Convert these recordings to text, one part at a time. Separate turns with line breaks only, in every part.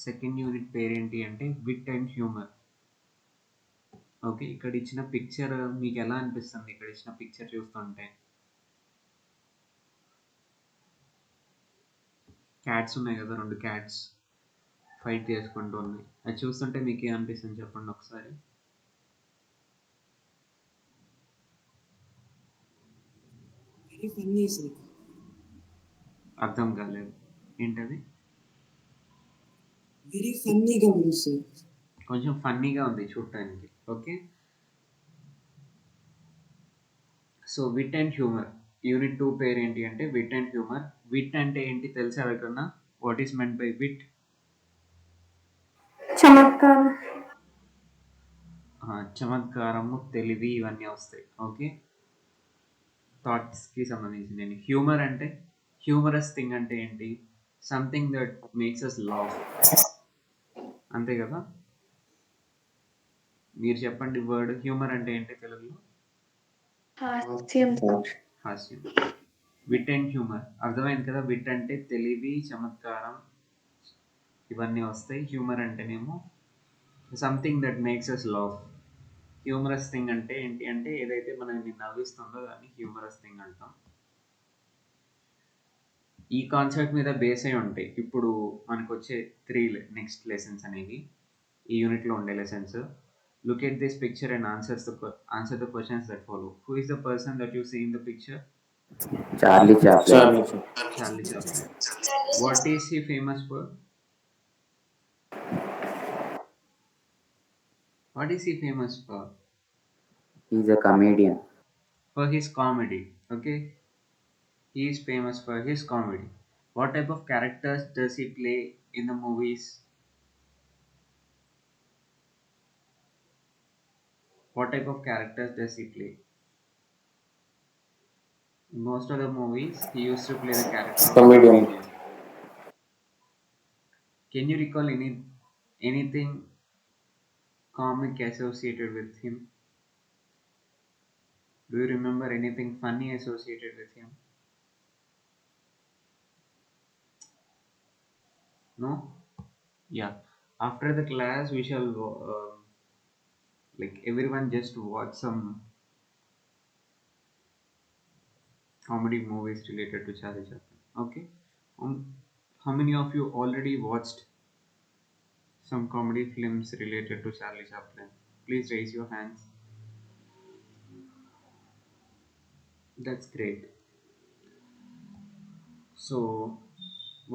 Second unit పేరేంటి అంటే VIT and humour. Okay. ఇక్కడ ఇచ్చిన పిక్చర్ మీకు ఎలా అనిపిస్తుంది? ఇక్కడ ఇచ్చిన పిక్చర్ చూస్తుంటే క్యాట్స్ ఉన్నాయి కదా, 2 క్యాట్స్ ఫైట్ చేసుకుంటూ ఉన్నాయి. అది చూస్తుంటే మీకు ఏమనిపిస్తుంది చెప్పండి ఒకసారి?
Very funny sir.
అర్థం కాలేదు. ఏంటది?
వెరీ ఫన్నీగా ఉంది సార్.
కొంచెం ఫన్నీగా ఉంది చూడటానికి. Okay. So wit and humour unit 2 పేరేంటి అంటే విట్ అండ్ హ్యూమర్. విట్ అంటే ఏంటి తెలుసా ఎవరికన్నా? What is meant by wit?
చమత్కారం.
చమత్కారము, తెలివి ఇవన్నీ వస్తాయి. ఓకే. థాట్స్కి సంబంధించింది. హ్యూమర్ అంటే హ్యూమరస్ థింగ్ అంటే ఏంటి? Something that makes us laugh. అంతే కదా? మీరు చెప్పండి వర్డ్ హ్యూమర్ అంటే ఏంటి తెలుగులో?
హాస్యం.
హాస్యం. విట్ అండ్ హ్యూమర్ అర్థమైంది కదా? విట్ అంటే తెలివి, చమత్కారం ఇవన్నీ వస్తాయి. హ్యూమర్ అంటేనేమో something that makes us laugh. Humorous thing అంటే ఏంటి అంటే ఏదైతే మనల్ని నవ్విస్తుందో దాన్ని హ్యూమరస్ థింగ్ అంటాం. ఈ కాన్సెప్ట్ మీద బేస్ అయి ఉంటాయి ఇప్పుడు మనకు వచ్చే 3 నెక్స్ట్ లెసన్స్ అనేవి. ఈ యూనిట్లో ఉండే lessons. Look at this picture and answer the questions that follow. Who is the person that you see in the picture?
Charlie Chaplin.
Charlie Chaplin. What is he famous for? What is he famous for?
He's a comedian.
For his comedy. Okay. He is famous for his comedy. What type of characters does he play in the movies? What type of characters does he play? In most of the movies, he used to play the character of
Comedian.
Can you recall anything comic associated with him? Do you remember anything funny associated with him? No? Yeah. After the class, we shall like everyone just watch some comedy movies related to Charlie Chaplin. Okay. How many of you already watched some comedy films related to Charlie Chaplin? Please raise your hands. That's great. So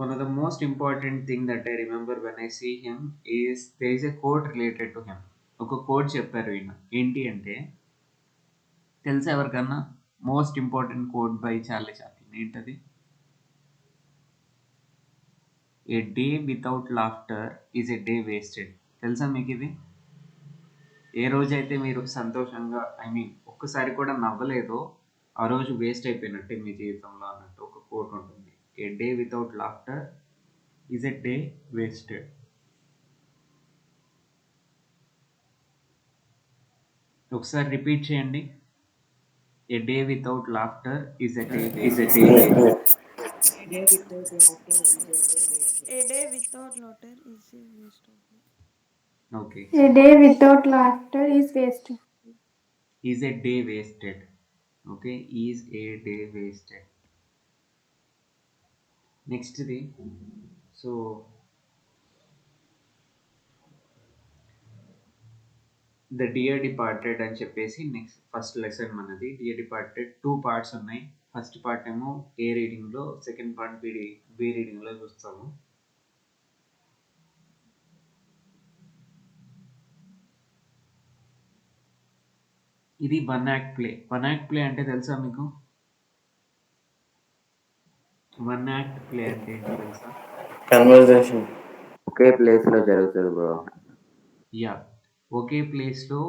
one of the most important thing that I remember when I see him is there is a quote related to him. ఒక quote చెప్పారు ఈయన. ఏంటి అంటే తెలుసా ఎవరికన్నా? Most important quote by Charlie Chaplin. ఏంటది? A day without laughter is a day wasted. తెలుసా మీకు ఇది? ఏ రోజైతే మీరు సంతోషంగా ఒక్కసారి కూడా నవ్వలేదో ఆ రోజు వేస్ట్ అయిపోయినట్టే మీ జీవితంలో అన్నట్టు ఒక కోట్ ఉంటుంది. A day without laughter is a day wasted. ఒకసారి రిపీట్ చేయండి. A day without laughter is a day wasted.
A day without laughter is a waste of it.
Okay.
A day without laughter is wasted.
Is a day wasted. Okay. Is a day wasted. Next the so the Dear departed అని చెప్పేసి next first lesson మనది. Dear departed 2 parts ఉన్నాయి. First part ఏమో ఏ రీడింగ్లో, second part B రీడింగ్లో చూస్తాము. ఇది 1 act play. 1 act play అంటే తెలుసా మీకు? 1 యాక్ట్ ప్లే అంటే ఏంటి తెలుసా?
కన్వర్జేషన్
ఒకే ప్లేస్ లో జరుగుతుంది బ్రో.
యా, ఒకే ప్లేస్లో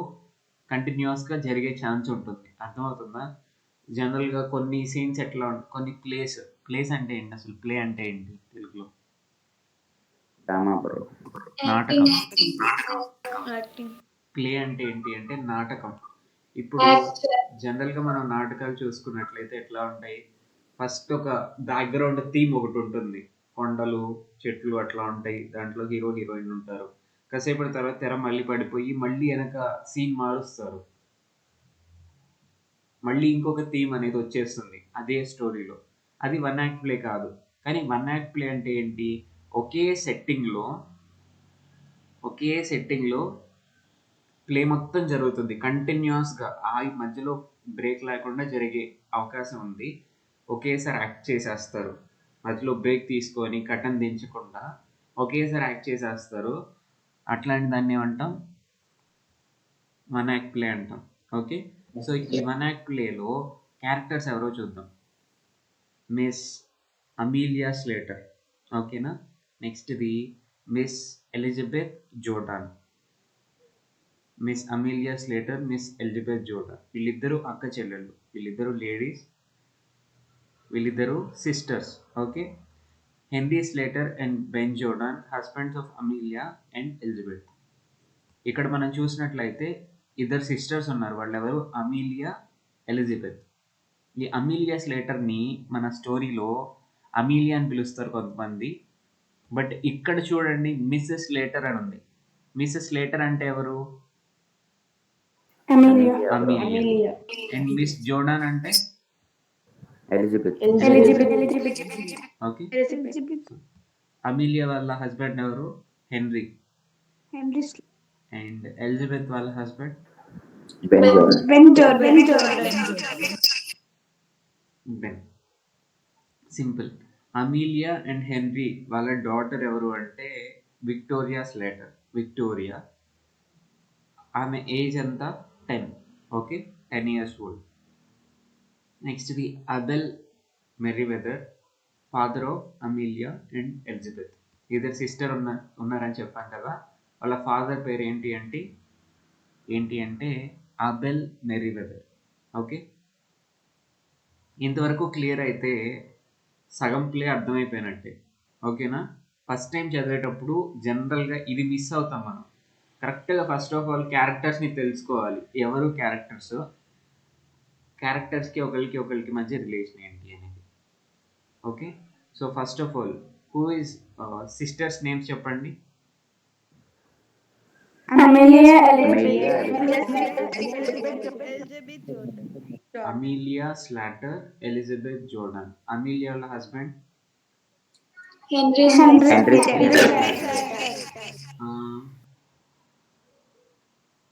కంటిన్యూస్గా జరిగే ఛాన్స్ ఉంటుంది. అర్థమవుతుందా? జనరల్గా కొన్ని సీన్స్ ఎట్లా ఉంటాయి, కొన్ని ప్లేస్ అంటే ఏంటి అసలు? ప్లే అంటే ఏంటి తెలుగులో?
Drama bro.
నాటకం.
Acting.
ప్లే అంటే ఏంటి అంటే నాటకం. ఇప్పుడు జనరల్గా మనం నాటకాలు చూసుకున్నట్లయితే ఎట్లా ఉంటాయి? ఫస్ట్ ఒక బ్యాక్గ్రౌండ్ థీమ్ ఒకటి ఉంటుంది. కొండలు చెట్లు అట్లా ఉంటాయి, దాంట్లో హీరో హీరోయిన్ ఉంటారు. కాసేపటి తర్వాత తెర మళ్ళీ పడిపోయి మళ్ళీ వెనక సీన్ మారుస్తారు, మళ్ళీ ఇంకొక థీమ్ అనేది వచ్చేస్తుంది అదే స్టోరీలో. అది వన్ యాక్ట్ ప్లే కాదు. కానీ వన్ యాక్ట్ ప్లే అంటే ఏంటి, ఒకే సెట్టింగ్లో ప్లే మొత్తం జరుగుతుంది కంటిన్యూస్గా, ఆ మధ్యలో బ్రేక్ లేకుండా జరిగే అవకాశం ఉంది. ఒకేసారి యాక్ట్ చేసేస్తారు, మధ్యలో బ్రేక్ తీసుకొని కటన్ దించకుండా ఒకేసారి యాక్ట్ చేసేస్తారు. అట్లాంటి దాన్ని ఏమంటాం, వన్ యాక్ట్ ప్లే అంటాం. ఓకే, సో ఈ వన్ యాక్ట్ ప్లేలో క్యారెక్టర్స్ ఎవరో చూద్దాం. మిస్ అమీలియా స్లేటర్, ఓకేనా. నెక్స్ట్ది Miss Elizabeth Jordan. Miss Amelia Slater, Miss Elizabeth Jordan, వీళ్ళిద్దరూ అక్క చెల్లెళ్ళు, వీళ్ళిద్దరూ లేడీస్, వీళ్ళిద్దరూ sisters. Okay, Henry Slater and Ben Jordan, husbands of Amelia and Elizabeth. ఇక్కడ మనం చూసినట్లయితే ఇద్దరు సిస్టర్స్ ఉన్నారు, వాళ్ళెవరు, అమీలియా, ఎలిజబెత్. ఈ అమీలియా స్లేటర్ని మన స్టోరీలో అమీలియా అని పిలుస్తారు కొంతమంది, బట్ ఇక్కడ చూడండి మిస్సెస్ స్లేటర్ అని ఉంది. మిస్సెస్ స్లేటర్ అంటే ఎవరు, అమీలియా. అండ్ మిస్ జోర్డాన్ అంటే
ఎలిజబెత్.
ఓకే, అమీలియా వాళ్ళ హస్బెండ్ ఎవరు, హెన్రీ. అండ్ ఎలిజబెత్ వాళ్ళ husband Ben. Simple. Amelia and Henry వాళ్ళ డాటర్ ఎవరు అంటే విక్టోరియా స్లేటర్. విక్టోరియా, ఆమె ఏజ్ ఎంత, 10. Okay, 10 years old. నెక్స్ట్ది Abel Merryweather, father of Amelia and Elizabeth. ఇద్దరు సిస్టర్ ఉన్నారని చెప్పాను కదా, వాళ్ళ ఫాదర్ పేరు ఏంటి అంటే అబెల్ మెరివెదర్. ఓకే, ఇంతవరకు క్లియర్ అయితే సగం ప్లే అర్థమైపోయినట్టే. ఓకేనా. ఫస్ట్ టైం చదివేటప్పుడు జనరల్గా ఇది మిస్ అవుతాం మనం. కరెక్ట్గా ఫస్ట్ ఆఫ్ ఆల్ క్యారెక్టర్స్ని తెలుసుకోవాలి, ఎవరు క్యారెక్టర్స్కి ఒకరికి మధ్య రిలేషన్ ఏంటి అనేది. Okay, so first of all who is sisters names చెప్పండి. Amelia Slater, Elizabeth Jordan. Amelia వాళ్ళ హస్బెండ్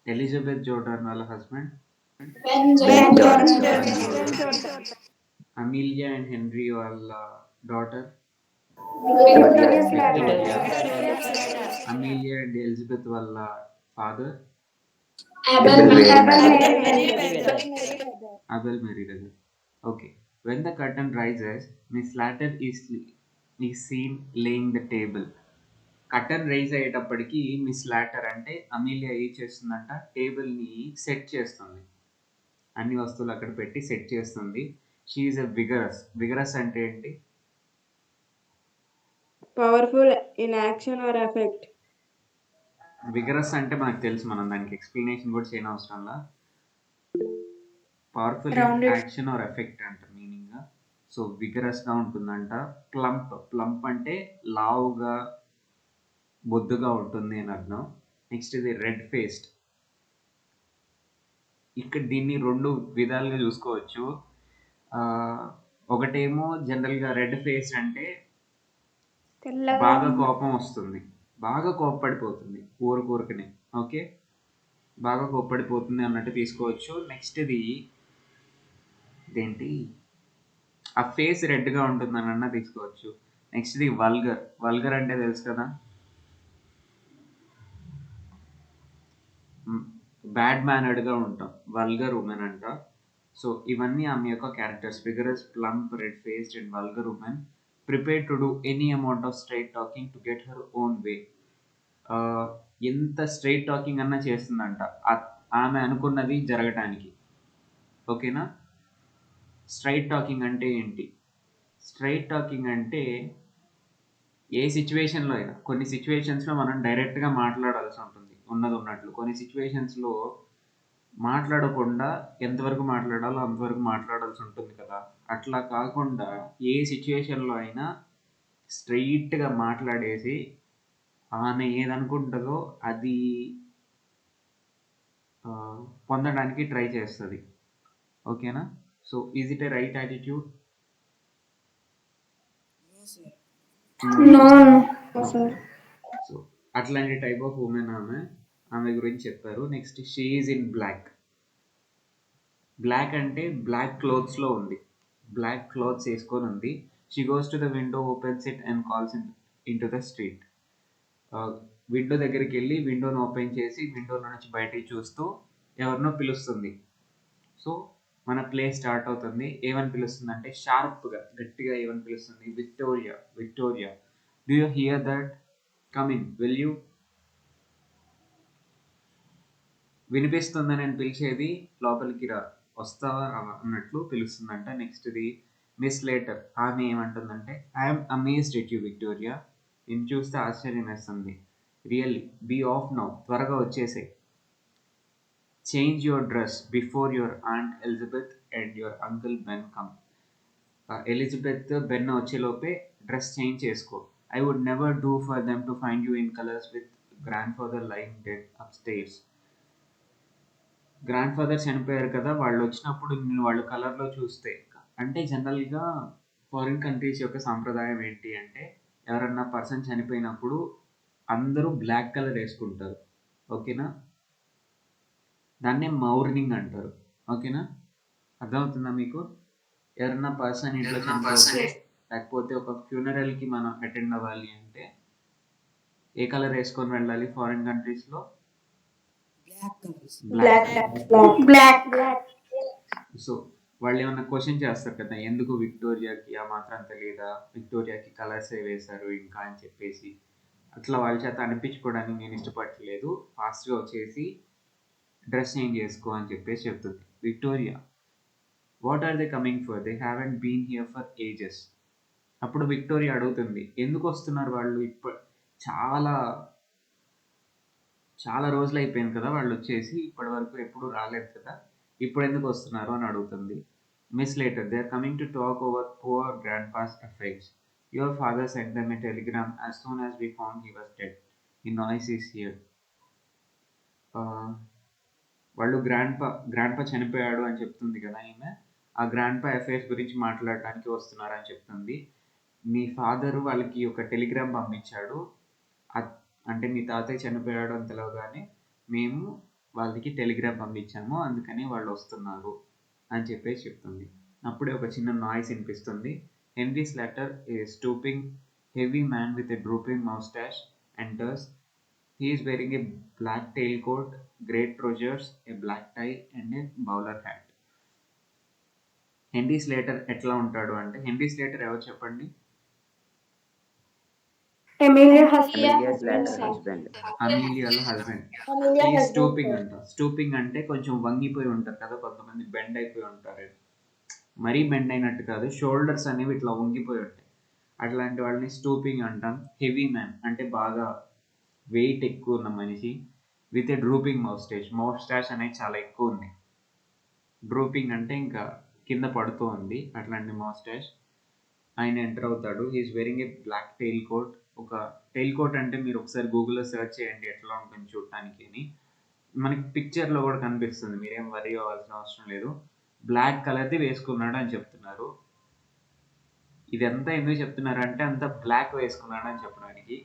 ఎలిజబెత్ జోర్డాన్ వాళ్ళ హస్బెండ్ అమీలియా అండ్ హెన్రీ వాళ్ళ daughter Victoria. Amelia and Elizabeth వాళ్ళ father Abel Merryweather. Okay, when the curtain rises, Miss Slater is seen laying the table. Curtain rise అయ్యేటప్పటికి Miss Slater అంటే Amelia ఏం చేస్తుందంట, టేబుల్ని set చేస్తుంది, అన్ని వస్తువులు అక్కడ పెట్టి సెట్ చేస్తుంది. షీ ఈజ్ ఎ విగరస్ అంటే ఏంటి,
powerful in action or effect.
Vigorous అంటే మనకు తెలుసు, మనం దానికి ఎక్స్ప్లెనేషన్ కూడా చేయని అవసరంలా. Powerful in action or effect అంట మీనింగ్. సో విగరస్గా ఉంటుందంట. ప్లంప్ అంటే లావుగా బొద్దుగా ఉంటుంది అని అర్థం. నెక్స్ట్ ఇది రెడ్ ఫేస్డ్. ఇక్కడ దీన్ని 2 విధాలుగా చూసుకోవచ్చు. ఒకటేమో జనరల్గా రెడ్ ఫేస్ అంటే బాగా కోపం వస్తుంది, బాగా కోప్పడిపోతుంది ఊరికనే. ఓకే, బాగా కోప్పడిపోతుంది అన్నట్టు తీసుకోవచ్చు. నెక్స్ట్ ఇది ఇదేంటి, ఆ ఫేస్ రెడ్గా ఉంటుంది అన్న తీసుకోవచ్చు. నెక్స్ట్ ఇది వల్గర్ అంటే తెలుసు కదా, బ్యాడ్ మేనర్డ్గా ఉంటాం, వల్గర్ ఉమెన్ అంట. సో ఇవన్నీ ఆమె యొక్క characters, vigorous, plump, red faced and vulgar women, prepare to do any amount of straight talking to get her own way. ఎంత స్ట్రైట్ టాకింగ్ అన్నా చేస్తుందంట ఆమె అనుకున్నది జరగటానికి. ఓకేనా. స్ట్రైట్ టాకింగ్ అంటే ఏంటి, స్ట్రైట్ టాకింగ్ అంటే ఏ సిచ్యువేషన్లో అయినా, కొన్ని సిచ్యువేషన్స్లో మనం డైరెక్ట్గా మాట్లాడాల్సి ఉంటుంది ఉన్నది ఉన్నట్లు, కొన్ని సిచ్యువేషన్స్లో మాట్లాడకుండా ఎంతవరకు మాట్లాడాలో అంతవరకు మాట్లాడాల్సి ఉంటుంది కదా. అట్లా కాకుండా ఏ సిచ్యువేషన్లో అయినా స్ట్రెయిట్గా మాట్లాడేసి ఆమె ఏదనుకుంటుందో అది పొందడానికి ట్రై చేస్తుంది. ఓకేనా? So is it a right attitude?
No, sir.
No, sir.
So అట్లాంటి టైప్ ఆఫ్ ఉమెన్ ఆమె గురించి చెప్పారు. Next she is in black. Black అంటే బ్లాక్ క్లోత్స్లో ఉంది, బ్లాక్ క్లోత్స్ వేసుకొని ఉంది. She goes to the window, opens it and calls in to the street. Window దగ్గరికి వెళ్ళి విండోను ఓపెన్ చేసి విండోలో నుంచి బయటికి చూస్తూ ఎవరినో పిలుస్తుంది. సో మన ప్లే స్టార్ట్ అవుతుంది. ఏమని పిలుస్తుంది అంటే షార్ప్గా గట్టిగా ఏమని పిలుస్తుంది? Victoria, Victoria, do you hear that? Come in, will you? వినిపిస్తుందని నేను పిలిచేది, లోపలికి రా, వస్తావా రావా అన్నట్లు పిలుస్తుందంట. నెక్స్ట్ది మిస్ లేటర్. ఆమె ఏమంటుందంటే I'm amazed at you Victoria, నేను చూస్తే ఆశ్చర్యం వేస్తుంది. రియల్లీ, బీ ఆఫ్ నౌ, త్వరగా వచ్చేసే. Change your dress before your aunt Elizabeth and your uncle Ben come. Elizabeth, Ben వచ్చేలోపే డ్రెస్ చేంజ్ చేసుకో. I would never do for them to find you in colours with grandfather lying dead upstairs. Grandfather చనిపోయారు కదా, వాళ్ళు వచ్చినప్పుడు నేను వాళ్ళు కలర్లో చూస్తే. అంటే జనరల్గా ఫారిన్ కంట్రీస్ యొక్క సాంప్రదాయం ఏంటి అంటే ఎవరన్నా పర్సన్ చనిపోయినప్పుడు అందరూ బ్లాక్ కలర్ వేసుకుంటారు. ఓకేనా? దాన్నే మౌర్నింగ్ అంటారు. ఓకేనా? అర్థమవుతుందా మీకు? ఎవరన్నా పర్సన్ ఇంట్లో చనిపోతే లేకపోతే ఒక ఫ్యూనరల్కి మనం అటెండ్ అవ్వాలి అంటే ఏ కలర్ వేసుకొని వెళ్ళాలి ఫారిన్ కంట్రీస్లో?
Black colors.
Black.
సో వాళ్ళు ఏమన్నా క్వశ్చన్ చేస్తారు కదా, ఎందుకు విక్టోరియాకి ఆ మాత్రం తెలియదా, విక్టోరియాకి కలర్స్ వేశారు ఇంకా అని చెప్పేసి. అట్లా వాళ్ళ చేత అనిపించుకోవడానికి నేను ఇష్టపడలేదు. ఫాస్ట్గా వచ్చేసి డ్రెస్ చేంజ్ చేసుకో అని చెప్పేసి చెప్తుంది. Victoria, what are they coming for? They haven't been here for ages. అప్పుడు విక్టోరియా అడుగుతుంది, ఎందుకు వస్తున్నారు వాళ్ళు? చాలా చాలా రోజులు అయిపోయింది కదా వాళ్ళు వచ్చేసి, ఇప్పటి వరకు ఎప్పుడు రాలేదు కదా, ఇప్పుడు ఎందుకు వస్తున్నారు అని అడుగుతుంది. Miss Slater, they are coming to talk over poor grandpa's affairs. Your father sent them a telegram as soon as we found he was dead. ఈ నాయిస్ ఈస్ హియర్. వాళ్ళు గ్రాండ్ పా చనిపోయాడు అని చెప్తుంది కదా ఈమె. ఆ grand పా affairs గురించి మాట్లాడడానికి వస్తున్నారని చెప్తుంది. మీ ఫాదరు వాళ్ళకి ఒక టెలిగ్రామ్ పంపించాడు, అంటే మీ తాతయ్య చనిపోయాడు అని తెలవగానే మేము వాళ్ళకి టెలిగ్రామ్ పంపించాము, అందుకని వాళ్ళు వస్తున్నారు అని చెప్పేసి చెప్తుంది. అప్పుడే ఒక చిన్న నాయిస్ వినిపిస్తుంది. Henry's Latter a stooping heavy man with a drooping moustache enters. He is wearing a black tailcoat, grey trousers, a black tie and a bowler hat. Henry Slater ఎట్లా ఉంటాడు అంటే, హెన్రీ స్లేటర్ ఎవరు చెప్పండి?
Amelia
Amelia's latter husband.
అమీలియాలో husband. ఈ stooping అంట. Stooping అంటే కొంచెం వంగిపోయి ఉంటారు కదా, కొంతమంది బెండ్ అయిపోయి ఉంటారు. మరీ బెండ్ అయినట్టు కాదు, షోల్డర్స్ అనేవి ఇట్లా వంగిపోయి ఉంటాయి. అట్లాంటి వాళ్ళని స్టూపింగ్ అంటాం. హెవీ మ్యాన్ అంటే బాగా వెయిట్ ఎక్కువ ఉన్న మనిషి. విత్ ఏ డ్రూపింగ్ మౌస్టాష్ అనేది చాలా ఎక్కువ ఉంది. డ్రూపింగ్ అంటే ఇంకా కింద పడుతూ ఉంది, అట్లాంటి మౌస్టాష్. ఆయన ఎంటర్ అవుతాడు. హీఈస్ వెరింగ్ ఏ బ్లాక్ టెయిల్ కోట్. ఒక టెయిల్ కోట్ అంటే మీరు ఒకసారి గూగుల్లో సెర్చ్ చేయండి ఎట్లా ఉంటుంది చూడటానికి అని. మనకి పిక్చర్లో కూడా కనిపిస్తుంది, మీరేం వరీ అవ్వాల్సిన అవసరం లేదు. బ్లాక్ కలర్ది వేసుకున్నాడు అని చెప్తున్నారు. ఇదంతా ఎందుకు చెప్తున్నారు అంటే అంత బ్లాక్ వేసుకున్నాడు అని చెప్పడానికి.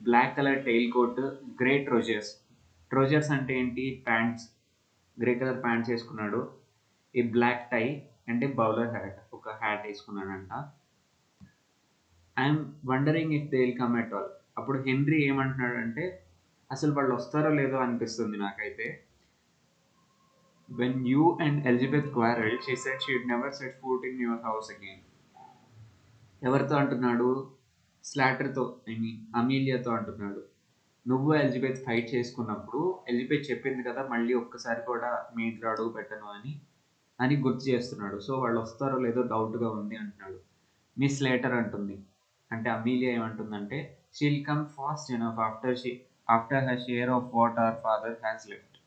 Black colour tail coat, grey trousers. Trousers అంటే ఏంటి? ప్యాంట్స్, గ్రే కలర్ ప్యాంట్స్ వేసుకున్నాడు. ఈ బ్లాక్ టై అంటే బౌలర్ హ్యాట్, ఒక హ్యాట్ వేసుకున్నాడంట. I'm wondering if they will come at all. అప్పుడు హెన్రీ ఏమంటున్నాడంటే అసలు వాళ్ళు వస్తారో లేదో అనిపిస్తుంది నాకైతే. When you and Elizabeth quarrel she said she would never set foot in your house again. ఎవరితో అంటున్నాడు? స్లాటర్తో, ఐ మీన్ అమీలియాతో అంటున్నాడు. నువ్వు ఎలిజబెత్ ఫైట్ చేసుకున్నప్పుడు ఎలిజబెత్ చెప్పింది కదా మళ్ళీ ఒక్కసారి కూడా మీ ఇంట్లో అడుగు పెట్టను అని గుర్తు చేస్తున్నాడు. సో వాళ్ళు వస్తారో లేదో డౌట్గా ఉంది అంటున్నాడు. మిస్ లేటర్ అంటుంది, అంటే అమీలియా ఏమంటుందంటే she'll come fast enough after her share of what our father has left.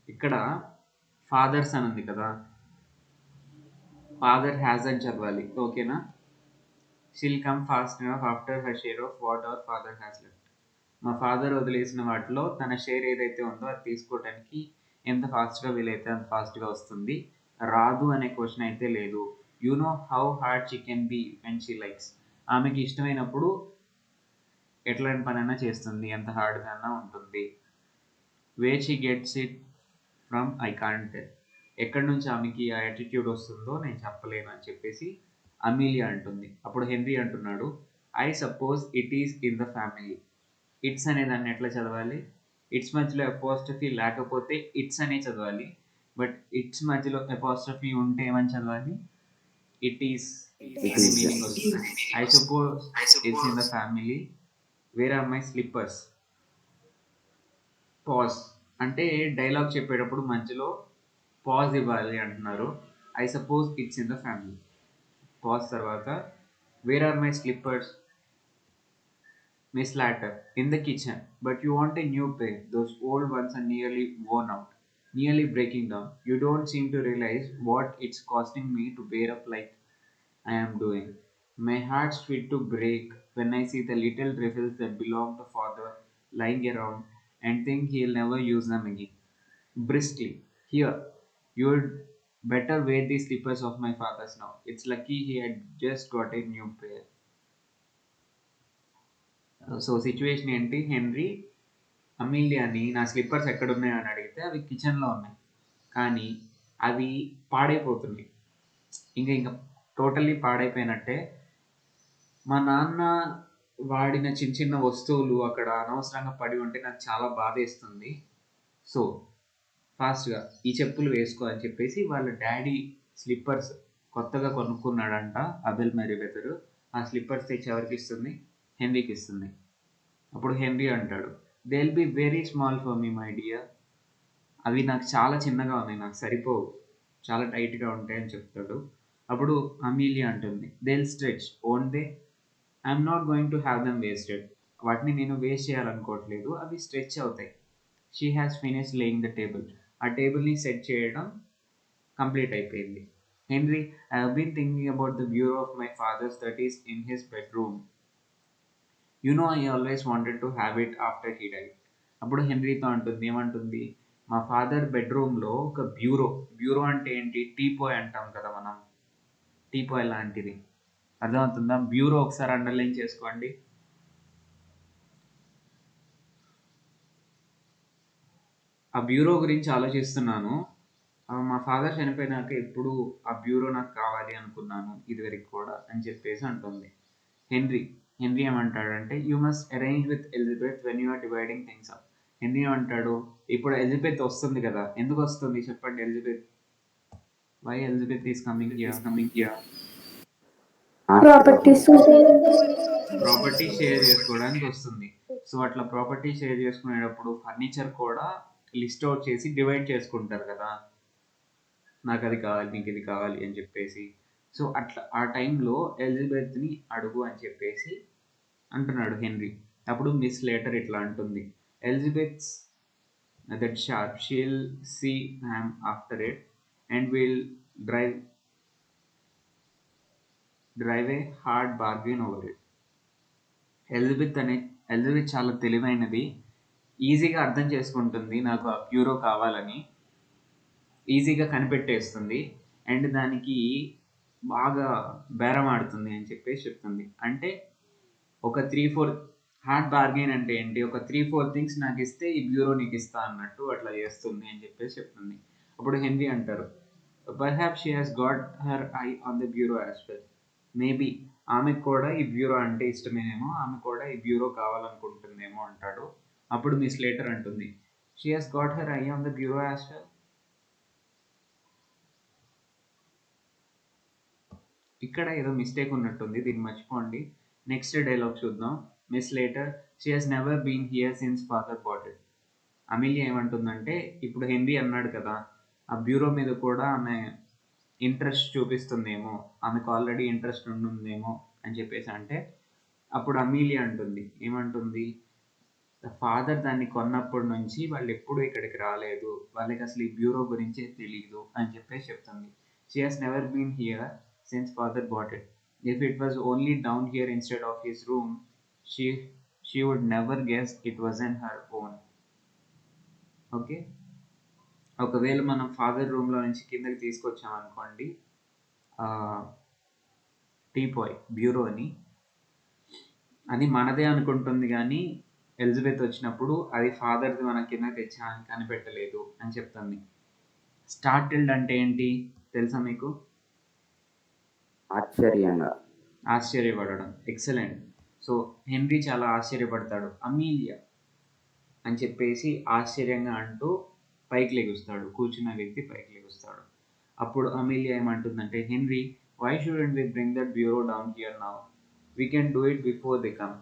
ఇక్కడ ఫాదర్స్ అని ఉంది కదా, ఫాదర్ హ్యాస్ అని చదవాలి, ఓకేనా? ఫాదర్ హ్యాస్ అని చదవాలి. ఫాదర్ హ్యాస్ అంటే ఫాదర్ చనిపోయాడు, ఫాదర్ హ్యాస్ అంటే ఫాదర్ చనిపోయాడు. ఫాదర్ హ్యాస్ అంటే ఫాదర్ చనిపోయాడు. ఫాదర్ హ్యాస్ అంటే ఫాదర్ చనిపోయాడు. She'll come fast enough after her share of what our father has left. మా ఫాదర్ వదిలేసిన వాటిలో తన షేర్ ఏదైతే ఉందో అది తీసుకోవడానికి ఎంత ఫాస్ట్గా వీలైతే అంత ఫాస్ట్గా వస్తుంది. రాదు అనే క్వశ్చన్ అయితే లేదు. You know how hard she can be when she likes. ఆమెకి ఇష్టమైనప్పుడు ఎట్లాంటి పనైనా చేస్తుంది, ఎంత హార్డ్గా అన్నా ఉంటుంది. Where she gets it from I can't tell. ఎక్కడి నుంచి ఆమెకి ఆ యాటిట్యూడ్ వస్తుందో నేను చెప్పలేను అని చెప్పేసి అమీలియా అంటుంది. అప్పుడు హెన్రీ అంటున్నాడు, I suppose it is in the family. It's అనే దాన్ని ఎట్లా చదవాలి? ఇట్స్ మధ్యలో అపోస్ట్రఫీ లేకపోతే ఇట్స్ అనే చదవాలి. బట్ ఇట్స్ మధ్యలో అపోస్ట్రఫీ ఉంటే ఏమని చదవాలి? ఇట్ ఈస్ అనే మీనింగ్ వస్తుంది. I suppose it's in the family. Where are my slippers. Pause అంటే డైలాగ్ చెప్పేటప్పుడు మధ్యలో పాజ్ ఇవ్వాలి అంటున్నారు. I suppose it's in the family. Pause తర్వాత where are my slippers. Miss Latter, in the kitchen, but you want a new pair. Those old ones are nearly worn out, nearly breaking down. You don't seem to realize what it's costing me to bear up like I am doing. My heart's fit to break when I see the little riffles that belong to father lying around and think he'll never use them again. Briskly, here, you'd better wear these slippers of my father's now. It's lucky he had just got a new pair. So situation ఏంటి? Henry అమీలియాని నా slippers ఎక్కడున్నాయో అని అడిగితే అవి కిచెన్లో ఉన్నాయి, కానీ అవి పాడైపోతున్నాయి. ఇంకా టోటల్లీ పాడైపోయినట్టే. మా నాన్న వాడిన చిన్న చిన్న వస్తువులు అక్కడ అనవసరంగా పడి ఉంటే నాకు చాలా బాధ వేస్తుంది. సో ఫాస్ట్గా ఈ చెప్పులు వేసుకో అని చెప్పేసి వాళ్ళ డాడీ స్లిప్పర్స్ కొత్తగా కొనుక్కున్నాడంట అబెల్ మెరీవెదర్. ఆ స్లిప్పర్స్ తెచ్చి ఎవరికి ఇస్తుంది? హెన్రీకి ఇస్తుంది. అప్పుడు హెన్రీ అంటాడు, they will be very small for me my dear. అవి నాకు చాలా చిన్నగా ఉన్నాయి, నాకు సరిపోవు, చాలా టైట్గా ఉంటాయి అని చెప్తాడు. అప్పుడు అమీలియా అంటుంది, they will stretch own they. I'm not going to have them wasted. వాటిని నేను వేస్ట్ చేయాలనుకోవట్లేదు, అవి స్ట్రెచ్ అవుతాయి. She has finish laying the table. ఆ టేబుల్ని సెట్ చేయడం కంప్లీట్ అయిపోయింది. Henry, I have been thinking about the bureau of my father's that is in his bedroom. You know I always wanted to have it after he died. అప్పుడు హెన్రీతో అంటుంది, ఏమంటుంది? మా father బెడ్రూమ్లో ఒక బ్యూరో అంటే ఏంటి? టీపాయ్ అంటాం కదా మనం, టీపాయ్ లాంటిది. అర్థమవుతుందా? బ్యూరో ఒకసారి అండర్లైన్ చేసుకోండి. ఆ బ్యూరో గురించి ఆలోచిస్తున్నాను. మా ఫాదర్ చనిపోయినాక ఎప్పుడు ఆ బ్యూరో నాకు కావాలి అనుకున్నాను ఇదివరకు కూడా అని చెప్పేసి అంటుంది. హెన్రీ ఏమంటాడంటే, you must arrange with Elizabeth when you are dividing things up. Henry ఏమంటాడు, ఇప్పుడు ఎలిజబెత్ వస్తుంది కదా, ఎందుకు వస్తుంది చెప్పండి? Elizabeth, why Elizabeth is coming here?
Property
share చేసుకోవడానికి వస్తుంది. సో అట్లా ప్రాపర్టీ షేర్ చేసుకునేటప్పుడు ఫర్నిచర్ కూడా లిస్ట్ అవుట్ చేసి డివైడ్ చేసుకుంటారు కదా, నాకు అది కావాలి, నీకు ఇది కావాలి అని చెప్పేసి. సో అట్లా ఆ టైంలో ఎలిజబెత్ని అడుగు అని చెప్పేసి అంటున్నాడు హెన్రీ. అప్పుడు మిస్ లేటర్ ఇట్లా అంటుంది, Elizabeth's that sharp, she'll see I'm after it and will drive a hard bargain over it. Elizabeth చాలా తెలివైనది, ఈజీగా అర్థం చేసుకుంటుంది నాకు ఆ బ్యూరో కావాలని, ఈజీగా కనిపెట్టేస్తుంది అండ్ దానికి బాగా బేరం ఆడుతుంది అని చెప్పేసి చెప్తుంది. అంటే ఒక 3-4 హార్డ్ బార్గెన్ అంటే ఏంటి? ఒక 3-4 థింగ్స్ నాకు ఇస్తే ఈ బ్యూరో నీకు ఇస్తా అన్నట్టు అట్లా చేస్తుంది అని చెప్పేసి చెప్తుంది. అప్పుడు హెన్రీ అంటారు, perhaps she has got her eye on the bureau as well. Maybe ఆమెకు కూడా ఈ బ్యూరో అంటే ఇష్టమేనేమో, ఆమె కూడా ఈ బ్యూరో కావాలనుకుంటుందేమో అంటాడు. అప్పుడు మిస్ లేటర్ అంటుంది, she has got her eye on the bureau as well. ఇక్కడ ఏదో మిస్టేక్ ఉన్నట్టుంది, దీన్ని మర్చిపోండి. నెక్స్ట్ డైలాగ్ చూద్దాం. Miss Slater, she has never been here since father bought it. Amelia ఏమంటుందంటే, ఇప్పుడు హెన్రీ అన్నాడు కదా, ఆ బ్యూరో మీద కూడా ఆమె ఇంట్రెస్ట్ చూపిస్తుందేమో, ఆమెకు ఆల్రెడీ ఇంట్రెస్ట్ ఉంటుందేమో అని చెప్పేసి అంటే, అప్పుడు అమీలియా అంటుంది, ఏమంటుంది? ఫాదర్ దాన్ని కొన్నప్పటి నుంచి వాళ్ళు ఎప్పుడూ ఇక్కడికి రాలేదు, వాళ్ళకి అసలు ఈ బ్యూరో గురించే తెలియదు అని చెప్పేసి చెప్తుంది. She has never been here since father bought it. If it was only down here instead of his room, she would never guess it wasn't her own. Okay, ఒకవేళ మనం ఫాదర్ రూమ్లో నుంచి కిందకి తీసుకొచ్చాం అనుకోండి టీపాయ్ బ్యూరోని, అది మనదే అనుకుంటుంది కానీ ఎలిజబెత్ వచ్చినప్పుడు అది ఫాదర్ది మన కింద తెచ్చామని కనిపెట్టలేదు అని చెప్తుంది. స్టార్టిల్డ్ అంటే ఏంటి తెలుసా మీకు?
ఆశ్చర్యంగా.
ఆశ్చర్యపడడం. ఎక్సలెంట్. సో హెన్రీ చాలా ఆశ్చర్యపడతాడు. అమీలియా అని చెప్పేసి ఆశ్చర్యంగా అంటూ పైకి లెగుస్తాడు, కూర్చున్న వ్యక్తి పైకి లెగుస్తాడు. అప్పుడు అమీలియా ఏమంటుందంటే, Henry, why shouldn't we bring that bureau down here now, we can do it before they come.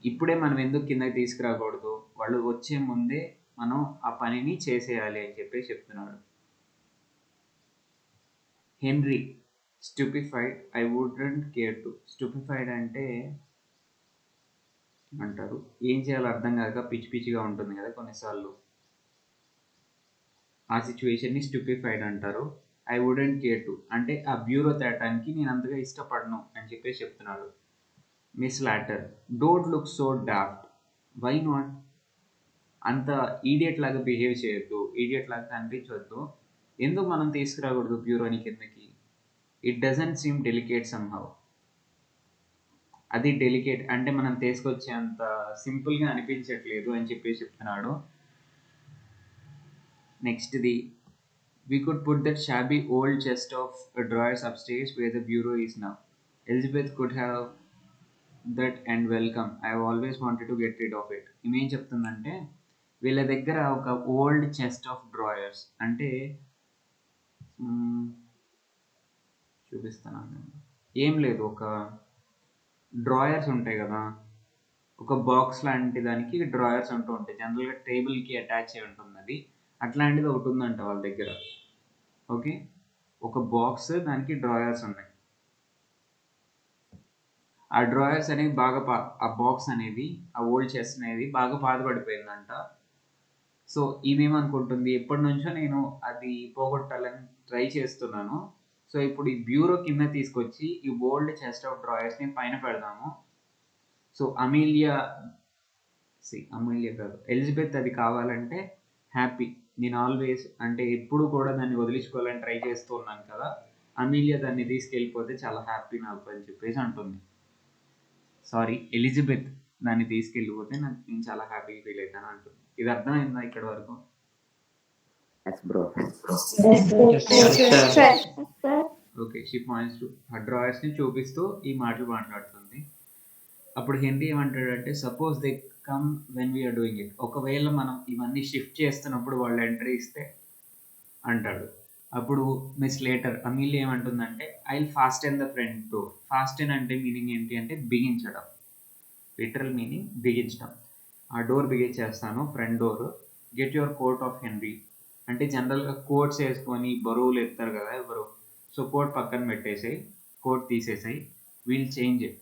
ఇప్పుడే మనం ఎందుకు కిందకి తీసుకురాకూడదు, వాళ్ళు వచ్చే ముందే మనం ఆ పనిని చేసేయాలి అని చెప్పేసి చెప్తున్నాడు. Henry, స్టూపిఫైడ్, I wouldn't care to. స్టూపిఫైడ్ అంటే అంటారు ఏం చేయాలో అర్థం కాక పిచ్చి పిచ్చిగా ఉంటుంది కదా కొన్నిసార్లు, ఆ సిచ్యువేషన్ని స్టూపిఫైడ్ అంటారు. ఐ వుడెంట్ కేర్ టు అంటే ఆ బ్యూరో తేటానికి నేను అంతగా ఇష్టపడను అని చెప్పేసి చెప్తున్నాడు. Miss Latter, don't look so daft. Why not? అంత ఈడియట్ లాగా బిహేవ్ చేయొద్దు, ఈడియట్ లాగా కనిపించవద్దు. ఎందుకు మనం తీసుకురాకూడదు బ్యూరోని కిందకి? It doesn't seem delicate somehow. అది డెలికేట్ అంటే మనం తీసుకొచ్చేంత సింపుల్గా అనిపించట్లేదు అని చెప్పేసి చెప్తున్నాడు. నెక్స్ట్ది, we could put that shabby old chest of drawers upstairs where the bureau is now. Elizabeth could have that and welcome. I have always wanted to get rid of it. ఏమేం చెప్తుందంటే, వీళ్ళ దగ్గర ఒక ఓల్డ్ చెస్ట్ ఆఫ్ డ్రాయర్స్ అంటే చూపిస్తాను, ఏం లేదు, ఒక డ్రాయర్స్ ఉంటాయి కదా, ఒక బాక్స్ లాంటి దానికి డ్రాయర్స్ ఉంటూ ఉంటాయి, జనరల్గా టేబుల్కి అటాచ్ అయి ఉంటుంది అది. అట్లాంటిది ఒకటి ఉందంట వాళ్ళ దగ్గర. ఓకే, ఒక బాక్స్, దానికి డ్రాయర్స్ ఉన్నాయి. ఆ డ్రాయర్స్ అనేవి బాగా ఆ బాక్స్ అనేది, ఆ ఓల్డ్ చెస్ట్ అనేది బాగా పాతపడిపోయిందంట. సో ఈమెమనుకుంటుంది, ఎప్పటి నుంచో నేను అది పోగొట్టాలని ట్రై చేస్తున్నాను. సో ఇప్పుడు ఈ బ్యూరో కింద తీసుకొచ్చి ఈ ఓల్డ్ చెస్ట్ ఆఫ్ డ్రాయర్స్ని పైన పెడదాము. సో అమీలియా కాదు, ఎలిజబెత్ అది కావాలంటే హ్యాపీ. నేను ఆల్వేస్ అంటే ఎప్పుడు కూడా దాన్ని వదిలించుకోవాలని ట్రై చేస్తూ ఉన్నాను కదా, అమీలియా దాన్ని తీసుకెళ్ళిపోతే చాలా హ్యాపీ నాకు అని చెప్పేసి అంటుంది. సారీ, ఎలిజబెత్ దాన్ని తీసుకెళ్ళిపోతే నేను చాలా హ్యాపీ ఫీల్ అవుతాను అంటుంది. ఇది అర్థమైందా ఇక్కడ వరకు?
Yes bro.
Okay, she points to ఆ డ్రాయర్స్ని చూపిస్తూ ఈ మాటలు మాట్లాడుతుంది. అప్పుడు హెన్రీ ఏమంటాడంటే, suppose they come when we're doing it. ఒకవేళ మనం ఇవన్నీ షిఫ్ట్ చేస్తున్నప్పుడు వాళ్ళు ఎంట్రీ ఇస్తే అంటాడు. అప్పుడు మిస్ లేటర్ అమీలియా ఏమంటుందంటే, I will fasten the front door. Fasten అంటే మీనింగ్ ఏంటి అంటే బిగించడం, లిటరల్ మీనింగ్ బిగించడం. ఆ డోర్ బిగించేస్తాను, front door. Get your coat off Henry అంటే జనరల్గా కోట్స్ వేసుకొని బరువులు ఎత్తారు కదా ఎవరు, సో కోట్ పక్కన పెట్టేసాయి, కోట్ తీసేసాయి. వీల్ చేంజ్ ఇట్,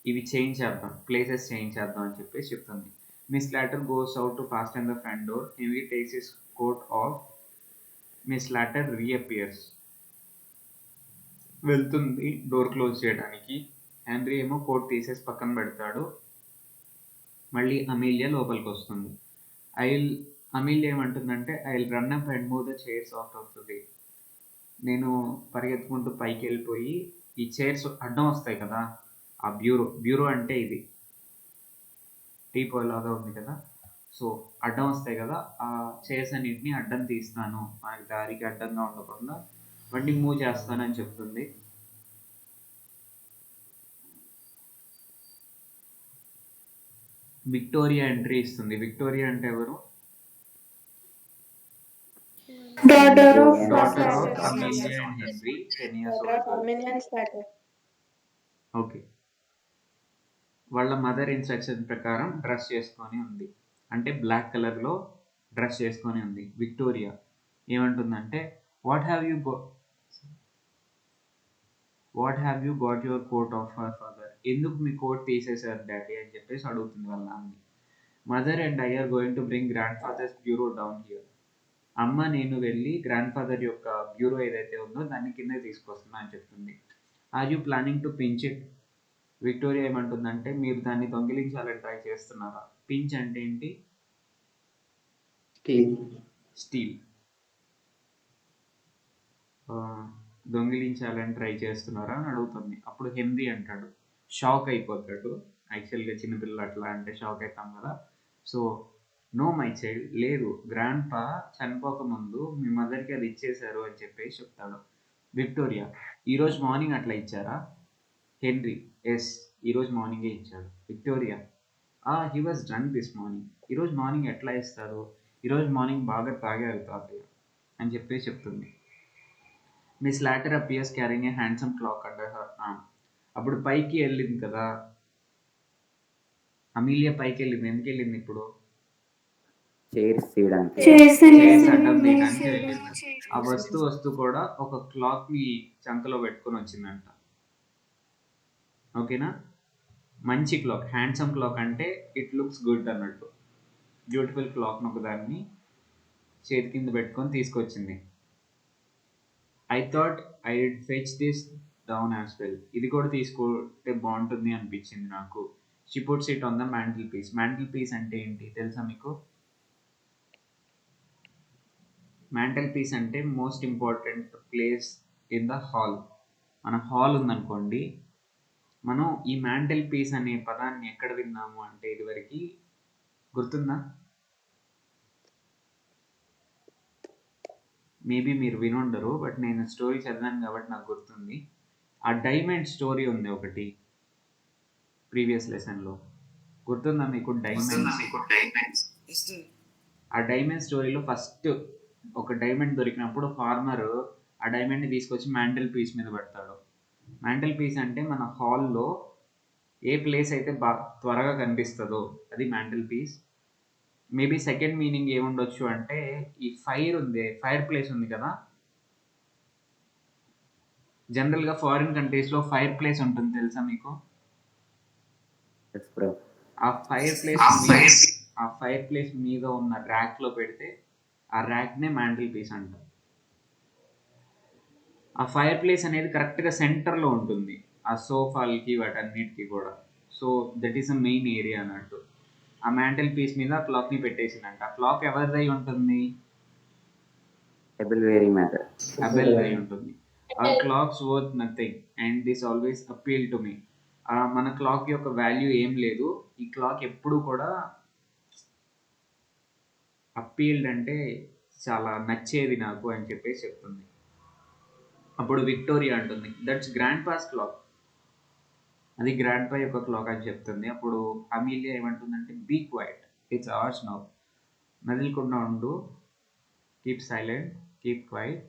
ఇవి చేంజ్ చేద్దాం, ప్లేసెస్ చేంజ్ చేద్దాం అని చెప్పేసి చెప్తుంది. Miss Slater goes out to fasten the front door. Henry takes his coat off. Miss Slater reappears, వెళ్తుంది డోర్ క్లోజ్ చేయడానికి. హెన్రీ ఏమో కోట్ తీసేసి పక్కన పెడతాడు. మళ్ళీ అమీలియా లోపలికి వస్తుంది. అమీలియా ఏమంటుందంటే, I will run up and move the chairs out of the way. నేను పరిగెత్తుకుంటూ పైకి వెళ్ళిపోయి ఈ చైర్స్ అడ్డం వస్తాయి కదా, ఆ బ్యూరో అంటే ఇది టీపాయ్ లాగా ఉంది కదా, సో అడ్డం వస్తాయి కదా, ఆ చైర్స్ అన్నింటినీ అడ్డం తీస్తాను, మనకి దారికి అడ్డంగా ఉండకుండా వాటిని మూవ్ చేస్తానని చెప్తుంది. విక్టోరియా ఎంట్రీ ఇస్తుంది. విక్టోరియా అంటే ఎవరు?
Daughter of
daughter of
Francis.
Amelia and henry, 10 years old.
Minions later.
Okay, వాళ్ళ మదర్ ఇన్స్ట్రక్షన్ ప్రకారం డ్రెస్ చేసుకొని ఉంది, అంటే బ్లాక్ కలర్లో డ్రెస్ చేసుకొని ఉంది. విక్టోరియా ఏమంటుందంటే, what have you got your coat off her father. ఎందుకు మీ కోట్ తీసేశారు డాడీ అని చెప్పేసి అడుగుతుంది వాళ్ళ నాన్నని. Mother and I are going to bring grandfather's bureau down here. అమ్మ నేను వెళ్ళి గ్రాండ్ ఫాదర్ యొక్క బ్యూరో ఏదైతే ఉందో దాన్ని కింద తీసుకొస్తున్నా అని చెప్తుంది. Are you planning to pinch it? Victoria ఏమంటుందంటే మీరు దాన్ని దొంగిలించాలని ట్రై చేస్తున్నారా? పించ్ అంటే ఏంటి? స్టీల్. దొంగిలించాలని ట్రై చేస్తున్నారా అని అడుగుతుంది. అప్పుడు హెన్రీ అంటాడు, షాక్ అయిపోతాడు. యాక్చువల్గా చిన్నపిల్లలు అట్లా అంటే షాక్ అవుతాం కదా. సో నో మై చైల్డ్, లేదు, గ్రాండ్ పా చనిపోకముందు మీ మదర్కి అది ఇచ్చేశారు అని చెప్పేసి చెప్తాడు. విక్టోరియా, ఈరోజు మార్నింగ్ అట్లా ఇచ్చారా? హెన్రీ, ఎస్, ఈరోజు మార్నింగే ఇచ్చాడు. Victoria, he was drunk this morning. ఈరోజు మార్నింగ్ ఎట్లా ఇస్తారు? ఈరోజు మార్నింగ్ బాగా తాగారు తాతయ్య అని చెప్పేసి చెప్తుంది. Miss Slater appears carrying a handsome clock under her arm. అప్పుడు పైకి వెళ్ళింది కదా, అమీలియా పైకి వెళ్ళింది. ఎందుకు వెళ్ళింది ఇప్పుడు?
చైర్స్ చేయడానికి.
చైర్స్ అడ్డం తీయడానికి వెళ్ళింది. ఆ వస్తూ కూడా ఒక క్లాక్ ని చంకలో పెట్టుకొని వచ్చిందంట. ఓకేనా? మంచి క్లాక్, హ్యాండ్సమ్ క్లాక్ అంటే ఇట్ లుక్స్ గుడ్ అన్నట్టు. బ్యూటిఫుల్ క్లాక్ ఒక దాన్ని చేతి కింద పెట్టుకొని తీసుకొచ్చింది. I thought I fetch this down as well. ఇది కూడా తీసుకుంటే బాగుంటుంది అనిపించింది నాకు. She puts it on the mantelpiece. Mantelpiece అంటే ఏంటి తెలుసా మీకు? మ్యాంటిల్ పీస్ అంటే most important place in the hall. మన హాల్ ఉందనుకోండి, మనం ఈ మ్యాంటిల్ పీస్ అనే పదాన్ని ఎక్కడ విన్నాము అంటే ఇదివరకు గుర్తుందా? మేబీ మీరు వినుండరు, బట్ నేను స్టోరీ చదివాను కాబట్టి నాకు గుర్తుంది. ఆ డైమండ్ స్టోరీ ఉంది ఒకటి ప్రీవియస్ లెసన్లో, గుర్తుందా మీకు? డైమండ్స్. ఆ డైమండ్ స్టోరీలో ఫస్ట్ ఒక డైమండ్ దొరికినప్పుడు ఫార్మర్ ఆ డైమండ్ని తీసుకొచ్చి మ్యాంటిల్ పీస్ మీద పెడతాడు. మ్యాంటిల్ పీస్ అంటే మన హాల్లో ఏ ప్లేస్ అయితే త్వరగా కనిపిస్తుందో అది mantelpiece. Maybe second meaning ఏముండొచ్చు అంటే ఈ ఫైర్ ప్లేస్ ఉంది కదా, జనరల్గా ఫారిన్ కంట్రీస్లో ఫైర్ ప్లేస్ ఉంటుంది తెలుసా మీకు? ఆ ఫైర్ ప్లేస్ మీద ఉన్న ర్యాక్లో పెడితే ఆ ర్యాక్నే మ్యాంటిల్ పీస్ అంటారు. ఆ ఫైర్ ప్లేస్ అనేది కరెక్ట్గా సెంటర్లో ఉంటుంది ఆ సోఫాలకి వాటన్నిటికీ కూడా. So that is a main area అన్నట్టు. ఆ మ్యాంటిల్ పీస్ మీద ఆ క్లాక్ని పెట్టేసిందంట. ఆ క్లాక్ ఎవరిదై ఉంటుంది? అబెల్దై ఉంటుంది. ఆ clock's worth nothing and this always appeal to me. మన క్లాక్ యొక్క వాల్యూ ఏం లేదు, ఈ క్లాక్ ఎప్పుడు కూడా అపీల్డ్ అంటే చాలా నచ్చేది నాకు అని చెప్పేసి చెప్తుంది. అప్పుడు విక్టోరియా అంటుంది, దట్స్ గ్రాండ్ పాస్ క్లాక్, అది గ్రాండ్ పా యొక్క క్లాక్ అని చెప్తుంది. అప్పుడు అమీలియా ఏమంటుందంటే, be quiet, it's ours now, మెదలకుండా ఉండు, కీప్ సైలెంట్, కీప్ క్వైట్,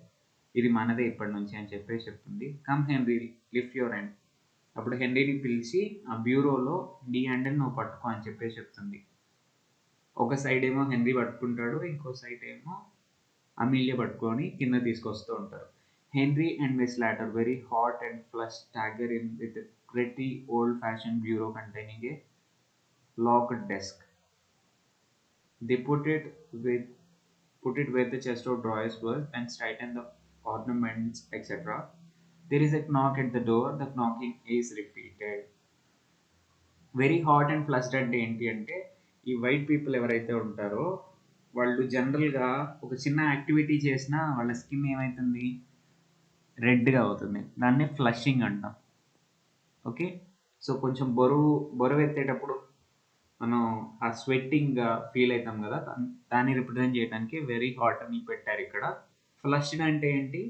ఇది మనదే ఇప్పటి నుంచి అని చెప్పేసి చెప్తుంది. Come henry, lift your hand. అప్పుడు హెన్రీని పిలిచి ఆ బ్యూరోలో నీ హ్యాండిల్ నువ్వు పట్టుకో అని చెప్పేసి చెప్తుంది. ఒక సైడ్ ఏమో హెన్రీ పట్టుకుంటాడు, ఇంకో సైడ్ ఏమో అమీలియా పట్టుకొని కింద తీసుకొస్తూ ఉంటారు. Henry and Miss Latter, very hot and flushed, stagger in with a pretty old-fashioned bureau containing a locked desk. They put it where the chest of drawers was and straighten the ornaments, etc. There is a knock at the door. The knocking is repeated. Very hot and flushed అంటే ఏంటి అంటే, ఈ white people ఎవరైతే ఉంటారో వాళ్ళు జనరల్గా ఒక చిన్న యాక్టివిటీ చేసినా వాళ్ళ స్కిన్ ఏమవుతుంది? రెడ్గా అవుతుంది. దాన్ని ఫ్లషింగ్ అంటాం. ఓకే, సో కొంచెం బరువు ఎత్తేటప్పుడు మనం ఆ స్వెట్టింగ్గా ఫీల్ అవుతాం కదా, దాన్ని రిప్రజెంట్ చేయడానికి వెరీ హాట్ అని పెట్టారు ఇక్కడ. ఫ్లష్డ్ అంటే ఏంటి?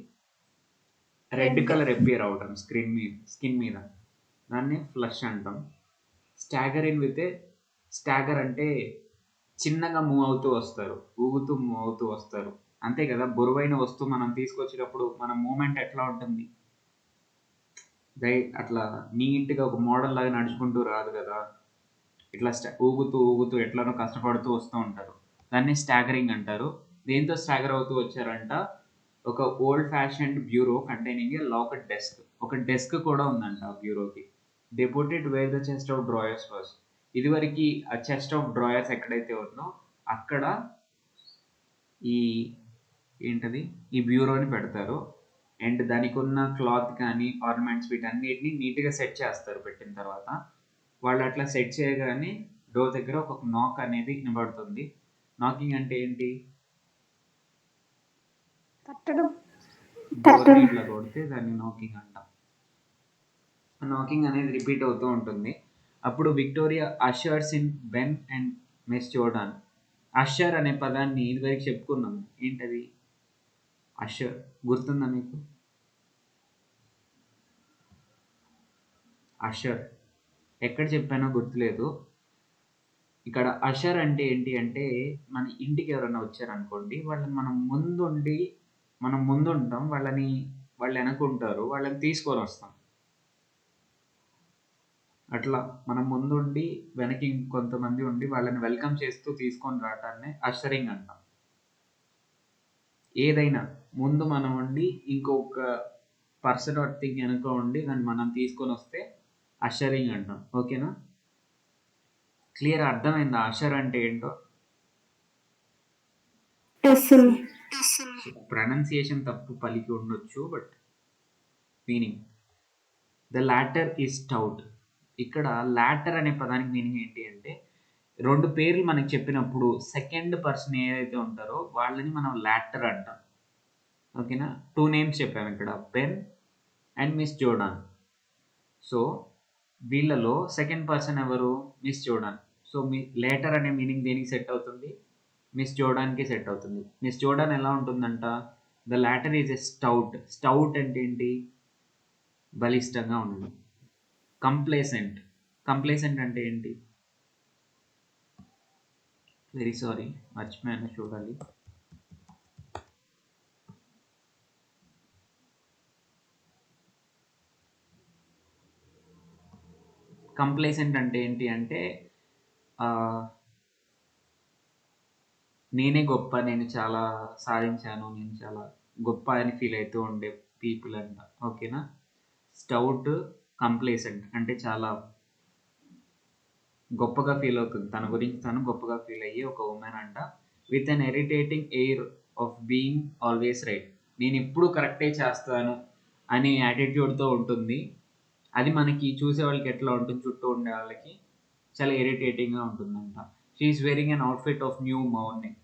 రెడ్ కలర్ అపియర్ అవటం స్కిన్ మీద, దాన్ని ఫ్లష్ అంటాం. స్టాగర్ ఇన్ విత్ స్టాగర్ అంటే చిన్నగా మూవ్ అవుతూ వస్తారు, ఊగుతూ మూవ్ అవుతూ వస్తారు, అంతే కదా. బరువైన వస్తువు మనం తీసుకొచ్చేటప్పుడు మన మూమెంట్ ఎట్లా ఉంటుంది? అట్లా నీట్గా ఒక మోడల్ లాగా నడుచుకుంటూ రాదు కదా, ఇట్లా ఊగుతూ ఎట్లానో కష్టపడుతూ వస్తూ ఉంటారు. దాన్ని స్టాగరింగ్ అంటారు. దేంతో స్టాగర్ అవుతూ వచ్చారంట? ఒక old fashioned bureau containing a locked desk. ఒక డెస్క్ కూడా ఉందంట ఆ బ్యూరోకి. They put it where the chest of drawers was. ఇదివరకు ఆ చెస్ట్ ఆఫ్ డ్రాయర్స్ ఎక్కడైతే ఉందో అక్కడ ఈ ఏంటది ఈ బ్యూరోని పెడతారు. అండ్ దానికి ఉన్న క్లాత్ కానీ ఆర్నమెంట్స్ వీటన్నిటిని నీట్గా సెట్ చేస్తారు. పెట్టిన తర్వాత వాళ్ళు అట్లా సెట్ చేయగానే డోర్ దగ్గర ఒక నాక్ అనేది వినబడుతుంది. నాకింగ్ అంటే ఏంటి?
తట్టడం.
డోర్ని ఇట్లా కొడితే దాన్ని నాకింగ్ అంటాం. నాకింగ్ అనేది రిపీట్ అవుతూ ఉంటుంది. అప్పుడు Victoria అషర్స్ in Ben and Miss Jordan. Ashar అనే పదాన్ని ఇదివరకు చెప్పుకున్నాం. ఏంటది అషర్? గుర్తుందా మీకు? అషర్ ఎక్కడ చెప్పానో గుర్తులేదు. ఇక్కడ అషర్ అంటే ఏంటి అంటే మన ఇంటికి ఎవరైనా వచ్చారనుకోండి, వాళ్ళని మనం ముందు ఉంటాం, వాళ్ళు వెనకుంటారు, వాళ్ళని తీసుకొని వస్తాం. అట్లా మనం ముందుండి వెనక్కి కొంతమంది ఉండి వాళ్ళని వెల్కమ్ చేస్తూ తీసుకొని రావటాన్ని అషరింగ్ అంటాం. ఏదైనా ముందు మనం ఉండి ఇంకొక పర్సన్ ఆర్ థింగ్ వెనక ఉండి దాన్ని మనం తీసుకొని వస్తే అషరింగ్ అంటాం. ఓకేనా? క్లియర్ అర్థమైందా అషర్ అంటే ఏంటో? ప్రొనౌన్సియేషన్ తప్పు పలికి ఉండొచ్చు, but meaning the latter is stout. ఇక్కడ లాటర్ అనే పదానికి మీనింగ్ ఏంటి అంటే, రెండు పేర్లు మనకి చెప్పినప్పుడు సెకండ్ పర్సన్ ఏదైతే ఉంటారో వాళ్ళని మనం లాటర్ అంటాం. ఓకేనా? 2 నేమ్స్ చెప్పాము ఇక్కడ, Ben and Miss Jordan. So వీళ్ళలో సెకండ్ పర్సన్ ఎవరు? Miss Jordan. సో మీ లేటర్ అనే మీనింగ్ దేనికి సెట్ అవుతుంది? మిస్ జోర్డాన్కి సెట్ అవుతుంది. మిస్ జోర్డాన్ ఎలా ఉంటుందంట? The latter is a stout. Stout అంటే ఏంటి? బలిష్టంగా ఉండడం. కంప్లేసెంట్. కంప్లేసెంట్ అంటే ఏంటి? వెరీ సారీ, మర్చిపోయాను, చూడాలి. కంప్లేసెంట్ అంటే ఏంటి అంటే నేనే గొప్ప, నేను చాలా సాధించాను, నేను చాలా గొప్ప అని ఫీల్ అవుతూ ఉండే పీపుల్ అంట. ఓకేనా? స్టౌట్, కంప్లేసెంట్ అంటే చాలా గొప్పగా ఫీల్ అవుతుంది, తన గురించి తను గొప్పగా ఫీల్ అయ్యి ఒక ఉమెన్ అంట. With an irritating air of being always right. నేను ఎప్పుడు కరెక్టే చేస్తాను అనే యాటిట్యూడ్తో ఉంటుంది. అది మనకి చూసే వాళ్ళకి ఎట్లా ఉంటుంది? చుట్టూ ఉండే వాళ్ళకి చాలా ఇరిటేటింగ్గా ఉంటుందంట. She is wearing an outfit of new morning.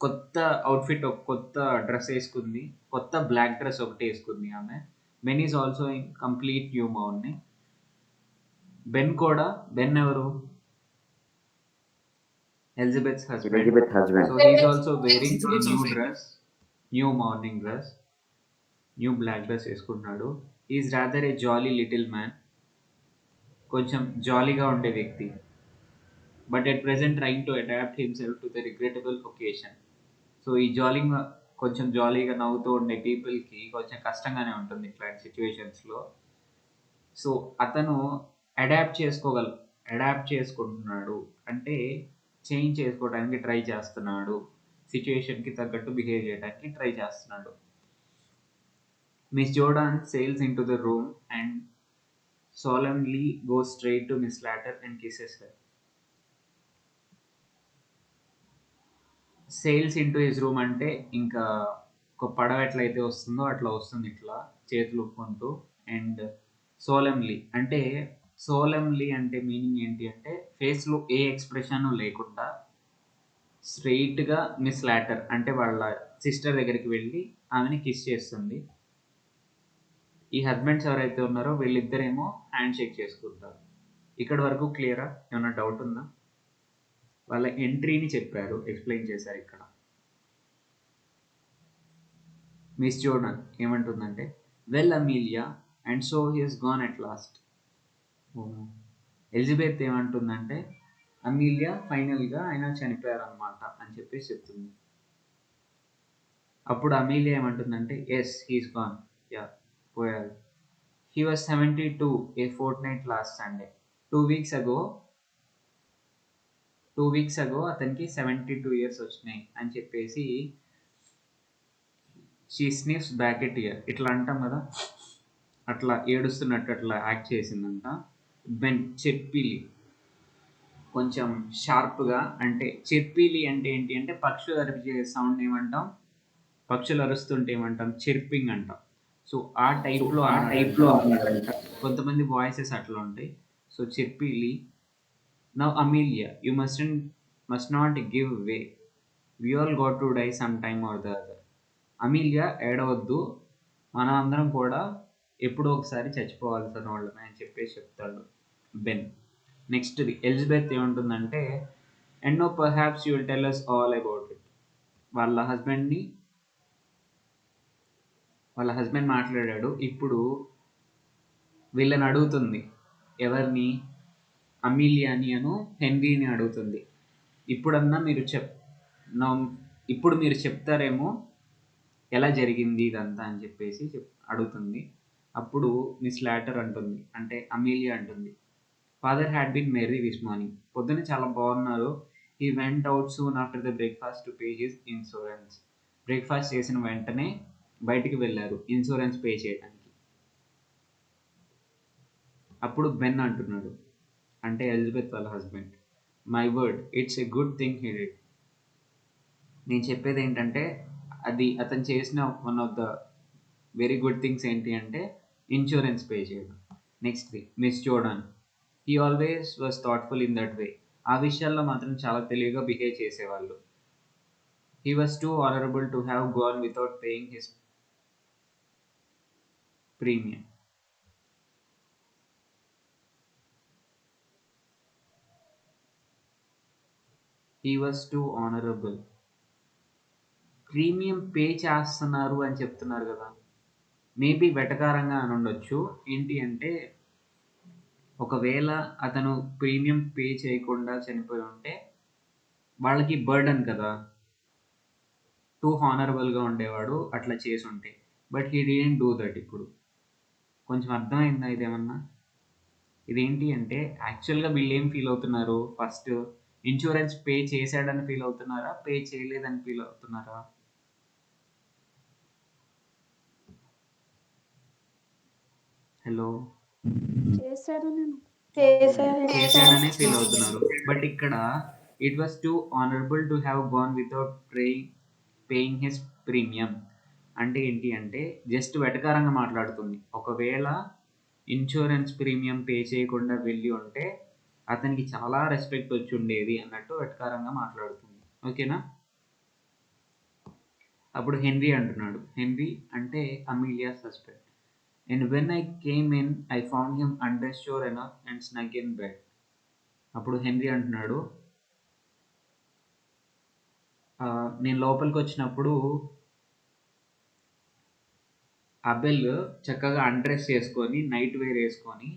కొత్త అవుట్ఫిట్, ఒక కొత్త డ్రెస్ వేసుకుంది, కొత్త బ్లాక్ డ్రెస్ ఒకటి వేసుకుంది ఆమె. Ben is also in complete new mourning. Ben కూడా, బెన్ ఎవరు? Elizabeth husband. So he's also wearing a new dress, new mourning dress, new black dress వేసుకుంటున్నాడు. Is rather a jolly little man. కొంచెం జాలీగా ఉండే వ్యక్తి. But at present trying to adapt himself to the regrettable occasion. సో ఈ కొంచెం జాలీగా నవ్వుతూ ఉండే పీపుల్కి కొంచెం కష్టంగానే ఉంటుంది ఇట్లాంటి సిచ్యువేషన్స్లో. సో అతను అడాప్ట్ చేసుకుంటున్నాడు అంటే చేంజ్ చేసుకోవడానికి ట్రై చేస్తున్నాడు, సిచ్యువేషన్కి తగ్గట్టు బిహేవ్ చేయడానికి ట్రై చేస్తున్నాడు. Miss Jordan sails into the room and solemnly goes straight to Miss Latter and kisses her. Sales into his room అంటే ఇంకా ఒక పడవ ఎట్లయితే వస్తుందో అట్లా వస్తుంది, ఇట్లా చేతులు ఊపుకుంటూ. అండ్ సోలెమ్లీ అంటే మీనింగ్ ఏంటి అంటే ఫేస్లో ఏ ఎక్స్ప్రెషన్ లేకుండా స్ట్రెయిట్గా మిస్ లాటర్ అంటే వాళ్ళ సిస్టర్ దగ్గరికి వెళ్ళి ఆమెని కిస్ చేస్తుంది. ఈ హస్బెండ్స్ ఎవరైతే ఉన్నారో వీళ్ళిద్దరేమో హ్యాండ్ షేక్ చేసుకుంటారు. ఇక్కడ వరకు క్లియరా? ఏమైనా డౌట్ ఉందా? వాళ్ళ ఎంట్రీని చెప్పారు, ఎక్స్ప్లెయిన్ చేశారు. ఇక్కడ మిస్ జోర్డాన్ ఏమంటుందంటే, well Amelia and so he Hess gone at last. Elizabeth ఏమంటుందంటే, అమీలియా ఫైనల్గా ఆయన చనిపోయారనమాట అని చెప్పేసి చెప్తుంది. అప్పుడు అమీలియా ఏమంటుందంటే, ఎస్ హీస్ గాన్, యా పోయారు. He was 72 A Fortnite last Sunday. 2 weeks అగో అతనికి 72 ఇయర్స్ వచ్చినాయి అని చెప్పేసి షీ స్నిఫ్స్ బ్యాక్ ఎట్ ఇయర్, ఇట్లా అంటాం కదా, అట్లా ఏడుస్తున్నట్టు అట్లా యాక్ట్ చేసిందంట. బెన్ చెప్పిలి, కొంచెం షార్ప్గా, అంటే చెప్పిలి అంటే ఏంటి అంటే పక్షులు అరిచే సౌండ్ ఏమంటాం? పక్షులు అరుస్తుంటే ఏమంటాం? చిర్పింగ్ అంటాం. సో ఆ టైప్లో
అన్నాడంట.
కొంతమంది వాయిసెస్ అట్లా ఉంటాయి. So chirpily, now Amelia you must not give way, we all got to die some time or the other. Amelia ఏడవద్దు, మనం అందరం కూడా ఎప్పుడో ఒకసారి చచ్చిపోవాల్సిన వాళ్ళమే అని చెప్పేసి చెప్తాడు బెన్. నెక్స్ట్ది ఎలిజబెత్ ఏముంటుందంటే, and now perhaps you will tell us all about it. వాళ్ళ హస్బెండ్ మాట్లాడాడు, ఇప్పుడు వీళ్ళని అడుగుతుంది. ఎవరిని? అమీలియాని హెన్రీని అడుగుతుంది. ఇప్పుడన్నా మీరు ఇప్పుడు మీరు చెప్తారేమో ఎలా జరిగింది ఇదంతా అని చెప్పేసి అడుగుతుంది. అప్పుడు మిస్ లాటర్ అంటుంది, అంటే అమీలియా అంటుంది, father had been merry this morning. పొద్దున్న చాలా బాగున్నారు. He went out soon after the breakfast to pay his insurance. Breakfast చేసిన వెంటనే బయటికి వెళ్ళారు ఇన్సూరెన్స్ పే చేయడానికి. అప్పుడు బెన్ అంటున్నాడు, అంటే ఎలిజబెత్ వాళ్ళ husband, my word, it's a good thing he did. నేను చెప్పేది ఏంటంటే, అది అతను చేసిన one of the very good things ఏంటి అంటే ఇన్సూరెన్స్ పే చేయడం. నెక్స్ట్ది Miss Jordan, he always was thoughtful in that way. ఆ విషయాల్లో మాత్రం చాలా తెలివిగా బిహేవ్ చేసేవాళ్ళు. He was too honourable to have gone without paying his premium. He was too honourable. Premium pay చేస్తున్నారు అని చెప్తున్నారు కదా, మేబీ వెటకారంగా అని ఉండొచ్చు. ఏంటి అంటే, ఒకవేళ అతను ప్రీమియం పే చేయకుండా చనిపోయి ఉంటే వాళ్ళకి బర్డన్ కదా, టూ హానరబుల్గా ఉండేవాడు అట్లా చేసి ఉంటే. But he didn't do that. ఇప్పుడు కొంచెం అర్థమైందా ఇదేమన్నా? ఇదేంటి అంటే, యాక్చువల్గా వీళ్ళు ఏం ఫీల్ అవుతున్నారు? ఫస్ట్ ఇన్సూరెన్స్ పే చేశాడని ఫీల్ అవుతున్నారా, పే చేయలేదని ఫీల్ అవుతున్నారా? హలో, చేశాడనే ఫీల్ అవుతున్నారు. బట్ ఇక్కడ it was two honourable to have gone without paying his premium అంటే ఏంటి అంటే, జస్ట్ వెటకారంగా మాట్లాడుతుంది. ఒకవేళ ఇన్సూరెన్స్ ప్రీమియం పే చేయకుండా వెళ్ళి ఉంటే అతనికి చాలా రెస్పెక్ట్ వచ్చి ఉండేది అన్నట్టు వెటకారంగా మాట్లాడుతుంది. ఓకేనా? అప్పుడు హెన్రీ అంటున్నాడు, హెన్రీ అంటే Amelia's husband, and when I came in I found him under sure enough and snug in bed. అప్పుడు హెన్రీ అంటున్నాడు, నేను లోపలికి వచ్చినప్పుడు అబెల్ చక్కగా అన్డ్రెస్ చేసుకొని నైట్ వేర్ వేసుకొని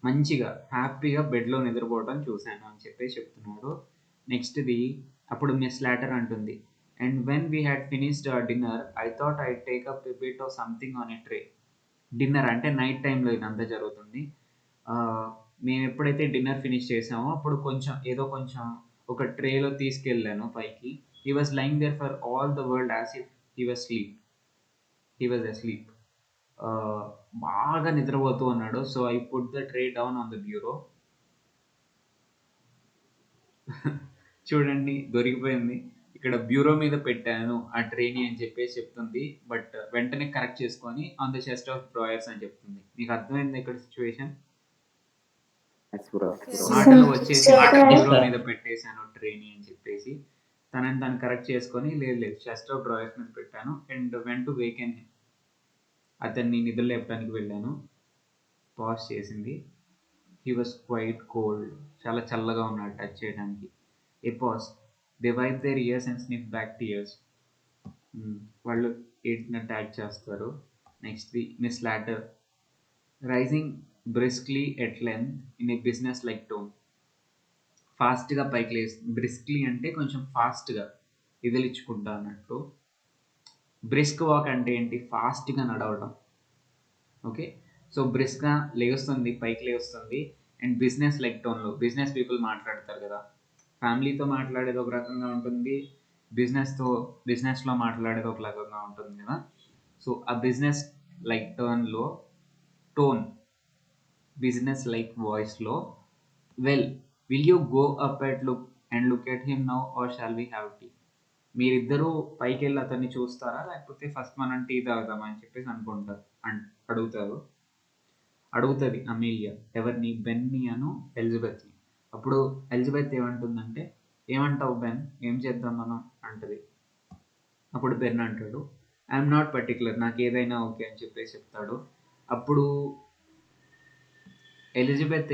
మంచిగా హ్యాపీగా బెడ్లో నిద్రపోవడం చూశాను అని చెప్పేసి చెప్తున్నాడు. నెక్స్ట్ది అప్పుడు మిస్ లాటర్ అంటుంది, and when we had finished our dinner I thought I take up a bit of something on a tray. Dinner అంటే నైట్ టైంలో ఇదంతా జరుగుతుంది. మేము ఎప్పుడైతే డిన్నర్ ఫినిష్ చేసామో అప్పుడు కొంచెం ఒక ట్రేలో తీసుకెళ్ళాను పైకి. He was lying there for all the world as if he was asleep. బాగా నిద్రపోతూ ఉన్నాడు. So I put the tray down on the bureau. చూడండి, దొరికిపోయింది. ఇక్కడ బ్యూరో మీద పెట్టాను ఆ ట్రేని అని చెప్పేసి చెప్తుంది. బట్ వెంటనే కరెక్ట్ చేసుకొని on the chest of drawers అని చెప్తుంది. మీకు అర్థమైంది ఇక్కడ సిచ్యువేషన్? మాటలు వచ్చేసి బ్యూరో మీద పెట్టేశాను ట్రేని అని చెప్పేసి తనని తను కరెక్ట్ చేసుకొని, లేదు చెస్ట్ ఆఫ్ డ్రాయర్స్ మీద పెట్టాను అండ్ వెంట్ టు వేకెన్ హిమ్, అతన్ని నిద్ర లేపడానికి వెళ్ళాను. పాజ్ చేసింది. హీ వాజ్ క్వైట్ కోల్డ్, చాలా చల్లగా ఉన్నాడు టచ్ చేయడానికి. A pause, they wipe their eyes and sniff back tears. వాళ్ళు ఏడ్చినట్టు యాక్ట్ చేస్తారు. Next the Miss Latter, rising briskly at length in a business like tone. ఫాస్ట్గా పైకి లేస్తుంది. బ్రిస్క్లీ అంటే కొంచెం ఫాస్ట్గా ఇదిలించుకుంటా అన్నట్టు. బ్రిస్క్ వాక్ అంటే ఏంటి? ఫాస్ట్గా నడవడం. ఓకే, సో బ్రిస్క్గా లేస్తుంది, పైకి లేస్తుంది. అండ్ బిజినెస్ లైక్ టోన్లో, బిజినెస్ పీపుల్ మాట్లాడతారు కదా, ఫ్యామిలీతో మాట్లాడేది ఒక రకంగా ఉంటుంది, బిజినెస్లో మాట్లాడేది ఒక రకంగా ఉంటుంది కదా. సో ఆ business like tone, business like వాయిస్లో, well will you go up and look at him now or shall we have tea. మీరిద్దరూ పైకెళ్ళి అతన్ని చూస్తారా? లేకపోతే ఫస్ట్ మనం టీ తాగుదామా అని చెప్పేసి అనుకుంటారు. అడుగుతారు. అడుగుతది అమీలియా. ఎవరిని? బెన్‌ని ఎలిజబెత్‌ని. అప్పుడు ఎలిజబెత్ ఏమంటుందంటే, "ఏమంటావు బెన్? ఏం చేద్దాం మనం?" అంటది. అప్పుడు బెన్ అంటాడు, "ఐయామ్ నాట్ పర్టిక్యులర్. నాకేదైనా ఓకే" అని చెప్పేసి చెప్తాడు. అప్పుడు ఎలిజబెత్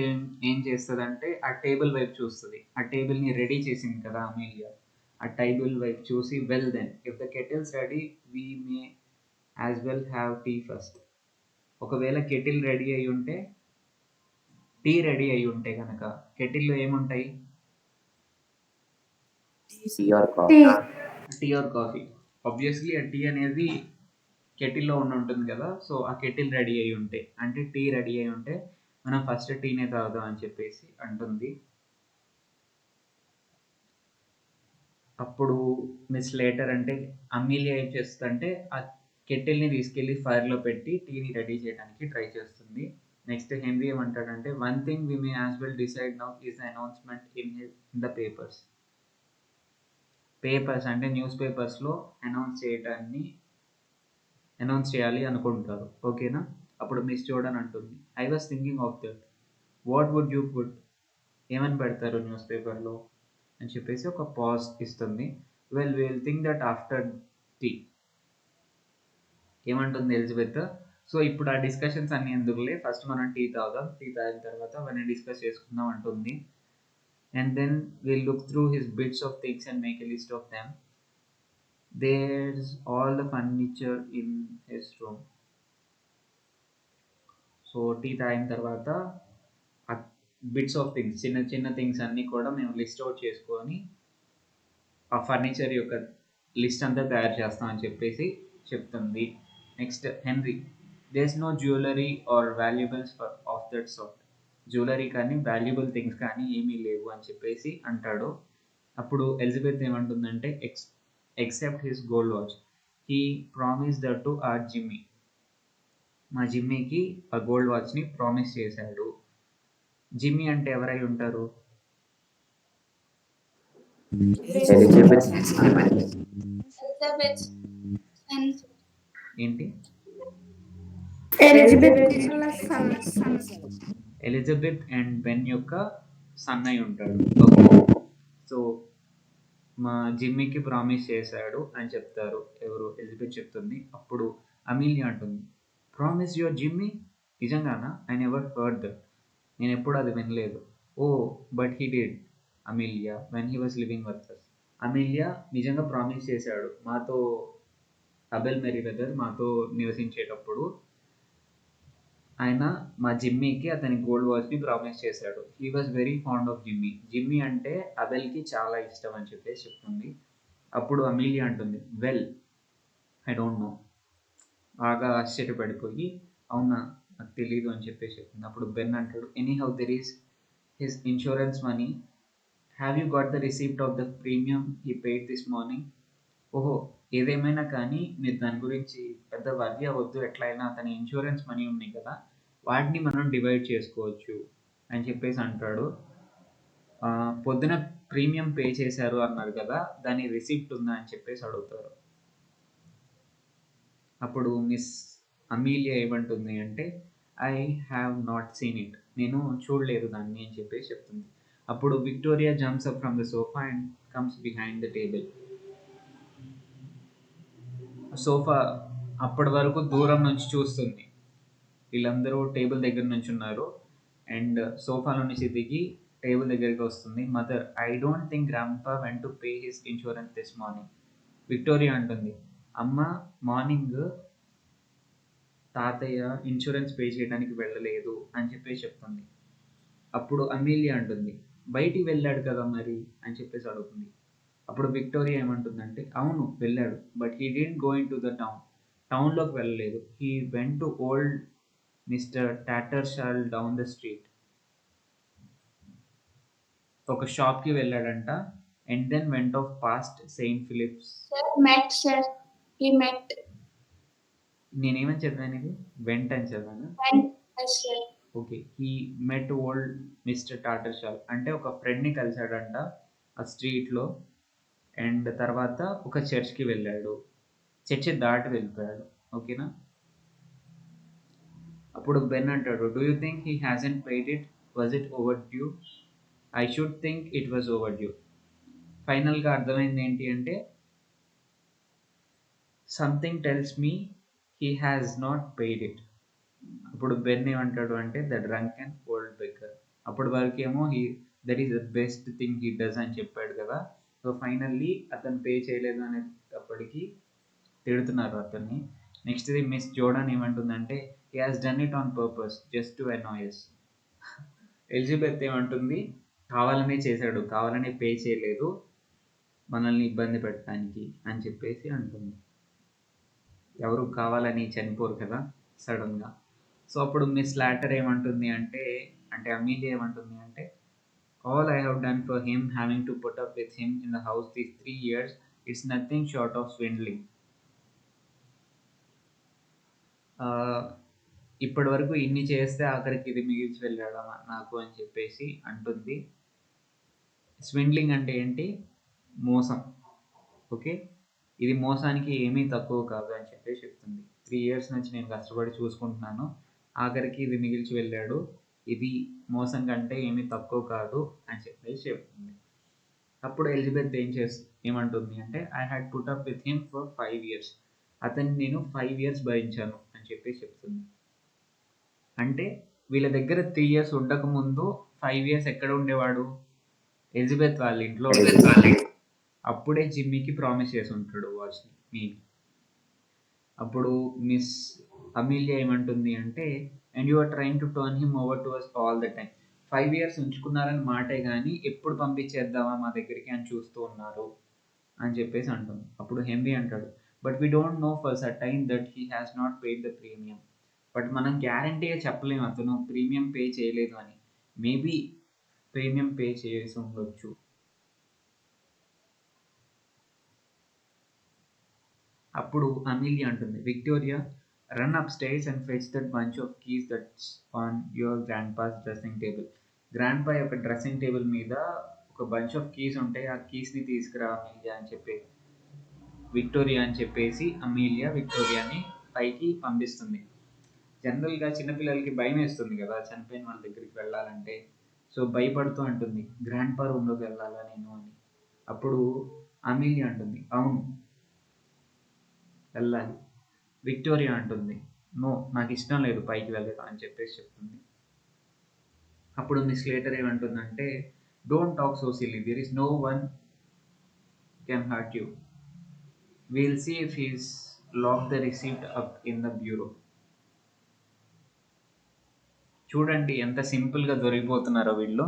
ఏం చేస్తదంటే ఆ టేబుల్ వైపు చూస్తది. ఆ టేబుల్‌ని రెడీ చేసింది కదా అమీలియా. ఆ టేబుల్ వైపు చూసి, "well then, if the kettle's ready we may as well have tea first." ఒకవేళ కెటిల్ రెడీ అయ్యి ఉంటే, టీ రెడీ అయ్యి ఉంటే గనక కెటిల్‌లో ఏముంటాయి?
Tea or coffee.
Tea or coffee. Obviously ఆ టీ అనేది కెటిల్‌లో ఉంటుంది కదా! సో, ఆ కెటిల్ రెడీ అయ్యి ఉంటే, అంటే టీ రెడీ అయ్యి ఉంటే, మనం ఫస్ట్ టీనే తాగుదాం అని చెప్పేసి అంటుంది. అప్పుడు మిస్ లేటర్ అంటే అమీలియా ఏం చేస్తదంటే, ఆ కెటిల్‌ని తీసుకెళ్ళి ఫైర్‌లో పెట్టి టీని రెడీ చేయడానికి ట్రై చేస్తుంది. నెక్స్ట్ హెన్రీ ఏమంటాడంటే, "one thing we may as well decide now is the announcement in the papers." Papers అంటే న్యూస్ పేపర్స్‌లో అనౌన్స్ చేయాలి అనుకుంటారు. ఓకేనా? అప్పుడు మిస్ జోర్డన్ అంటుంది, "I was thinking of that. What would you put?" ఏమని పెడతారు న్యూస్ పేపర్‌లో అని చెప్పేసి ఒక పాజ్ ఇస్తుంది. "Well we'll think that after tea." ఏమంటుంది ఎలిజబెత్? సో, ఇప్పుడు ఆ డిస్కషన్స్ అన్నీ ఎందుకులే. ఫస్ట్ మనం టీ తాగుదాం. టీ తాగిన తర్వాత అవన్నీ డిస్కస్ చేసుకుందాం అంటుంది. And then we'll look through his bits of things and make a list of them. There's all the furniture in his room. So, tea తాగిన తర్వాత ఆ బిట్స్ ఆఫ్ థింగ్స్, చిన్న చిన్న థింగ్స్ అన్నీ కూడా మేము లిస్ట్ ఔట్ చేసుకొని ఆ ఫర్నిచర్ యొక్క లిస్ట్ అంతా తయారు చేస్తాం అని చెప్పేసి చెప్తుంది. Next Henry, there's no jewellery or valuables of that sort. Jewellery కానీ వాల్యుబుల్ థింగ్స్ కానీ ఏమీ లేవు అని చెప్పేసి అంటాడు. అప్పుడు ఎలిజబెత్ ఏమంటుందంటే, except his gold watch. He promise that to our Jimmy. మా జిమ్మీకి ఆ గోల్డ్ వాచ్ని ప్రామిస్ చేశాడు. జిమ్మీ అంటే ఎవరై ఉంటారు?
ఎలిజబెత్
Elizabeth and
ఏంటి?
ఎలిజబెత్ వాళ్ళ సన్.
ఎలిజబెత్ అండ్ బెన్ యొక్క సన్ అయి ఉంటాడు. ఓకే. సో, మా జిమ్మీకి ప్రామిస్ చేశాడు అని చెప్తారు. ఎవరు? ఎలిజబెత్ చెప్తుంది. అప్పుడు అమీలియా అంటుంది, ప్రామిస్ యువర్ జిమ్మీ? నిజంగానా? I never heard that. నేను ఎప్పుడు అది వినలేదు. Oh, but he did Amelia when he was living with us. Amelia నిజంగా ప్రామిస్ చేశాడు మాతో, అబెల్ మెరివెదర్ మాతో నివసించేటప్పుడు. ఆయన మా జిమ్మీకి అతని గోల్డ్ వాచ్ని ప్రామిస్ చేశాడు. He was very fond of Jimmy. Jimmy అంటే అబెల్కి చాలా ఇష్టం అని చెప్పేసి చెప్తుంది. అప్పుడు అమీలియా అంటుంది, వెల్, ఐ డోంట్ నో. బాగా ఆశ్చర్యపడిపోయి, అవునా, నాకు తెలీదు అని చెప్పేసి చెప్తుంది. అప్పుడు బెన్ అంటాడు, any how there is his insurance money. Have you got the receipt of the premium he paid this morning? ఓహో, ఏదేమైనా కానీ మీరు దాని గురించి పెద్ద వర్రీ అవ్వద్దు. ఎట్లయినా అతని ఇన్సూరెన్స్ మనీ ఉన్నాయి కదా, వాటిని మనం డివైడ్ చేసుకోవచ్చు అని చెప్పేసి అంటాడు. పొద్దున ప్రీమియం పే చేశారు అన్నారు కదా, దాని రిసిప్ట్ ఉందా అని చెప్పేసి అడుగుతారు. అప్పుడు మిస్ అమీలియా ఏమంటుంది అంటే, I have not seen it. నేను చూడలేదు దాన్ని అని చెప్పేసి చెప్తుంది. అప్పుడు Victoria jumps up from the sofa and comes behind the table. Sofa అప్పటి వరకు దూరం నుంచి చూస్తుంది. వీళ్ళందరూ టేబుల్ దగ్గర నుంచి ఉన్నారు అండ్ సోఫాలో నుంచి దిగి టేబుల్ దగ్గరికి వస్తుంది. Mother, I don't think grandpa went to pay his insurance this morning. Victoria అంటుంది, అమ్మ మార్నింగ్ తాతయ్య ఇన్సూరెన్స్ పే చేయడానికి వెళ్ళలేదు అని చెప్పేసి చెప్తుంది. అప్పుడు అమీలియా అంటుంది, బయటికి వెళ్ళాడు కదా మరి అని చెప్పేసి అడుగుతుంది. అప్పుడు విక్టోరియా ఏమంటుందంటే, అవును వెళ్ళాడు, but he didn't go in to the town. టౌన్లోకి వెళ్ళలేదు. He went to old Mr Tattersall down the street. ఒక షాప్కి వెళ్ళాడంట. And then went off past Saint Philip's.
sir. He met
నేనేమని చదివాను? ఇది వెంట్ అని చదివాను.
went sir.
Okay, he met old Mr Tattersall అంటే ఒక ఫ్రెండ్ని కలిశాడంట ఆ స్ట్రీట్లో. అండ్ తర్వాత ఒక చర్చ్కి వెళ్ళాడు, చర్చి దాటి వెళ్ళిపోయాడు. ఓకేనా? అప్పుడు బెన్ అంటాడు, do you think he hasn't paid it, was it overdue? I should think it was overdue. ఫైనల్గా అర్థమైంది ఏంటి అంటే, something tells me he has not paid it. అప్పుడు బెన్ ఏమంటాడు అంటే, the drunk and old beggar. అప్పటి వరకేమో that is the best thing he does అని చెప్పాడు కదా. సో ఫైనల్లీ అతను పే చేయలేదు అనేటప్పటికీ తిడుతున్నారు అతన్ని. నెక్స్ట్ది మిస్ జోర్డాన్ ఏమంటుందంటే, he has done it on purpose just to annoy us. Elizabeth ఏమంటుంది, కావాలనే చేశాడు, కావాలనే పే చేయలేదు, మనల్ని ఇబ్బంది పెట్టడానికి అని చెప్పేసి అంటుంది. ఎవరు కావాలని చనిపోరు కదా సడన్గా. సో అప్పుడు మిస్ లాటర్ ఏమంటుంది అంటే అమీలియా ఏమంటుంది అంటే, all I have done for him, having to put up with him in the house these 3 years, it's nothing short of స్విండ్లింగ్. ఇప్పటి వరకు ఇన్ని చేస్తే ఆఖరికి ఇది మిగిల్చి వెళ్ళాడా నాకు అని చెప్పేసి అంటుంది. స్విండ్లింగ్ అంటే ఏంటి? మోసం. ఓకే, ఇది మోసానికి ఏమీ తక్కువ కాదు అని చెప్పేసి చెప్తుంది. 3 years నుంచి నేను కష్టపడి చూసుకుంటున్నాను, ఆఖరికి ఇది మిగిల్చి వెళ్ళాడు, ఇది మోసం కంటే ఏమీ తక్కువ కాదు అని చెప్పేసి చెప్తుంది. అప్పుడు ఎలిజబెత్ ఏమంటుంది అంటే, I had put up with him for 5 years, అతన్ని నేను 5 years భరించాను అని చెప్పేసి చెప్తుంది. అంటే వీళ్ళ దగ్గర 3 years ఉండకముందు 5 years ఎక్కడ ఉండేవాడు? ఎలిజబెత్ వాళ్ళ ఇంట్లో. అప్పుడే జిమ్మీకి ప్రామిస్ చేసి ఉంటాడు వాచ్ని మేబీ. అప్పుడు మిస్ అమీలియా ఏమంటుంది అంటే, and you are trying to turn him over to us all the time. 5 years ఉంచుకున్నారని మాటే కానీ ఎప్పుడు పంపించేద్దామా మా దగ్గరికి అని చూస్తూ ఉన్నారు అని చెప్పేసి అంటుంది. అప్పుడు హెన్రీ అంటాడు, but we don't know for certain that he has not paid the premium. But మనం గ్యారంటీగా చెప్పలేము అతను ప్రీమియం పే చేయలేదు అని. మేబీ ప్రీమియం పే చేసి ఉండొచ్చు. అప్పుడు అమీలియా అంటుంది, Victoria, run up stairs and fetch that bunch of keys that's on your grand pass dressing table. Grand పా యొక్క డ్రెస్సింగ్ టేబుల్ మీద ఒక బంచ్ ఆఫ్ కీస్ ఉంటాయి, ఆ కీస్ని తీసుకురా అమీలియా అని చెప్పేసి విక్టోరియా అని చెప్పేసి అమీలియా విక్టోరియాని పైకి పంపిస్తుంది. జనరల్గా చిన్నపిల్లలకి భయం వేస్తుంది కదా చనిపోయిన వాళ్ళ దగ్గరికి వెళ్ళాలంటే. సో భయపడుతూ అంటుంది, గ్రాండ్ పా రూమ్లోకి వెళ్ళాలా నేను అని. అప్పుడు అమీలియా అంటుంది, అవును వెళ్ళాలి. విక్టోరియా అంటుంది, నో నాకు ఇష్టం లేదు పైకి వెళ్ళడం అని చెప్పేసి చెప్తుంది. అప్పుడు మిస్ లేటర్ ఏమంటుందంటే, don't talk so silly, there is no one can hurt you, we'll see if he's lock the receipt up in the bureau. చూడండి ఎంత సింపుల్గా దొరికిపోతున్నారో వీళ్ళు.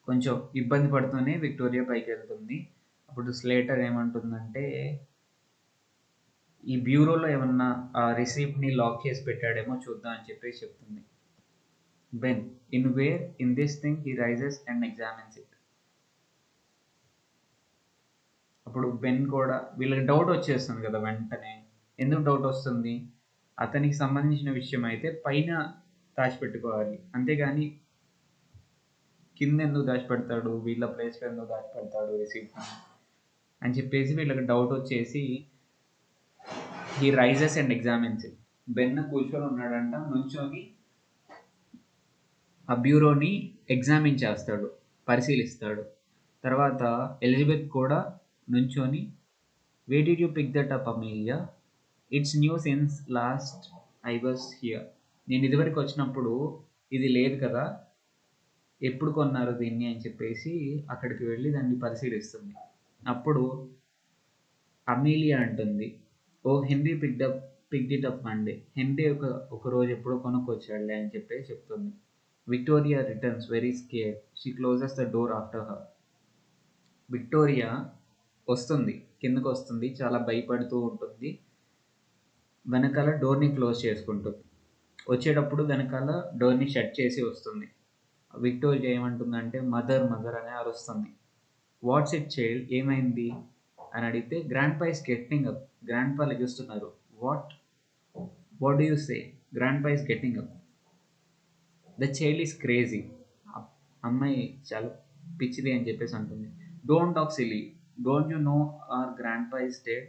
కొంచెం ఇబ్బంది పడుతూనే విక్టోరియా పైకి వెళ్తుంది. అప్పుడు స్లేటర్ ఏమంటుందంటే, ఈ బ్యూరోలో ఏమన్నా ఆ రిసీప్ట్ని లాక్ చేసి పెట్టాడేమో చూద్దాం అని చెప్పేసి చెప్తుంది. Ben, in this thing he rises and examines it. అప్పుడు బెన్ కూడా, వీళ్ళకి డౌట్ వచ్చేస్తుంది కదా వెంటనే. ఎందుకు డౌట్ వస్తుంది? అతనికి సంబంధించిన విషయం అయితే పైన దాచిపెట్టుకోవాలి, అంతేగాని కింద ఎందుకు దాచిపెడతాడు, వీళ్ళ ప్లేస్లో ఎందుకు దాచిపెడతాడు రిసీప్ట్ అని చెప్పేసి వీళ్ళకి డౌట్ వచ్చేసి he rises and examines it. Ben కూర్చొని ఉన్నాడంట, నుంచొని ఆ బ్యూరోని ఎగ్జామిన్ చేస్తాడు, పరిశీలిస్తాడు. తర్వాత ఎలిజబెత్ కూడా నుంచొని, where did you pick that up Amelia, it's new since last I was here. నేను ఇదివరకు వచ్చినప్పుడు ఇది లేదు కదా, ఎప్పుడు కొన్నారు దీన్ని అని చెప్పేసి అక్కడికి వెళ్ళి దాన్ని పరిశీలిస్తుంది. అప్పుడు అమీలియా అంటుంది, ఓ henry picked it up Monday, henry ఒక రోజు ఎప్పుడో కొనుక్కొచ్చాడులే అని చెప్పేసి చెప్తుంది. Victoria returns very scared, she closes the door after her. Victoria వస్తుంది, కిందకు వస్తుంది, చాలా భయపడుతూ ఉంటుంది, వెనకాల డోర్ని క్లోజ్ చేసుకుంటుంది. వచ్చేటప్పుడు వెనకాల డోర్ని షట్ చేసి వస్తుంది. విక్టోరియా ఏమంటుందంటే, మదర్ మదర్ అని అరుస్తుంది. వాట్స్ ఇట్ చైల్డ్, ఏమైంది అని అడిగితే, గ్రాండ్ పా is getting up, grandpa లెగుస్తున్నారు. What do you say, grandpa is getting up, the child is crazy, అమ్మాయి చాలా పిచ్చిది అని చెప్పేసి అంటుంది. Don't talk silly, don't you know our grandpa is dead,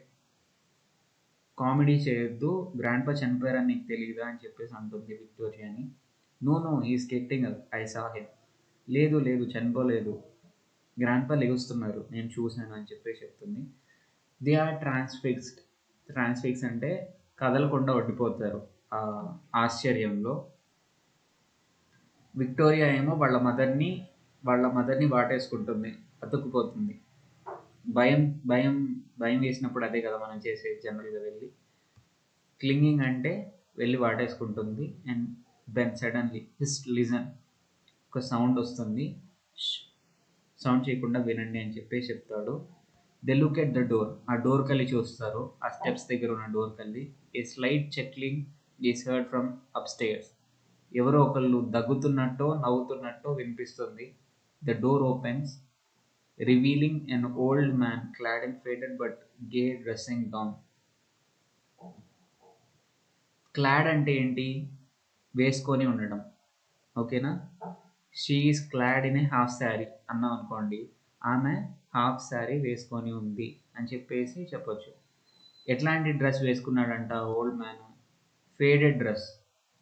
comedy చేయొద్దు, grandpa చనిపోయారని నీకు తెలియదా అని చెప్పేసి అంటుంది విక్టోరియాని. No no he's getting up, I saw him, లేదు లేదు చనిపోలేదు, గ్రాండ్ పా లెగుస్తున్నారు, నేను చూశాను అని చెప్పేసి చెప్తుంది. దే ఆర్ ట్రాన్స్ఫిక్స్ అంటే కదలకుండా ఉండిపోతారు ఆ ఆశ్చర్యంలో. విక్టోరియా ఏమో వాళ్ళ మదర్ని వాటేసుకుంటుంది, అతుక్కుపోతుంది. భయం భయం భయం వేసినప్పుడు అదే కదా మనం చేసేది జనరల్గా. వెళ్ళి క్లింగింగ్ అంటే వెళ్ళి వాటేసుకుంటుంది. అండ్ దెన్ సడన్లీ లిజన్, ఒక సౌండ్ వస్తుంది, సౌండ్ చేయకుండా వినండి అని చెప్పేసి చెప్తాడు. They look at the door, ఆ డోర్ కల్లి చూస్తారు, ఆ స్టెప్స్ దగ్గర ఉన్న డోర్ కల్లి. A slight chuckling is heard from upstairs, ఎవరో ఒకళ్ళు దగ్గుతున్నట్టో నవ్వుతున్నట్టో వినిపిస్తుంది. The door opens, revealing an old man clad in faded but gay dressing gown. Clad అంటే ఏంటి? వేసుకొని ఉండడం, ఓకేనా? She is clad in a half sari అన్నాం అనుకోండి, ఆమె హాఫ్ శారీ వేసుకొని ఉంది అని చెప్పేసి చెప్పొచ్చు. ఎట్లాంటి డ్రెస్ వేసుకున్నాడంట ఓల్డ్ మ్యాన్? ఫేడెడ్ డ్రెస్,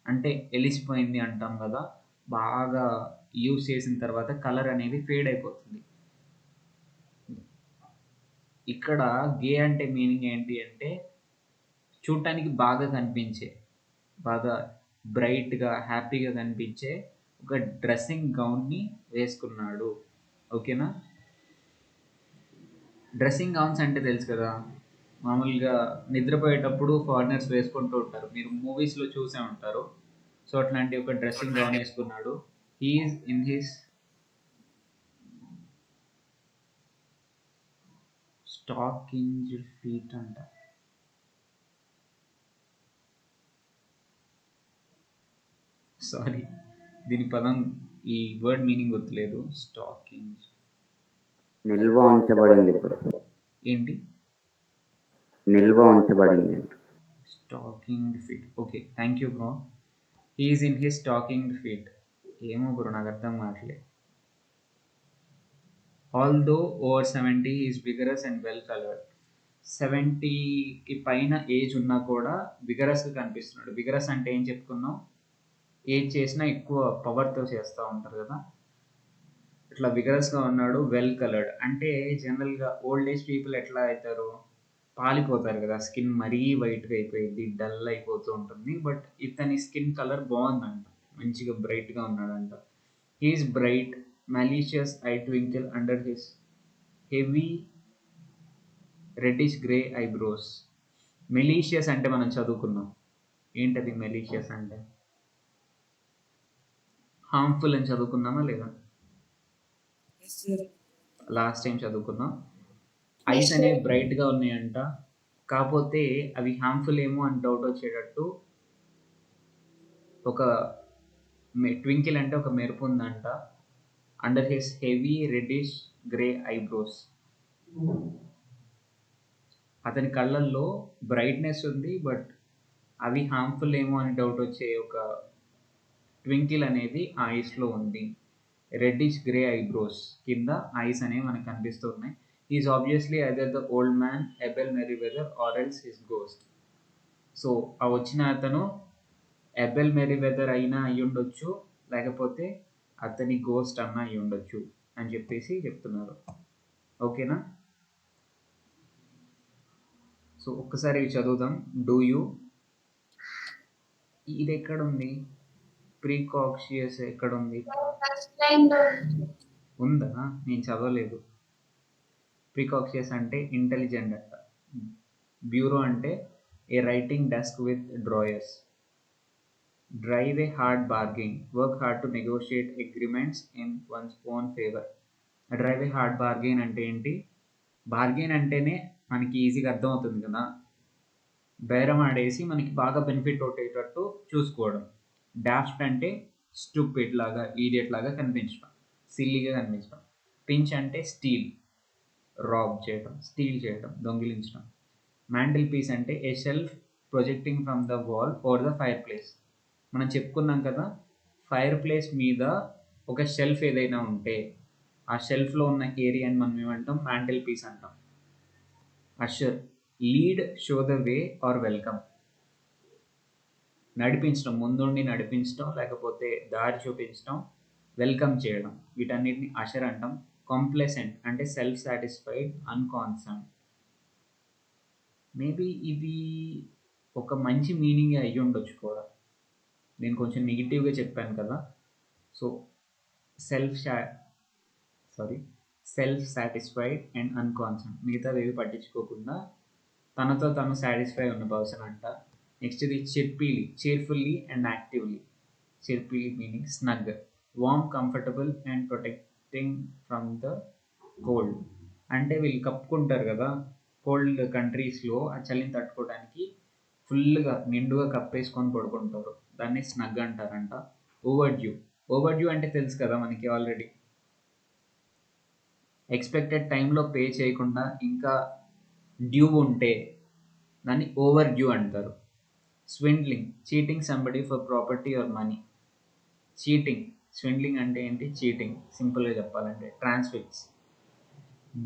అంటే ఎలిసిపోయింది అంటాం కదా, బాగా యూస్ చేసిన తర్వాత కలర్ అనేది ఫేడ్ అయిపోతుంది. ఇక్కడ గే అంటే మీనింగ్ ఏంటి అంటే చూడటానికి బాగా కనిపించే, బాగా బ్రైట్గా హ్యాపీగా కనిపించే ఒక డ్రెస్సింగ్ గౌన్ని వేసుకున్నాడు, ఓకేనా? డ్రెస్సింగ్ గౌన్స్ అంటే తెలుసు కదా, మామూలుగా నిద్రపోయేటప్పుడు ఫారినర్స్ వేసుకుంటూ ఉంటారు, మీరు మూవీస్లో చూసే ఉంటారు. సో అట్లాంటి ఒక డ్రెస్సింగ్ గౌన్ వేసుకున్నాడు. He's in his stocking feet అంట. సారీ, దీని పదం ఈ వర్డ్ మీనింగ్ గుర్తులేదు. స్టాకింగ్
నిల్వ ఉంచబడింది. ఇప్పుడు
ఏంటి?
నిల్వ ఉంచబడింది.
Stocking feet, okay, thank you bro. He's in his stocking feet, ఏమో బ్రో నాకు అర్థం కావట్లే. Although over 70 is vigorous and well coloured. 70కి పైన ఏజ్ ఉన్నా కూడా విగరస్గా కనిపిస్తున్నాడు. విగరస్ అంటే ఏం చెప్పుకున్నాం? ఏజ్ చేసినా ఎక్కువ పవర్తో చేస్తూ ఉంటారు కదా, ఇట్లా విగరస్గా ఉన్నాడు. వెల్ కలర్డ్ అంటే జనరల్గా ఓల్డ్ ఏజ్ పీపుల్ ఎట్లా అవుతారు? పాలిపోతారు కదా, స్కిన్ మరీ వైట్గా అయిపోయింది, డల్ అయిపోతూ ఉంటుంది. బట్ ఇతని స్కిన్ కలర్ బాగుందంట, మంచిగా బ్రైట్గా ఉన్నాడంట. He's bright, malicious eye twinkle under his heavy reddish grey eyebrows. Malicious అంటే మనం చదువుకున్నాం, ఏంటది మెలీషియస్ అంటే? హార్మ్ఫుల్ అని చదువుకున్నామా లేదా?
Yes, sir.
లాస్ట్ టైం చదువుకున్నాం. ఐస్ అనేవి బ్రైట్గా ఉన్నాయంట, కాకపోతే అవి హార్మ్ఫుల్ ఏమో అని డౌట్ వచ్చేటట్టు ఒక ట్వింకిల్ అంటే ఒక మెరుపు ఉందంట. Under his heavy reddish grey eyebrows, అతని కళ్ళల్లో బ్రైట్నెస్ ఉంది, బట్ అవి హార్మ్ఫుల్ ఏమో అని డౌట్ వచ్చే ఒక ట్వింకిల్ అనేది ఆ ఐస్లో ఉంది. రెడ్డిష్ గ్రే ఐబ్రోస్ కింద ఐస్ అనేవి మనకు కనిపిస్తూ ఉన్నాయి. Is obviously either the old man Abel Merryweather or else his ghost. So ఆ వచ్చిన అతను ఎబెల్ మెరీవెదర్ అయినా అయి ఉండొచ్చు, లేకపోతే అతని గోస్ట్ అన్న అయి ఉండొచ్చు అని చెప్పేసి చెప్తున్నారు, ఓకేనా? సో ఒక్కసారి చదువుదాం. డూ యూ, ఇది ఎక్కడ ఉంది? ప్రీకాక్షియస్ ఎక్కడ ఉంది?
ఫస్ట్ లైన్ లో
ఉందా? నేను చదవలేదు. ప్రీకాక్షియస్ అంటే ఇంటెలిజెంట్ అంట. బ్యూరో అంటే a writing desk with drawers. Drive a hard bargain, work hard to negotiate agreements in one's own favour. Drive a hard bargain అంటే ఏంటి? బార్గెయిన్ అంటేనే మనకి ఈజీగా అర్థమవుతుంది కదా, బేరం ఆడేసి మనకి బాగా బెనిఫిట్ కొట్టేటట్టు చూసుకోవడం. డాఫ్ట్ అంటే స్టూపిడ్ లాగా, ఈడియట్ లాగా కనిపించడం, సిల్లీగా కనిపించడం. పించ్ అంటే స్టీల్, రాబ్ చేయడం, స్టీల్ చేయడం, దొంగిలించడం. మ్యాంటిల్ పీస్ అంటే a shelf projecting from the wall or the fireplace. మనం చెప్పుకున్నాం కదా, ఫైర్ ప్లేస్ మీద ఒక షెల్ఫ్ ఏదైనా ఉంటే ఆ షెల్ఫ్లో ఉన్న ఏరియాని మనం ఏమంటాం, మ్యాంటిల్ పీస్ అంటాం. Usher, lead, show the way or welcome. నడిపించడం, ముందుండి నడిపించడం, లేకపోతే దారి చూపించడం, వెల్కమ్ చేయడం, వీటన్నిటిని అషర్ అంటాం. కాంప్లెసెంట్ అంటే సెల్ఫ్ సాటిస్ఫైడ్, అన్కాన్సర్న్. మేబీ ఇది ఒక మంచి మీనింగ్ అయ్యి ఉండొచ్చు కూడా. నేను కొంచెం నెగిటివ్గా చెప్పాను కదా. సో సెల్ఫ్ సాటిస్ఫైడ్ అండ్ అన్కాన్సర్న్, మిగతాది ఏవి పట్టించుకోకుండా తనతో తను సాటిస్ఫై ఉన్న పర్సన్ అంట. నెక్స్ట్ ఇది chirpily, cheerfully and actively. Chirpily meaning snug, warm, comfortable and protecting from the cold. అంటే వీళ్ళు కప్పుకుంటారు కదా, కోల్డ్ కంట్రీస్లో ఆ చలిని తట్టుకోవడానికి ఫుల్గా నిండుగా కప్పేసుకొని పడుకుంటారు, దాన్ని స్నగ్ అంటారంట. ఓవర్ డ్యూ అంటే తెలుసు కదా మనకి ఆల్రెడీ. ఎక్స్పెక్టెడ్ టైంలో పే చేయకుండా ఇంకా డ్యూ ఉంటే దాన్ని ఓవర్ డ్యూ అంటారు. Swindling, cheating somebody for property or money. Swindling అంటే ఏంటి, చీటింగ్. సింపుల్గా చెప్పాలంటే transfix,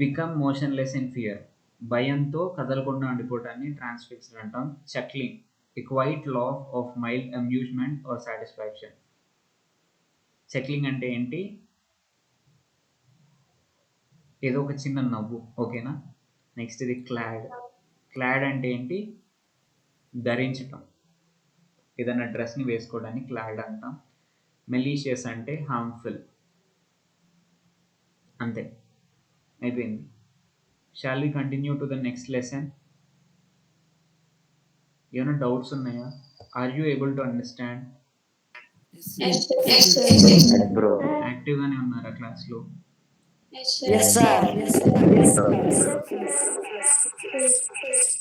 become motionless in fear, భయంతో కదలకుండా ఉండిపోవటాన్ని ట్రాన్స్ఫిక్స్డ్ అంటాం. Chuckling, a quiet laugh of mild amusement or satisfaction. Chuckling అంటే ఏంటి, ఏదో ఒక చిన్న నవ్వు, ఓకేనా. నెక్స్ట్ ఇది క్లాడ్ అంటే ఏంటి, ధరించటం, ఏదైనా డ్రెస్ని వేసుకోవడానికి క్లాడ్ అంటాం. మెలీషియస్ అంటే హార్మ్ఫుల్. అంతే, అయిపోయింది. Shall we continue to the next lesson? ఏమైనా డౌట్స్ ఉన్నాయా? Are you able to understand?
Yes, sir.
Yes, sir.
Bro.
యాక్టివ్గానే ఉన్నారా క్లాస్లో?
Yes, sir.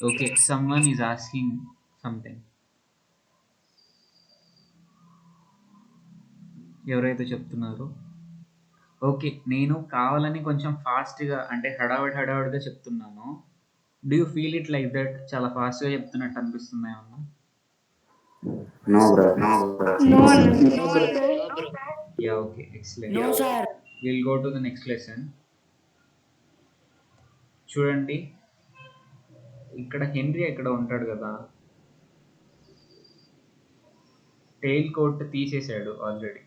Okay, someone is asking something. ఎవరైతే చెప్తున్నారో, ఓకే, నేను కావాలని కొంచెం ఫాస్ట్గా అంటే హడావిడిగా చెప్తున్నాను. Do you feel it like that? చాలా ఫాస్ట్గా చెప్తున్నట్టు అనిపిస్తుంది ఏమన్నా?
No bro.
Ya, okay, excellent.
No, sir.
We'll go to the next lesson. చూడండి, ఇక్కడ హెన్రీ ఎక్కడ ఉంటాడు కదా, టెయిల్ కోట్ తీసేసాడు ఆల్రెడీ.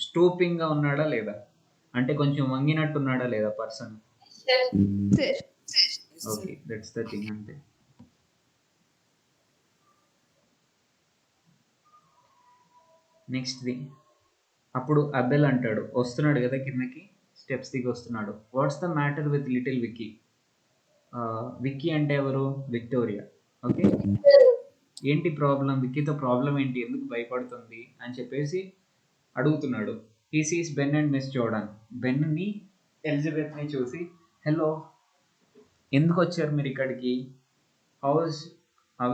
స్టూపింగ్గా ఉన్నాడా లేదా, అంటే కొంచెం వంగినట్టు ఉన్నాడా లేదా person? Okay, that's the thing. అంతే. నెక్స్ట్ది, అప్పుడు అబెల్ అంటాడు, వస్తున్నాడు కదా కిందకి, స్టెప్స్ దిగి వస్తున్నాడు. What's the matter with little Vicky? Vicky అంటే ఎవరు? విక్టోరియా. ఓకే, ఏంటి ప్రాబ్లం, విక్కీతో ప్రాబ్లం ఏంటి, ఎందుకు భయపడుతుంది అని చెప్పేసి అడుగుతున్నాడు. He sees Ben and Miss Jordan. బెన్ని, ఎలిజబెత్ని చూసి, హలో, ఎందుకు వచ్చారు మీరు ఇక్కడికి? How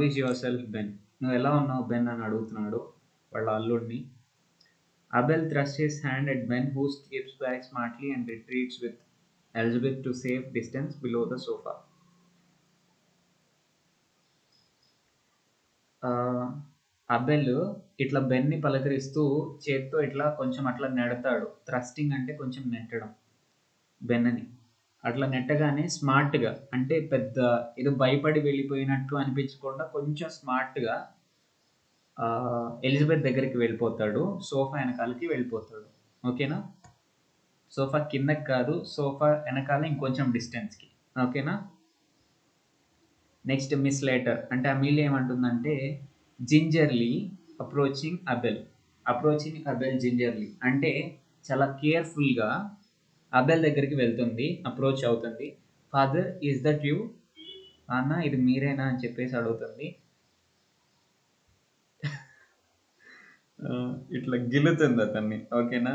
is yourself Ben? నువ్వు ఎలా ఉన్నావు బెన్ అని అడుగుతున్నాడు వాళ్ళ అల్లుడిని. Abel thrusts his hand at Ben, who steps back smartly and retreats with Elizabeth to safe distance below the sofa. Abel ఇట్లా బెన్ని పలకరిస్తూ చేత్తో ఇట్లా కొంచెం అట్లా నెడతాడు. థ్రస్టింగ్ అంటే కొంచెం నెట్టడం, బెన్నని అట్లా నెట్టగానే స్మార్ట్గా, అంటే పెద్ద ఏదో భయపడి వెళ్ళిపోయినట్టు అనిపించకుండా కొంచెం స్మార్ట్గా ఎలిజబెత్ దగ్గరికి వెళ్ళిపోతాడు, సోఫా వెనకాలకి వెళ్ళిపోతాడు. ఓకేనా, సోఫా కిందకి కాదు, సోఫా వెనకాల ఇంకొంచెం డిస్టెన్స్కి. ఓకేనా. నెక్స్ట్ మిస్ లేటర్ అంటే అమీలియా ఏమంటుందంటే, జింజర్లీ అప్రోచింగ్ అబెల్ జింజర్లీ అంటే చాలా కేర్ఫుల్గా అబెల్ దగ్గరికి వెళ్తుంది, అప్రోచ్ అవుతుంది. Father, is that you? అన్న, ఇది మీరేనా అని చెప్పేసి అడుగుతుంది. ఇట్లా గిల్లుతుంది అతన్ని. ఓకేనా,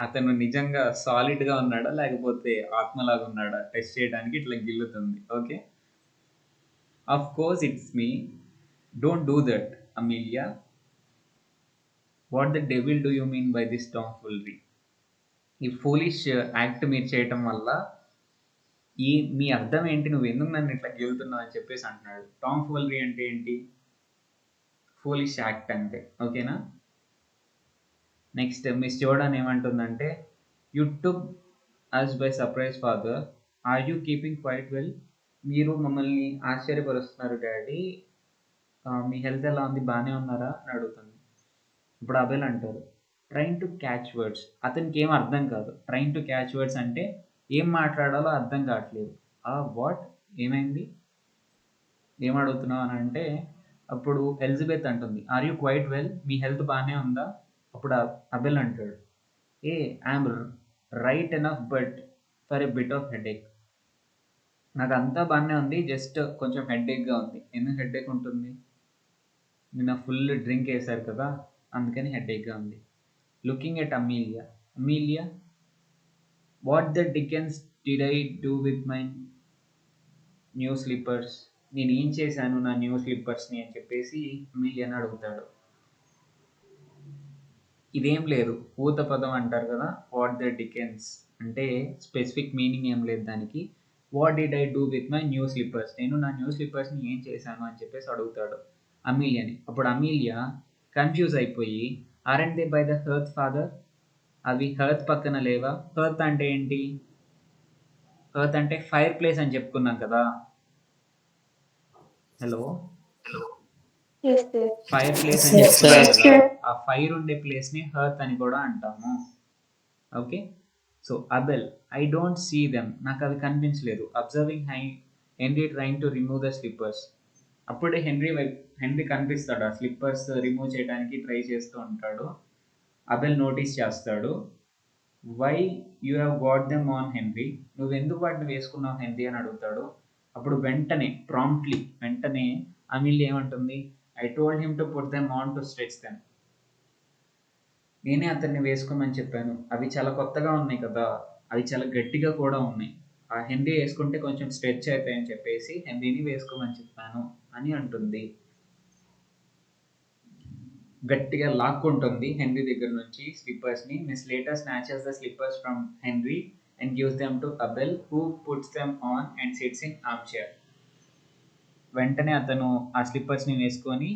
అతను నిజంగా సాలిడ్గా ఉన్నాడా లేకపోతే ఆత్మలాగా ఉన్నాడా టెస్ట్ చేయడానికి ఇట్లా గిల్లుతుంది. Okay, of course it's me, don't do that Amelia. What the devil do you mean by this tomfoolery? ఈ ఫూలిష్ యాక్ట్ మీరు చేయటం వల్ల మీ అర్థం ఏంటి, నువ్వు ఎందుకు నన్ను ఇట్లా గిల్లుతున్నావు అని చెప్పేసి అంటున్నాడు. టామ్ఫుల్రీ అంటే ఏంటి? ఫూలిష్ యాక్ట్ అంతే. ఓకేనా. నెక్స్ట్ మిస్ జోర్డాన్ ఏమంటుందంటే, you took us by surprise father. Are you keeping quite well? మీరు మమ్మల్ని ఆశ్చర్యపరుస్తున్నారు డాడీ. మీ హెల్త్ ఎలా ఉంది, బాగానే ఉన్నారా అని అడుగుతుంది. ఇప్పుడు అబెల్ అంటారు ట్రైన్ టు క్యాచ్ వర్డ్స్. అతనికి ఏం అర్థం కాదు. ట్రైన్ టు క్యాచ్ వర్డ్స్ అంటే ఏం మాట్లాడాలో అర్థం కావట్లేదు. వాట్, ఏమైంది, ఏం అడుగుతున్నావు అని అంటే అప్పుడు ఎలిజబెత్ అంటుంది ఆర్ యూ క్వైట్ వెల్, మీ హెల్త్ బాగానే ఉందా? అప్పుడు అబెల్ అంటాడు I'm right enough but for a bit of headache. నాకు అంతా బాగానే ఉంది, జస్ట్ కొంచెం హెడేక్గా ఉంది. ఎందుకు హెడేక్ ఉంటుంది? నిన్న ఫుల్ డ్రింక్ వేశారు కదా, అందుకని హెడేక్గా ఉంది. Looking at Amelia. Amelia, what the Dickens did I do with my new slippers? నేను ఏం చేశాను నా న్యూ స్లిప్పర్స్ని అని చెప్పేసి అమీలియాని అడుగుతాడు. ఇదేం లేదు, ఊత పదం అంటారు కదా, వాట్ ద డికెన్స్ అంటే స్పెసిఫిక్ మీనింగ్ ఏం లేదు దానికి. What did I do with my new slippers, నేను నా న్యూ స్లిప్పర్స్ని ఏం చేశాను అని చెప్పేసి అడుగుతాడు అమీలియాని. అప్పుడు అమీలియా కన్ఫ్యూజ్ అయిపోయి aren't they by the hearth father, అవి హెర్త్ పక్కన లేవా? హెర్త్ అంటే ఏంటి? హెర్త్ అంటే ఫైర్ ప్లేస్ అని చెప్పుకున్నాం కదా. Hello,
Yes, sir.
Fire place అని
Yes,
చెప్పుకున్నాం
sir.
కదా, ఆ ఫైర్ ఉండే ప్లేస్ని హెర్త్ అని కూడా అంటాము. Okay, so Abel I don't see them, నాకు అవి కనిపించలేదు. Observing Henry trying to remove the slippers. అప్పుడే హెన్రీ కనిపిస్తాడు, ఆ స్లిప్పర్స్ రిమూవ్ చేయడానికి ట్రై చేస్తూ ఉంటాడు. అబెల్ నోటీస్ చేస్తాడు. Why you have got them on Henry, నువ్వు ఎందుకు వాటిని వేసుకున్నావు హెన్రీ అని అడుగుతాడు. అప్పుడు వెంటనే అమిల్ ఏమంటుంది, I told him to put them on to stretch them. నేనే అతన్ని వేసుకోమని చెప్పాను, అవి చాలా కొత్తగా ఉన్నాయి కదా, అవి చాలా గట్టిగా కూడా ఉన్నాయి, ఆ హెన్రీ వేసుకుంటే కొంచెం స్ట్రెచ్ అవుతాయని చెప్పేసి హెన్రీని వేసుకోమని చెప్పాను అని అంటుంది. గట్టిగా లాక్కుంటుంది హెన్రీ దగ్గర నుంచి స్లిప్పర్స్ని. Miss Slater snatches the slippers from Henry and gives them to Abel who puts them on and sits in armchair. వెంటనే అతను ఆ స్లిప్పర్స్ని వేసుకొని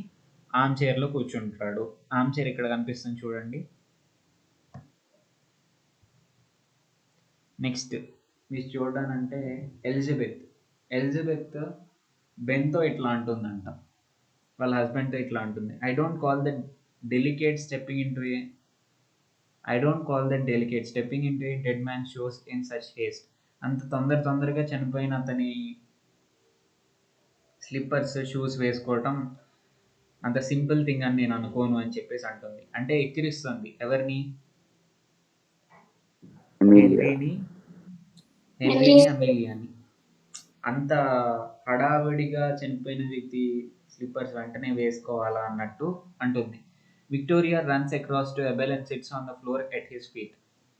ఆర్మ్ చైర్లో కూర్చుంటాడు. ఆర్మ్ చైర్ ఇక్కడ కనిపిస్తుంది చూడండి. నెక్స్ట్ మీరు చూడడానంటే ఎలిజబెత్ బెన్తో ఇట్లా అంటుందంట, వాళ్ళ హస్బెండ్తో ఇట్లా అంటుంది, I don't call that delicate stepping into a dead man shoes in such haste. అంత తొందరగా చనిపోయిన అతని స్లిప్పర్స్ షూస్ వేసుకోవటం అంత సింపుల్ థింగ్ అని నేను అనుకోను అని చెప్పేసి అంటుంది. అంటే ఎక్కిరిస్తుంది ఎవరిని? హెన్రీని అమీలియాని. అంత హడావిడిగా చనిపోయిన వ్యక్తి స్లిప్పర్స్ వెంటనే వేసుకోవాలా అన్నట్టు అంటుంది. Victoria runs across to Abel and sits on the floor at his feet.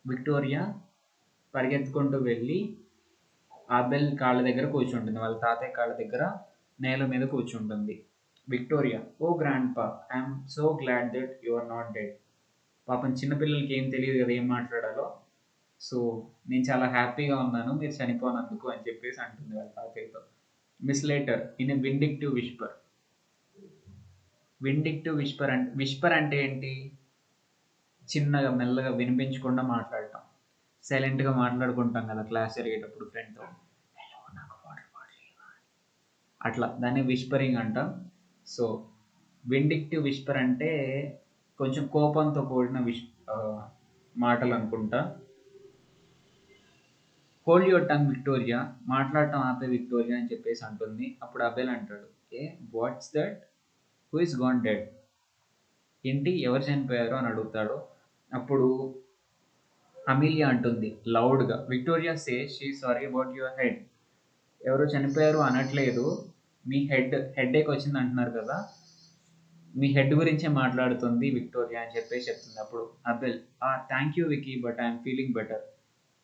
Victoria పరిగెత్తుకుంటూ వెళ్ళి అబెల్ కాళ్ళ దగ్గర కూర్చుంటుంది, వాళ్ళ తాతయ్య కాళ్ళ దగ్గర నేల మీద కూర్చుంటుంది. Victoria, oh grandpa, I'm so glad that you are not dead. పాపం చిన్నపిల్లలకి ఏం తెలియదు కదా ఏం మాట్లాడాలో, సో నేను చాలా హ్యాపీగా ఉన్నాను మీరు చనిపోనందుకు అని చెప్పేసి అంటుంది వాళ్ళ తాతయ్యతో. Miss Slater in a vindictive whisper అంటే ఏంటి? చిన్నగా మెల్లగా వినిపించకుండా మాట్లాడటం, సైలెంట్గా మాట్లాడుకుంటాం కదా క్లాస్ జరిగేటప్పుడు ఫ్రెండ్తో, హలో నాకు వాటర్ బాటిల్ అట్లా, దాన్ని విస్పరింగ్ అంటాం. సో విండిక్టివ్ విస్పర్ అంటే కొంచెం కోపంతో కూడిన మాటలు అనుకుంటా. హోల్డ్ యువర్ టంగ్ విక్టోరియా, మాట్లాడటం ఆపే విక్టోరియా అని చెప్పేసి అంటుంది. అప్పుడు అబెల్ అంటాడు, what's that, who is gone dead, ఏంటి ఎవరు చనిపోయారు అని అడుగుతాడు. అప్పుడు అమీలియా అంటుంది లౌడ్గా, Victoria say she sorry about your head. ఎవరు చనిపోయారు అనట్లేదు, మీ హెడేక్ వచ్చింది అంటున్నారు కదా, మీ హెడ్ గురించే మాట్లాడుతుంది విక్టోరియా అని చెప్పేసి చెప్తుంది. అప్పుడు Abel, thank you Vicky but I'm feeling better.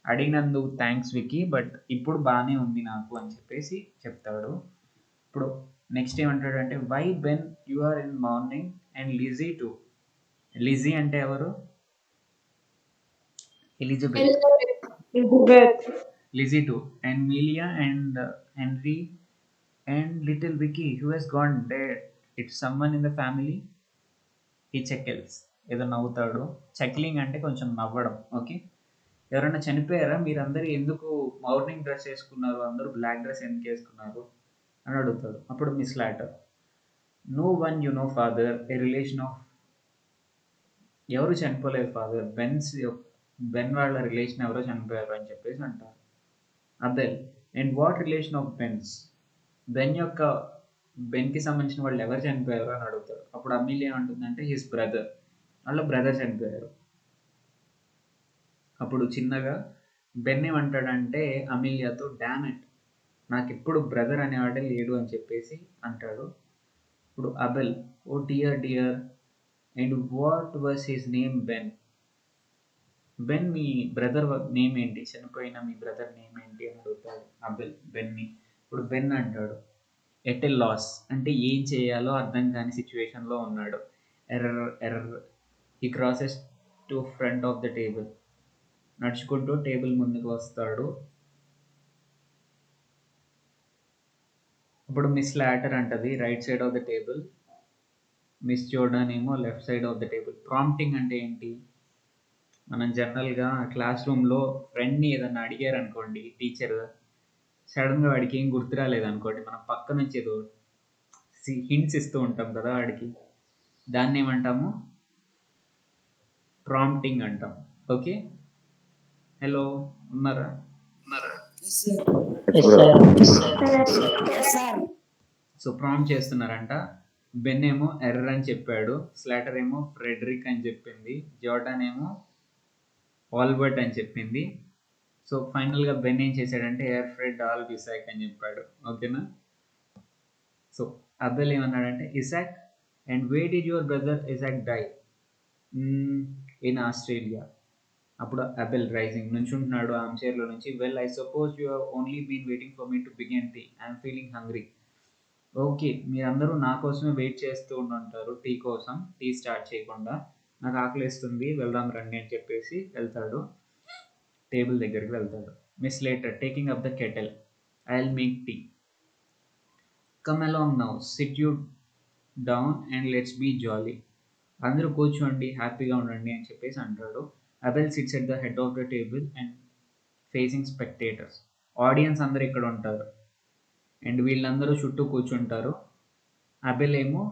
అడిగినందుకు థ్యాంక్స్ వికీ, బట్ ఇప్పుడు బాగానే ఉంది నాకు అని చెప్పేసి చెప్తాడు. ఇప్పుడు నెక్స్ట్ ఏమంటాడు అంటే, why Ben you are in mourning and Lizzie too. Lizzie అంటే ఎవరు? Elizabeth. Lizzie too and Amelia and Henry and little Vicky who has gone dead, it's someone in the family. ఈ చెక్కెల్స్ ఏదో నవ్వుతాడు. చెక్లింగ్ అంటే కొంచెం నవ్వడం. ఓకే, ఎవరైనా చనిపోయారా? మీరందరూ ఎందుకు మార్నింగ్ డ్రెస్ వేసుకున్నారు? అందరూ బ్లాక్ డ్రెస్ ఎందుకు వేసుకున్నారు అని అడుగుతాడు. అప్పుడు Miss Slater, no one you know father, a relation of, ఎవరు చనిపోలేదు ఫాదర్, బెన్ వాళ్ళ రిలేషన్ ఎవరో చనిపోయారు అని చెప్పేసి అంటారు. Abel, and what relation of బెన్కి సంబంధించిన వాళ్ళు ఎవరు చనిపోయారు అని అడుగుతారు. అప్పుడు అమీల్ ఏమంటుందంటే హిస్ బ్రదర్, వాళ్ళ బ్రదర్ చనిపోయారు. అప్పుడు చిన్నగా బెన్ ఏమంటాడంటే అమీలియాతో, డామ్ ఇట్, నాకు ఎప్పుడు బ్రదర్ అనేవాడే లేడు అని చెప్పేసి అంటాడు. ఇప్పుడు Abel, oh dear dear, and what was his name Ben, Ben మీ బ్రదర్ నేమ్ ఏంటి, చనిపోయిన మీ బ్రదర్ నేమ్ ఏంటి అని అడుగుతాడు అబెల్ బెన్ని. ఇప్పుడు బెన్ అంటాడు, ఎట్ ఎ లాస్, అంటే ఏం చేయాలో అర్థం కాని సిచ్యువేషన్లో ఉన్నాడు. Error error, he crosses to front of the table, నడుచుకుంటూ టేబుల్ ముందుకు వస్తాడు. ఇప్పుడు మిస్ లాటర్ అంటది right side of the table, Miss Jordan ఏమో left side of the table. Prompting అంటే ఏంటి? మనం జనరల్గా క్లాస్ రూమ్లో ఫ్రెండ్ని ఏదన్నా అడిగారు అనుకోండి, టీచర్ సడన్గా వాడికి ఏం గుర్తు రాలేదనుకోండి, మనం పక్క నుంచి ఏదో హింట్స్ ఇస్తూ ఉంటాం కదా వాడికి, దాన్ని ఏమంటాము? ప్రాంప్టింగ్ అంటాం. ఓకే, హలో ఉన్నారా?
Yes bro.
సో ప్రాంప్ట్ చేస్తున్నారంట. బెన్ ఏమో ఎర్రర్ అని చెప్పాడు, స్లాటర్ ఏమో ఫ్రెడరిక్ అని చెప్పింది, జోర్డాన్ ఏమో ఆల్బర్ట్ అని చెప్పింది. సో ఫైనల్గా బెన్ ఏం చేశాడంటే ఎయిర్ ఫ్రెడ్ ఆల్ ఇసాక్ అని చెప్పాడు. ఓకేనా? సో అబెల్ ఏమన్నాడంటే Isaac, and way did your brother Isaac die? In Australia. అప్పుడు అబెల్ రైజింగ్ నుంచుంటున్నాడు ఆర్మ్ చైర్లో నుంచి, well I suppose you have only been waiting for me to begin tea, I'm feeling hungry. Okay, మీరందరూ నా కోసమే wait చేస్తూ ఉంటారు tea కోసం, టీ స్టార్ట్ చేయకుండా, నాకు ఆకలిస్తుంది, వెళ్దాం రండి అని చెప్పేసి వెళ్తాడు, టేబుల్ దగ్గరికి వెళ్తాడు. Miss Slater, taking up the kettle, I will make tea, come along now, sit you down and let's be jolly, అందరూ కూర్చోండి, హ్యాపీగా ఉండండి అని చెప్పేసి అంటాడు. Abel sits at the head of the table and facing spectators, audience అందరూ ఇక్కడ ఉంటారు అండ్ వీళ్ళందరూ చుట్టూ కూర్చుంటారు. అబెల్ ఏమో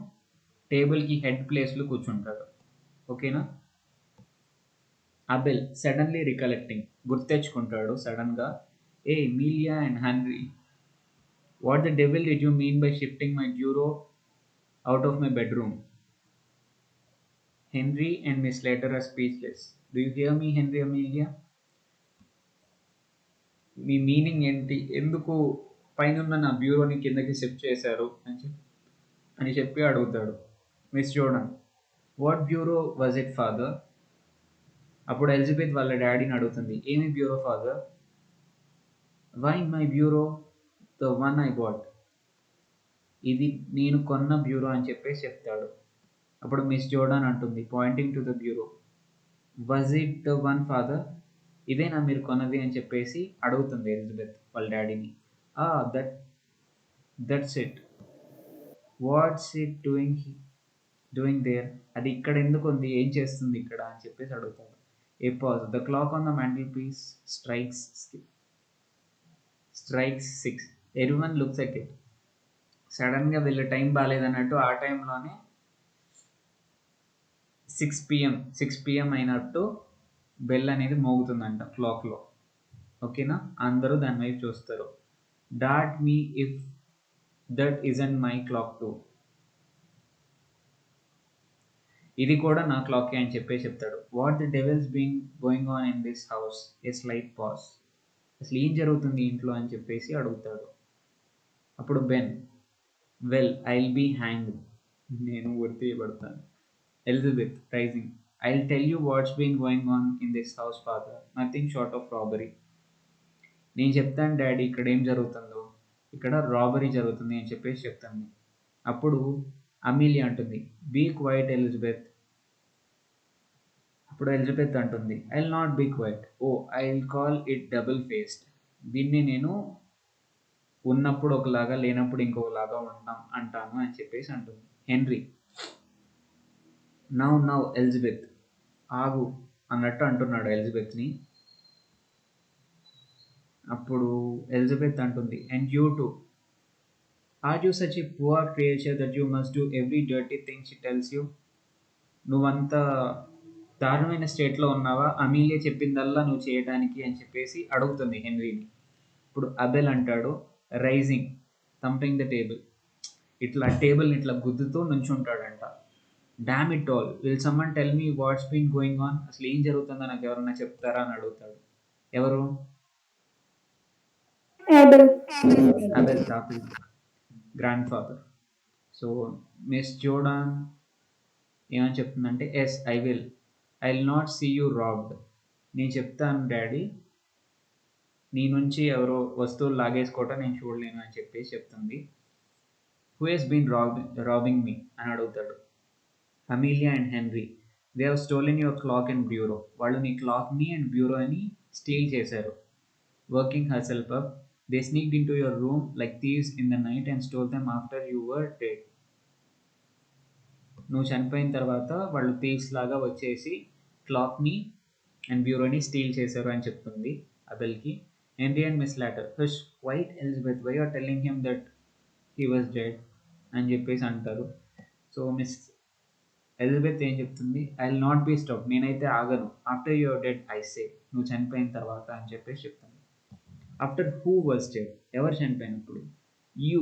టేబుల్కి హెడ్ ప్లేస్లో కూర్చుంటాడు. ఓకేనా? అబెల్ సడన్లీ రికలెక్టింగ్, గుర్తెచ్చుకుంటాడు సడన్గా, Amelia and Henry, what the devil did you mean by shifting my bureau out of my bedroom? Henry and Miss Slater are speechless. Do you hear me Henry, Amelia? మీ meaning ఏంటి? ఎందుకు పైన నా బ్యూరోని కిందకి shift చేశారు అని చెప్పి అడుగుతాడు. Miss Jordan, what bureau was it father? అప్పుడు ఎలిజబెత్ వాళ్ళ డాడీని అడుగుతుంది, ఏమి bureau father? Why my bureau, the one I bought, ఇది నేను కొన్న బ్యూరో అని చెప్పేసి చెప్తాడు. అప్పుడు మిస్ జోర్డాన్ అంటుంది pointing to the bureau, was it the one father, ఇదేనా మీరు కొన్నది అని చెప్పేసి అడుగుతుంది ఎలిజబెత్ వాళ్ళ డాడీని. That's it, what's it doing there, అది ఇక్కడ ఎందుకు ఉంది, ఏం చేస్తుంది ఇక్కడ అని చెప్పేసి అడుగుతాడు. A pause, the clock on the mantelpiece strikes 6, everyone looks at it. సడన్గా వీళ్ళ టైం బాగాలేదన్నట్టు ఆ టైంలోనే 6 PM అయినట్టు బెల్ అనేది మోగుతుందంట క్లాక్లో. ఓకేనా? అందరూ దాని వైపు చూస్తారు. Dot me if that isn't my clock too, ఇది కూడా నా క్లాకే అని చెప్తాడు. What the devil's been going on in this house, a slight pause, అసలు ఏం జరుగుతుంది ఇంట్లో అని చెప్పేసి అడుగుతాడు. అప్పుడు Ben, well I will be hang, నేను ఉరి తీయబడతాను. Elizabeth rising, I will tell you what's been going on in this house father, nothing short of robbery. నేను చెప్తాను డాడీ ఇక్కడ ఏం జరుగుతుందో, ఇక్కడ రాబరీ జరుగుతుంది అని చెప్పేసి చెప్తాను. అప్పుడు అమీలియా అంటుంది, బీ క్వైట్ ఎలిజబెత్. అప్పుడు ఎలిజబెత్ అంటుంది, I will not be quiet, oh I will call it double faced, దీన్ని నేను ఉన్నప్పుడు ఒకలాగా లేనప్పుడు ఇంకొకలాగా అంటాను అని చెప్పేసి అంటుంది. హెన్రీ, నౌ ఎలిజబెత్, ఆగు అన్నట్టు అంటున్నాడు ఎలిజబెత్ని. అప్పుడు ఎలిజబెత్ అంటుంది, and you too are you such a poor creature that you must do every dirty thing she tells you. నువ్వంత దారుణమైన స్టేట్లో ఉన్నావా, అమీలియా చెప్పిందల్లా నువ్వు చేయడానికి అని చెప్పేసి అడుగుతుంది హెన్రీని. ఇప్పుడు అబెల్ అంటాడు, రైజింగ్, థంపింగ్ ద టేబుల్, ఇట్లా టేబుల్ని ఇట్లా గుద్దుతూ నుంచుంటాడంట. Damn it all, will someone tell me what's been going on, అసలు ఏం జరుగుతుందో నాకు ఎవరన్నా చెప్తారా అని అడుగుతాడు. ఎవరు?
Abel.
అబెల్ తాతయ్య, grandfather. So Miss Jordan ఏమని చెప్తుందంటే, yes I will not see you robbed. నేను చెప్తాను డాడీ, నీ నుంచి ఎవరో వస్తువులు లాగేసుకోవటం నేను చూడలేను అని చెప్పేసి చెప్తుంది. Who has been robbing me అని అడుగుతాడు. Amelia and Henry, they have stolen your clock and bureau. వాళ్ళు నీ క్లాక్ని అండ్ బ్యూరోని స్టీల్ చేశారు. Working herself up, they sneaked into your room like thieves in the night and stole them after you were dead. నువ్వు చనిపోయిన తర్వాత వాళ్ళు thieves లాగా వచ్చేసి క్లాక్ని అండ్ బ్యూరోని స్టీల్ చేశారు అని చెప్తుంది అబెల్కి. Henry and Miss Slater, hush quiet Elizabeth, why are telling him that he was dead అని చెప్పేసి అంటారు. సో మిస్ ఎలిజబెత్ ఏం చెప్తుంది, I will not be stop, నేనైతే ఆగను, after you're dead I say, నువ్వు చనిపోయిన తర్వాత అని చెప్పేసి చెప్తుంది. ఆఫ్టర్ హూ వాజ్ డెడ్, ఎవరు చనిపోయినప్పుడు? You,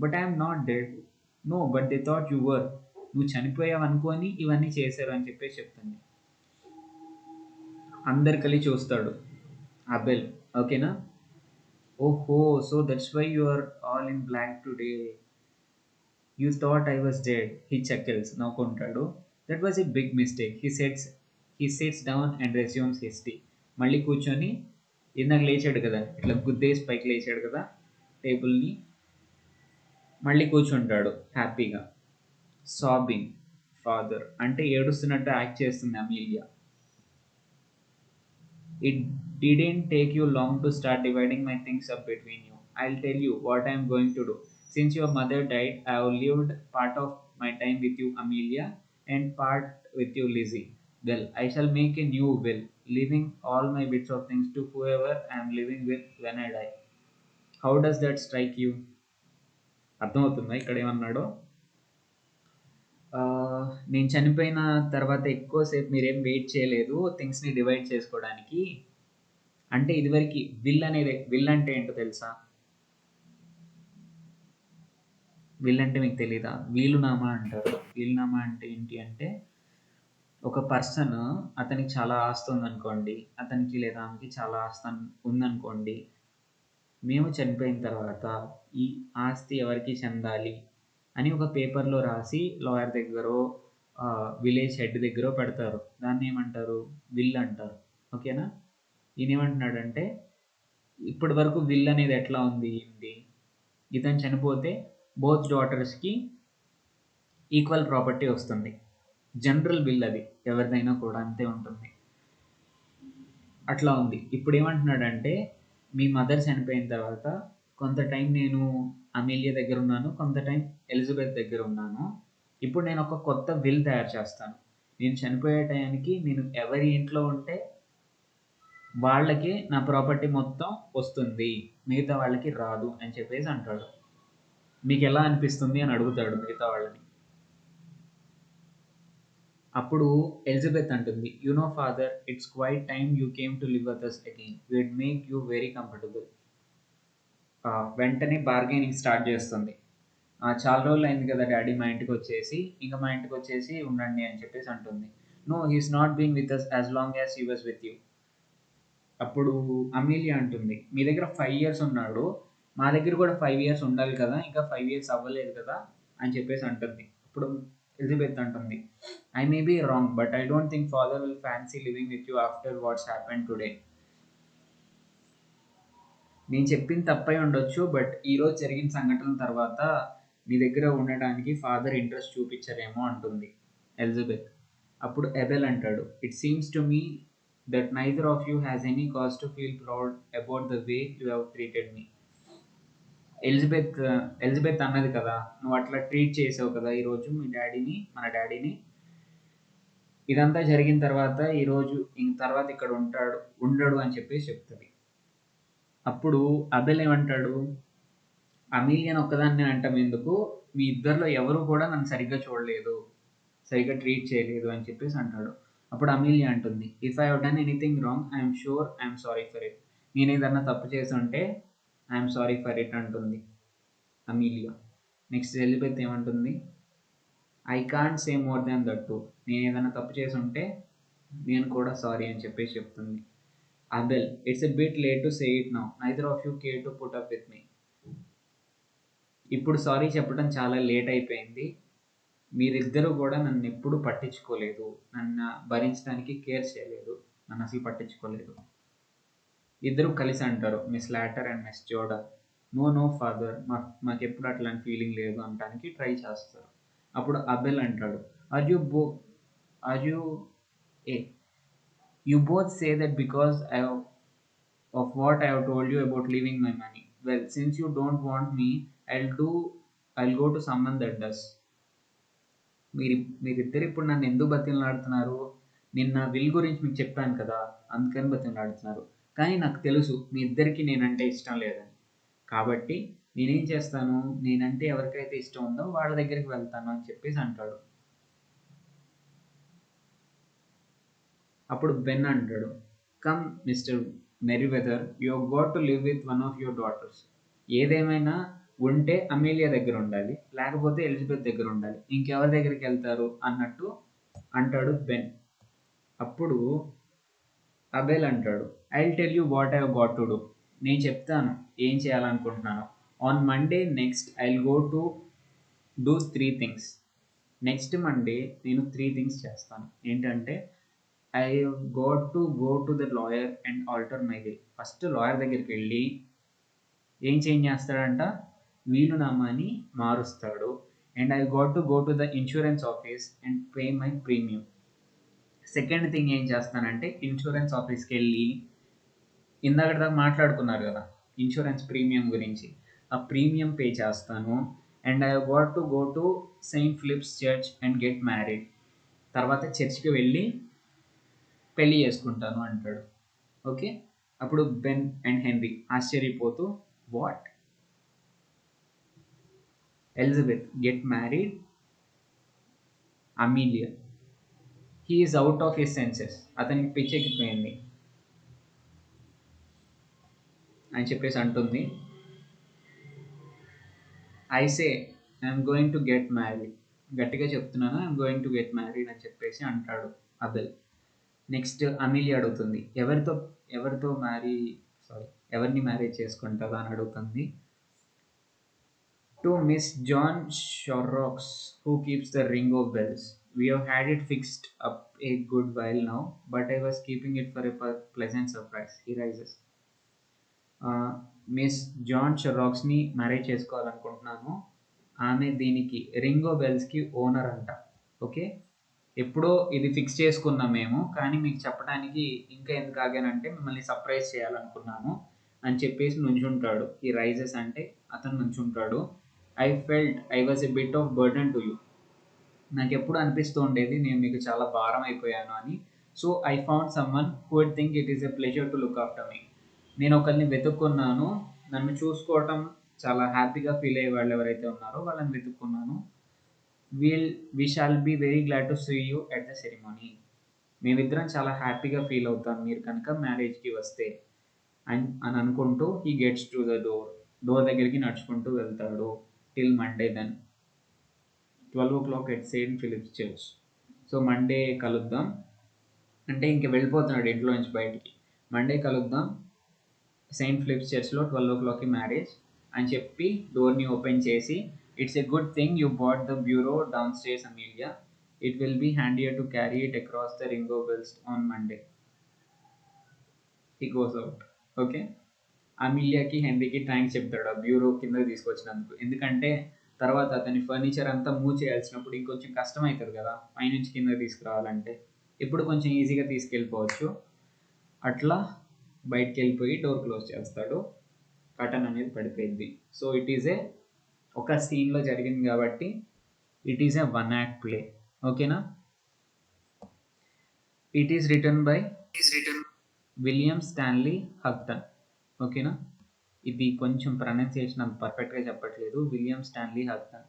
but I'm not dead. No but they thought you were, నువ్వు చనిపోయావు అనుకొని ఇవన్నీ చేశారు అని చెప్పేసి చెప్తుంది. అందరు కలిసి చూస్తాడు అబెల్, ఓకేనా. Oho, so that's why you are all in black today, you thought I was dead. He chuckles, నవ్వుకుంటాడు. That was a big mistake. He sits down and resumes his tea. మళ్ళీ కూర్చొని, ఇందాక లేచాడు కదా, ఇట్లా గుద్దేసి పైకి లేచాడు కదా టేబుల్ని, మళ్ళీ కూర్చుంటాడు హ్యాపీగా. సాబింగ్ ఫాదర్ అంటే ఏడుస్తున్నట్టు యాక్ట్ చేస్తుంది Amelia. It didn't take you long to start dividing my things up between you. I'll tell you what I'm going to do. Since your mother died, I have lived part of my time with you, Amelia, and part with you, Lizzie. Well, I shall make a new will, leaving all my bits of things to whoever I am living with when I die. How does that strike you? అర్థమవుతుందా ఇక్కడ ఏమన్నాడో? నేను చనిపోయిన తర్వాత ఎక్కువసేపు మీరేం wait చేయలేదు థింగ్స్ని divide చేసుకోవడానికి. అంటే ఇదివరకు విల్ అంటే ఏంటో తెలుసా? విల్ అంటే మీకు తెలీదా? వీలునామా అంటారు. వీలునామా అంటే ఏంటి అంటే, ఒక పర్సన్, అతనికి చాలా ఆస్తి ఉందనుకోండి, అతనికి లేదా ఆమెకి చాలా ఆస్తి ఉందనుకోండి, మేము చనిపోయిన తర్వాత ఈ ఆస్తి ఎవరికి చెందాలి అని ఒక పేపర్లో రాసి లాయర్ దగ్గరో విలేజ్ హెడ్ దగ్గర పెడతారు. దాన్ని ఏమంటారు? విల్ అంటారు. ఓకేనా. ఈయన ఏమంటున్నాడంటే, ఇప్పటి వరకు విల్ అనేది ఎట్లా ఉంది, ఇతను చనిపోతే బోత్ డాటర్స్కి ఈక్వల్ ప్రాపర్టీ వస్తుంది. జనరల్ విల్ అది, ఎవరిదైనా కూడా అంతే ఉంటుంది. అట్లా ఉంది. ఇప్పుడు ఏమంటున్నాడంటే, మీ మదర్ చనిపోయిన తర్వాత కొంత టైం నేను అమీలియా దగ్గర ఉన్నాను, కొంత టైం ఎలిజబెత్ దగ్గర ఉన్నాను. ఇప్పుడు నేను ఒక కొత్త విల్ తయారు చేస్తాను. నేను చనిపోయే టైంకి నేను ఎవరి ఇంట్లో ఉంటే వాళ్ళకి నా ప్రాపర్టీ మొత్తం వస్తుంది, మిగతా వాళ్ళకి రాదు అని చెప్పేసి అంటాడు. మీకు ఎలా అనిపిస్తుంది అని అడుగుతాడు మిగతా వాళ్ళని. అప్పుడు ఎలిజబెత్ అంటుంది, you know father, it's quite time you came to live with us again, we'd make you very comfortable. వెంటనే బార్గెనింగ్ స్టార్ట్ చేస్తుంది. చాలా రోజులు అయింది కదా డాడీ మా ఇంటికి వచ్చేసి, ఇంకా మా ఇంటికి వచ్చేసి ఉండండి అని చెప్పేసి అంటుంది. No, he's not being with us as long as he was with you. అప్పుడు అమీలియా అంటుంది, మీ దగ్గర 5 years ఉన్నాడు, మా దగ్గర కూడా 5 years ఉండాలి కదా, ఇంకా 5 years అవ్వలేదు కదా అని చెప్పేసి అంటుంది. అప్పుడు ఎలిజబెత్ అంటుంది, I may be wrong, but I don't think father will fancy living with you after what's happen today. నేను చెప్పింది తప్పై ఉండొచ్చు, బట్ ఈరోజు జరిగిన సంఘటనల తర్వాత మీ దగ్గర ఉండడానికి ఫాదర్ ఇంట్రెస్ట్ చూపించరేమో అంటుంది ఎలిజబెత్. అప్పుడు ఎబెల్ అంటాడు, it seems to me that neither of you has any cause to feel proud about the way you have treated me. Elizabeth అన్నది కదా, నువ్వు అట్లా ట్రీట్ చేసావు కదా ఈరోజు మన డాడీని, ఇదంతా జరిగిన తర్వాత ఈరోజు తర్వాత ఇక్కడ ఉండడు అని చెప్పేసి చెప్తుంది. అప్పుడు అబెల్ ఏమంటాడు, అమీలియన్ ఒక్కదాన్ని అంటాం ఎందుకు, మీ ఇద్దరిలో ఎవరు కూడా నన్ను సరిగ్గా చూడలేదు, సరిగ్గా ట్రీట్ చేయలేదు అని చెప్పేసి అంటాడు. అప్పుడు అమీలియా అంటుంది, if I have done anything wrong I'm sure I'm sorry for it. నేను ఏదన్నా తప్పు చేసి ఉంటే ఐఎమ్ సారీ ఫర్ ఇట్ అంటుంది అమీలియా. నెక్స్ట్ ఎలిజబెత్ ఏమంటుంది, I can't say more than that to. నేను ఏదైనా తప్పు చేసి ఉంటే నేను కూడా సారీ అని చెప్పేసి చెప్తుంది. Abel, it's a bit late to say it now, neither of you care to put up with me. ఇప్పుడు సారీ చెప్పడం చాలా లేట్ అయిపోయింది, మీరిద్దరూ కూడా నన్ను ఎప్పుడు పట్టించుకోలేదు, నన్ను భరించడానికి కేర్ చేయలేదు, నన్ను అసలు పట్టించుకోలేదు. ఇద్దరు కలిసి అంటారు, Miss Latter and Miss Jordan, no father, మాకు ఎప్పుడు అట్లాంటి ఫీలింగ్ లేదు అనడానికి ట్రై చేస్తారు. అప్పుడు అబెల్ అంటాడు, are you both say that because of what I have told you about leaving my money. Well, since you don't want me, I'll go to someone that does. మీరిద్దరు ఇప్పుడు నన్ను ఎందుకు బతిమలాడుతున్నారు, నిన్న విల్ గురించి మీకు చెప్పాను కదా, అందుకని బతిమలాడుతున్నారు. కానీ నాకు తెలుసు మీ ఇద్దరికి నేనంటే ఇష్టం లేదని, కాబట్టి నేనేం చేస్తాను, నేనంటే ఎవరికైతే ఇష్టం ఉందో వాళ్ళ దగ్గరికి వెళ్తాను అని చెప్పేసి అంటాడు. అప్పుడు బెన్ అంటాడు, come Mister Merryweather, you got to live with one of your daughters. ఏదేమైనా ఉంటే అమేలియా దగ్గర ఉండాలి, లేకపోతే ఎలిజబెత్ దగ్గర ఉండాలి, ఇంకెవరి దగ్గరికి వెళ్తారు అన్నట్టు అంటాడు బెన్. అప్పుడు అబెల్ అంటాడు, I will tell you what I got to do. నేను చెప్తాను ఏం చేయాలనుకుంటున్నాను. On Monday next I will go to do 3 things. Next Monday నేను 3 థింగ్స్ చేస్తాను. ఏంటంటే I got to go to the lawyer and alter my will. First lawyer దగ్గరికి వెళ్ళి ఏం చేంజ్ చేస్తాడంట, వీలునామాని మారుస్తాడు. And I got to go to the insurance office and pay my premium. Second thing ఏం చేస్తానంటే ఇన్సూరెన్స్ ఆఫీస్కి వెళ్ళి, ఇందాక దాకా మాట్లాడుకున్నారు కదా ఇన్సూరెన్స్ ప్రీమియం గురించి, ఆ ప్రీమియం పే చేస్తాను. And I got to go to Saint Philip's Church and get married. తర్వాత చర్చ్కి వెళ్ళి పెళ్ళి చేసుకుంటాను అంటాడు. ఓకే, అప్పుడు బెన్ అండ్ హెన్రీ ఆశ్చర్యపోతూ, what, Elizabeth get married, Amelia he is out of his senses, అతనికి పిచ్చెక్కిపోయింది అని చెప్పేసి అంటుంది. I say I'm going to get married, గట్టిగా చెప్తున్నాను I'm going to get married అని చెప్పేసి అంటాడు అబెల్. నెక్స్ట్ అమీలియా అడుగుతుంది, ఎవరిని మ్యారేజ్ చేసుకుంటుందా అని అడుగుతుంది. To Miss John Shorrocks who keeps the ring of bells. We have had it fixed up a good while now, but I was keeping it for a pleasant surprise. He rises. Miss John షార్రాక్స్ని marriage చేసుకోవాలనుకుంటున్నాను, ఆమె దీనికి రింగో బెల్స్కి owner అంట. Okay, ఎప్పుడో ఇది fix చేసుకున్నాం మేము, కానీ మీకు చెప్పడానికి ఇంకా ఎందుకు ఆగానంటే మిమ్మల్ని సర్ప్రైజ్ చేయాలనుకున్నాను అని చెప్పేసి నుంచుంటాడు. ఈ రైజెస్ అంటే అతను నుంచుంటాడు. I felt I was a bit of burden to you. నాకు ఎప్పుడు అనిపిస్తూ ఉండేది నేను మీకు చాలా భారం అయిపోయాను అని. So I found someone who would think it is a pleasure to look after me. నేను ఒకరిని వెతుక్కున్నాను, నన్ను చూసుకోవటం చాలా హ్యాపీగా ఫీల్ అయ్యే వాళ్ళు ఎవరైతే ఉన్నారో వాళ్ళని వెతుక్కున్నాను. We shall be very glad to see you at the ceremony. మేమిద్దరం చాలా హ్యాపీగా ఫీల్ అవుతాం మీరు కనుక మ్యారేజ్కి వస్తే అని అనుకుంటూ he gets to the door దగ్గరికి నడుచుకుంటూ వెళ్తాడు. Till Monday then 12 o'clock at Saint Philip's Church. So Monday కలుద్దాం అంటే ఇంక వెళ్ళిపోతున్నాడు ఇంట్లో నుంచి బయటికి. మండే కలుద్దాం సెయింట్ ఫిలిప్స్ చర్చ్లో 12 o'clockకి మ్యారేజ్ అని చెప్పి డోర్ని ఓపెన్ చేసి, it's a good thing you bought the bureau downstairs Amelia, it will be handier to carry it across the ring o' bells on Monday. He goes out. Okay, అమీలియాకి హెన్రీకి thanks చెప్తాడు ఆ bureau కింద తీసుకొచ్చినందుకు. ఎందుకంటే తర్వాత అతని furniture అంతా move చేయాల్సినప్పుడు ఇంకొంచెం కష్టం అవుతుంది కదా పైనుంచి కింద తీసుకురావాలంటే, ఇప్పుడు కొంచెం ఈజీగా తీసుకెళ్ళిపోవచ్చు. అట్లా బయటికి వెళ్ళిపోయి డోర్ క్లోజ్ చేస్తాడు, కటన్ అనేది పడిపోయింది. సో ఇట్ ఈజ్ ఒక సీన్లో జరిగింది కాబట్టి ఇట్ ఈస్ ఎ 1 act ప్లే. ఓకేనా, it is written by William Stanley Houghton. ఓకేనా. ఇది కొంచెం ప్రొనౌన్సియేషన్ అంత పర్ఫెక్ట్గా చెప్పట్లేదు. William Stanley Houghton.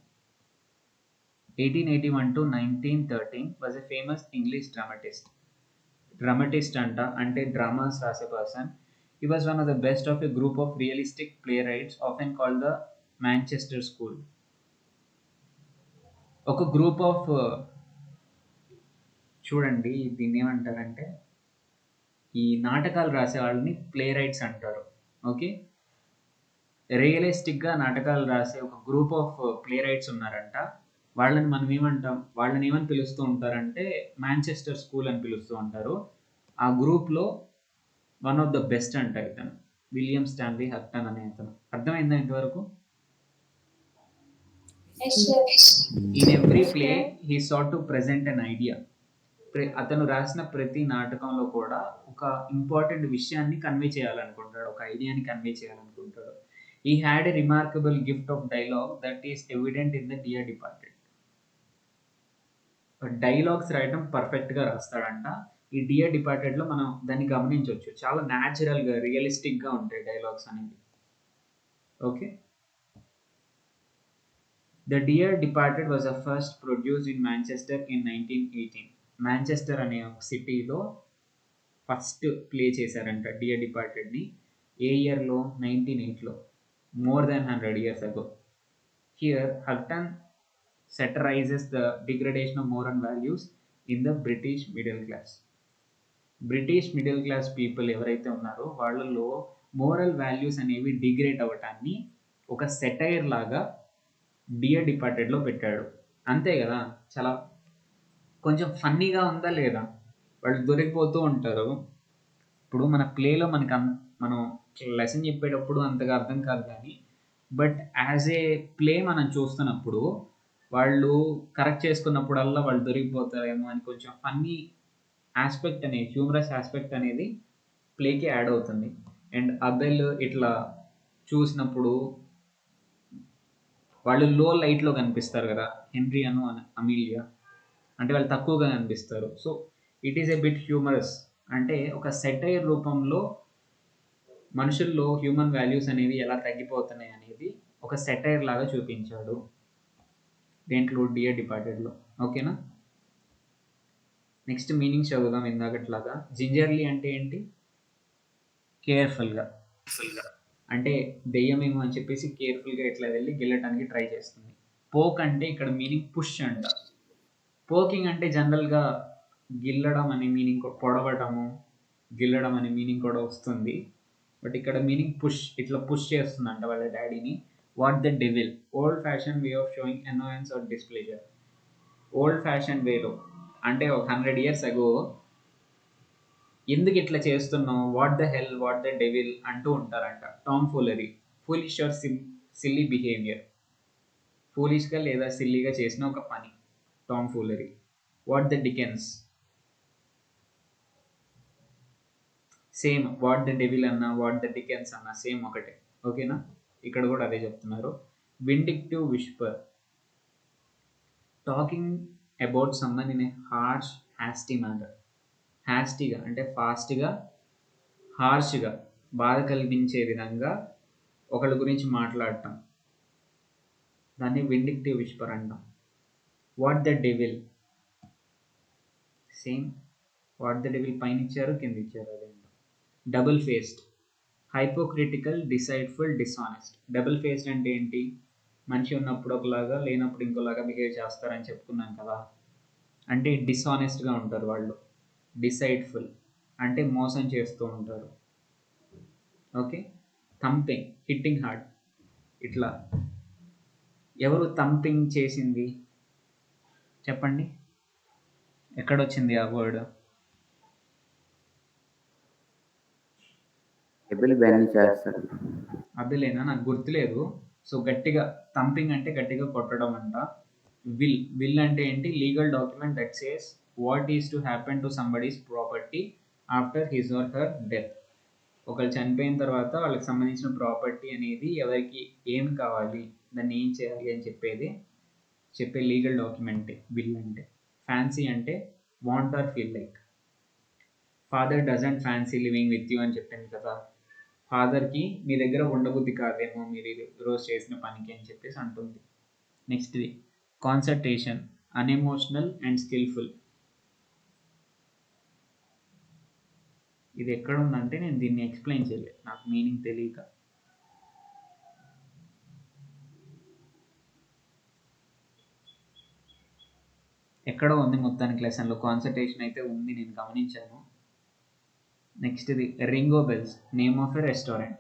1881 to 1913 was a famous English dramatist. Dramatist అంటే డ్రామాస్ రాసే person. He was one of the best of a group of realistic playwrights often called the Manchester School. ఒక group of చూడండి దీన్ని ఏమంటారంటే ఈ నాటకాలు రాసే వాళ్ళని ప్లే రైట్స్ అంటారు. ఓకే, రియలిస్టిక్గా నాటకాలు రాసే ఒక గ్రూప్ ఆఫ్ ప్లే రైట్స్ ఉన్నారంట. వాళ్ళని మనం ఏమంటాం, వాళ్ళని ఏమని పిలుస్తూ ఉంటారంటే మాంచెస్టర్ స్కూల్ అని పిలుస్తూ ఉంటారు. ఆ గ్రూప్లో వన్ ఆఫ్ ద బెస్ట్ అంట ఇతను విలియం స్టాన్లీ హగ్టన్ అనే అతను. అర్థమైందా ఇంతవరకు?
Yes, sir.
In every play he sought to present an idea. అతను రాసిన ప్రతి నాటకంలో కూడా ఒక ఇంపార్టెంట్ విషయాన్ని కన్వే చేయాలనుకుంటాడు, ఒక ఐడియాని convey చేయాలనుకుంటాడు. He had a remarkable gift of dialogue that is evident in The Dear Departed. Dialogues రాయడం పర్ఫెక్ట్గా రాస్తాడంట. ఈ డియర్ డిపార్టెడ్లో మనం దాన్ని గమనించవచ్చు. చాలా న్యాచురల్గా రియలిస్టిక్గా ఉంటాయి డైలాగ్స్ అనేవి. Okay, the Dear departed was first produced in Manchester in 1918. Manchester అనే ఒక సిటీలో ఫస్ట్ ప్లే చేశారంట డియర్ డిపార్టెడ్ని. ఏ ఇయర్లో? 1908లో, more than 100 years ago. Here, Hutton satirizes the degradation of moral values in the British middle class. British middle class people ఎవరైతే ఉన్నారో వాళ్ళలో moral values అనేవి degrade అవ్వటాన్ని ఒక సెటైర్ లాగా డియర్ డిపార్టెడ్లో పెట్టాడు. అంతే కదా, చాలా కొంచెం ఫన్నీగా ఉందా లేదా? వాళ్ళు దొరికిపోతూ ఉంటారు. ఇప్పుడు మన ప్లేలో మనం లెసన్ చెప్పేటప్పుడు అంతగా అర్థం కాదు, కానీ బట్ యాజ్ ఏ ప్లే మనం చూస్తున్నప్పుడు వాళ్ళు కరెక్ట్ చేసుకున్నప్పుడల్లా వాళ్ళు దొరికిపోతారేమో అని కొంచెం ఫన్నీ ఆస్పెక్ట్ అనేది, హ్యూమరస్ ఆస్పెక్ట్ అనేది ప్లేకి యాడ్ అవుతుంది. అండ్ అబెల్ ఇట్లా చూసినప్పుడు వాళ్ళు లో లైట్లో కనిపిస్తారు కదా, హెన్రీ అను అమీలియా, అంటే వాళ్ళు తక్కువగా కనిపిస్తారు. So it is a bit humorous, అంటే ఒక సెటైర్ రూపంలో మనుషుల్లో హ్యూమన్ వాల్యూస్ అనేవి ఎలా తగ్గిపోతున్నాయి అనేది ఒక సెటైర్ లాగా చూపించాడు దేంట్లో, డియర్ డిపార్టెడ్లో. ఓకేనా, నెక్స్ట్ మీనింగ్ చదువుదాం ఇందాకట్లాగా. జింజర్లీ అంటే ఏంటి? కేర్ఫుల్గా, అంటే దెయ్యమేమో అని చెప్పేసి కేర్ఫుల్గా ఇట్లా వెళ్ళి గిల్లటానికి ట్రై చేస్తుంది. పోక్ అంటే ఇక్కడ మీనింగ్ పుష్ అంట. పోకింగ్ అంటే జనరల్గా గిల్లడం అనే మీనింగ్, పొడవటము, గిల్లడం అనే మీనింగ్ కూడా వస్తుంది. బట్ ఇక్కడ మీనింగ్ పుష్, ఇట్లా పుష్ చేస్తుందంట వాళ్ళ డాడీని. What the devil, old fashion way of showing annoyance or displeasure. Old fashion వేలో అంటే ఒక 100 years ago ఎందుకు ఇట్లా చేస్తున్నావు, what the hell, what the devil అంటూ ఉంటారంట. Tomfoolery, foolish or silly behaviour, ఫూలిష్గా లేదా సిల్లీగా చేసిన ఒక పని, tomfoolery. What the dickens, same what the devil అన్నా వాట్ ద డికెన్స్ అన్నా సేమ్ ఒకటే. ఓకేనా, ఇక్కడ కూడా అదే చెప్తున్నారు. Vindictive whisper, talking about someone in a harsh hasty manner. హ్యాస్టీగా అంటే ఫాస్ట్గా, హార్ష్గా బాధ కల్పించే విధంగా ఒకళ్ళ గురించి మాట్లాడటం, దాన్ని విండిక్టివ్ విస్పర్ అంటాం. What the devil, same what the devil పైన ఇచ్చారు కింద ఇచ్చారు అదే. Double faced, hypocritical, deceitful, dishonest. Double faced అంటే ఏంటి? మనిషి ఉన్నప్పుడు ఒకలాగా లేనప్పుడు ఇంకోలాగా బిహేవ్ చేస్తారని చెప్పుకున్నాం కదా. అంటే డిసానెస్ట్గా ఉంటారు వాళ్ళు. డిసైడ్ఫుల్ అంటే మోసం చేస్తూ ఉంటారు. Okay, thumping, hitting hard. ఇట్లా ఎవరు థంపింగ్ చేసింది చెప్పండి, ఎక్కడొచ్చింది ఆ వర్డ్?
ఎబిల్ బ్యాన్ చేస్తాడు.
అబిలేనా, నాకు గుర్తులేదు. సో గట్టిగా థంపింగ్ అంటే గట్టిగా కొట్టడం అంట. విల్ అంటే ఏంటి? Legal document that says what is to happen to somebody's property after his or her death. ఒకళ్ళు చనిపోయిన తర్వాత వాళ్ళకి సంబంధించిన ప్రాపర్టీ అనేది ఎవరికి ఏమి కావాలి, దాన్ని ఏం చేయాలి అని చెప్పే లీగల్ డాక్యుమెంటే విల్ అంటే. ఫ్యాన్సీ అంటే want or feel like. Father doesn't fancy living with you అని చెప్పింది కదా. ఫాదర్కి మీ దగ్గర ఉండబుద్ధి కాదేమో మీరు ఇది రోజు చేసిన పనికి అని చెప్పేసి అంటుంది. నెక్స్ట్ది కాన్సన్ట్రేషన్, అన్ఎమోషనల్ అండ్ స్కిల్ఫుల్. ఇది ఎక్కడ ఉందంటే నేను దీన్ని ఎక్స్ప్లెయిన్ చేయలేదు, నాకు మీనింగ్ తెలియక. ఎక్కడో ఉంది మొత్తానికి లెసన్లో, కాన్సన్ట్రేషన్ అయితే ఉంది, నేను గమనించాను. నెక్స్ట్ది Ringo Bells, name of a restaurant.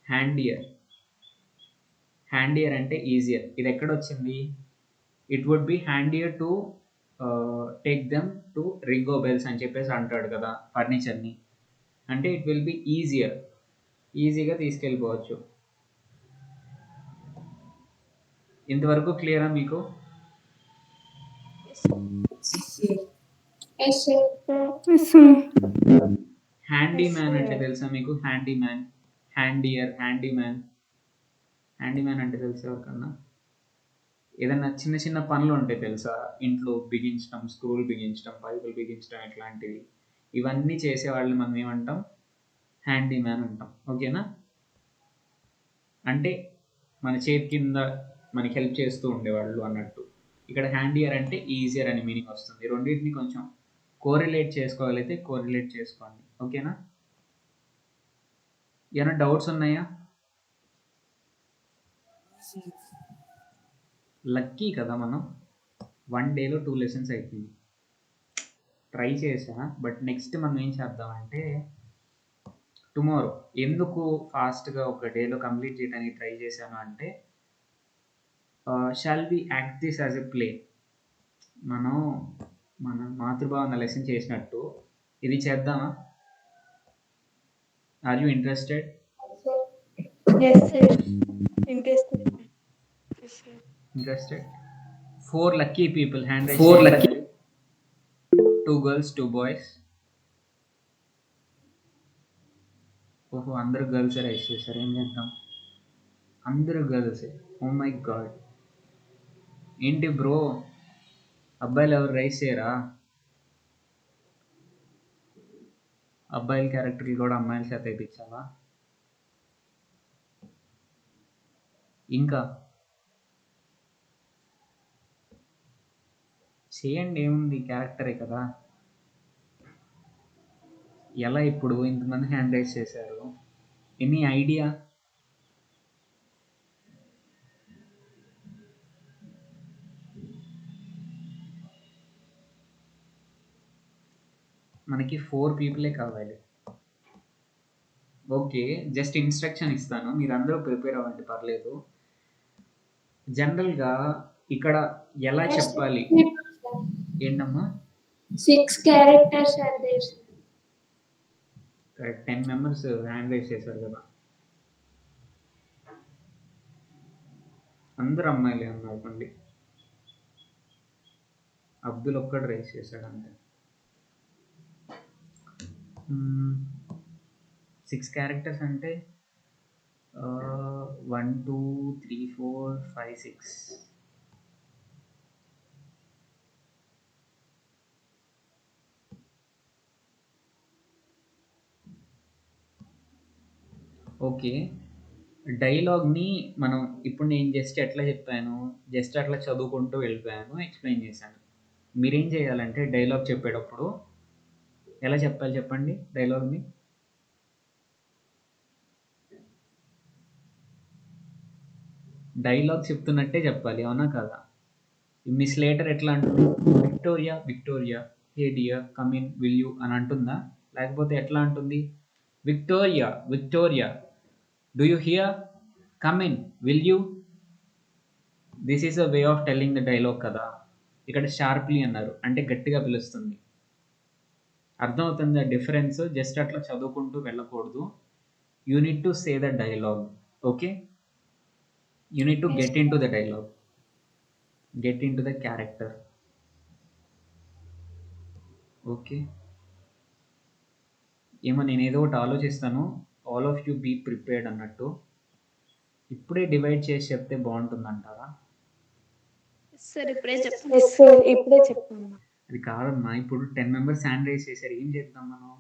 Handier, handier అంటే ఈజియర్. ఇది ఎక్కడ వచ్చింది? It would be handier to take them to Ringo Bells అని చెప్పేసి అంటాడు కదా ఫర్నిచర్ని. అంటే ఇట్ విల్ బి ఈజియర్, ఈజీగా తీసుకెళ్ళిపోవచ్చు. ఇంతవరకు క్లియరా మీకు?
Yes, sir.
హ్యాండీ మ్యాన్ అంటే తెలుసా మీకు? Handy man, handier, handy man. Handy man అంటే తెలుసా ఎవరికన్నా? ఏదన్నా చిన్న చిన్న పనులు ఉంటాయి తెలుసా, ఇంట్లో బిగించడం, స్క్రూలు బిగించడం, పైపులు బిగించడం, ఇట్లాంటివి. ఇవన్నీ చేసేవాళ్ళని మనం ఏమంటాం? హ్యాండీ మ్యాన్ అంటాం. ఓకేనా? అంటే మన చేతి కింద మనకి హెల్ప్ చేస్తూ ఉండేవాళ్ళు అన్నట్టు. ఇక్కడ హ్యాండియర్ అంటే ఈజియర్ అని మీనింగ్ వస్తుంది. రెండింటిని కొంచెం కోరిలేట్ చేసుకోగలిగితే కోరిలేట్ చేసుకోండి. ఓకేనా? ఏమైనా డౌట్స్ ఉన్నాయా? లక్కీ కదా మనం, 1 డేలో 2 లెసన్స్ అయిపోయింది. ట్రై చేసా, బట్ నెక్స్ట్ మనం ఏం చేద్దామంటే టుమారో. ఎందుకు ఫాస్ట్గా ఒక డేలో కంప్లీట్ చేయడానికి ట్రై చేశాను అంటే, shall we act this as a play. మనం మన మాతృభావన లెసన్ చేసినట్టు ఇది చేద్దామా? Are you interested?
Yes, sir. Interested.
Interested? 4 lucky people, hand raise.
4 lucky.
2 girls, 2 boys. ఓహో, అందరు గర్ల్స్ రైస్ చేశారు. ఏం చేద్దాం? అందరూ గర్ల్సే. ఓ మై గాడ్, ఏంటి బ్రో, అబ్బాయిలు ఎవరు రైస్ చేయరా? అబ్బాయిల క్యారెక్టర్లు కూడా అమ్మాయిల చేత వేయించాలా? ఇంకా చేయండి, ఏముంది, క్యారెక్టరే కదా. ఎలా ఇప్పుడు ఇంతమంది హ్యాండ్ రైజ్ చేశారు? Any idea? మనకి 4 పీపులే కావాలి. ఓకే, జస్ట్ ఇన్స్ట్రక్షన్ ఇస్తాను, మీరందరూ ప్రిపేర్ అవ్వండి, పర్లేదు. జనరల్గా ఇక్కడ ఎలా చెప్పాలి? ఏంటమ్మా?
6 characters are there.
10 members hand raise చేశారు కదా, అందరు అమ్మాయిలే ఉన్నారు. మళ్ళీ అబ్దుల్ ఒక్కడు రైజ్ చేశాడు అంతే. 6 క్యారెక్టర్స్ అంటే 1 2 3 4 5 6. ఓకే, డైలాగ్ని మనం ఇప్పుడు నేను జస్ట్ ఎట్లా చెప్పాను, జస్ట్ అట్లా చదువుకుంటూ వెళ్ళిపోయాను, ఎక్స్ప్లెయిన్ చేశాను. మీరేం చేయాలంటే డైలాగ్ చెప్పేటప్పుడు ఎలా చెప్పాలి చెప్పండి డైలాగ్ని? డైలాగ్ చెప్తున్నట్టే చెప్పాలి, అవునా కదా? మిస్ లేటర్ ఎట్లా అంటుంది? Victoria Victoria hey dear come in will you అని అంటుందా? లేకపోతే ఎట్లా అంటుంది? Victoria Victoria do you here, come in will you. This is a way of telling the dialogue కదా. ఇక్కడ షార్ప్లీ అన్నారు అంటే గట్టిగా పిలుస్తుంది. అర్థమవుతుంది డిఫరెన్స్? జస్ట్ అట్లా చదువుకుంటూ వెళ్ళకూడదు. You need to say the dialogue. Okay, you need to get into the dialogue, get into the character. Okay, ఏమో నేను ఏదో ఒకటి ఆలోచిస్తాను, all of you be prepared అన్నట్టు. ఇప్పుడే డివైడ్ చేసి చెప్తే బాగుంటుందంటారా?
సార్ ఇప్పుడే చెప్పండి.
Yes, sir. ఇప్పుడే చెప్పాను.
అది కాదమ్మా, ఇప్పుడు 10 మెంబర్స్ హ్యాండ్ రైజ్ చేశారు, ఏం చేద్దాం మనం?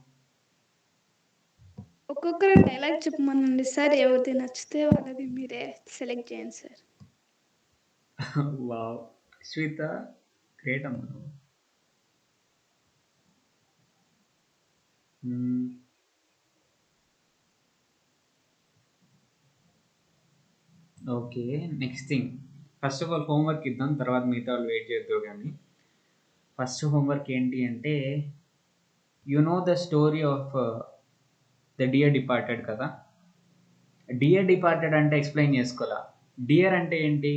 ఒక్కొక్కరు డైలాగ్ చెప్పమనండి సార్, ఎవరిది నచ్చితే వాళ్ళది మీరే సెలెక్ట్ చేయండి సార్.
వావ్! శ్వేత గ్రేట్ అమ్మ నువ్వు. హ్మ్. Okay. Next thing. First of all homework ఇద్దాం. తర్వాత మిగతా వాళ్ళు వెయిట్ చేద్దురు గానీ. ఫస్ట్ హోంవర్క్ ఏంటి అంటే, you know the story of the Dear departed కదా! డియర్ డిపార్టెడ్ అంటే ఎక్స్‌ప్లెయిన్ చేసుకోలా. డియర్ అంటే ఏంటి?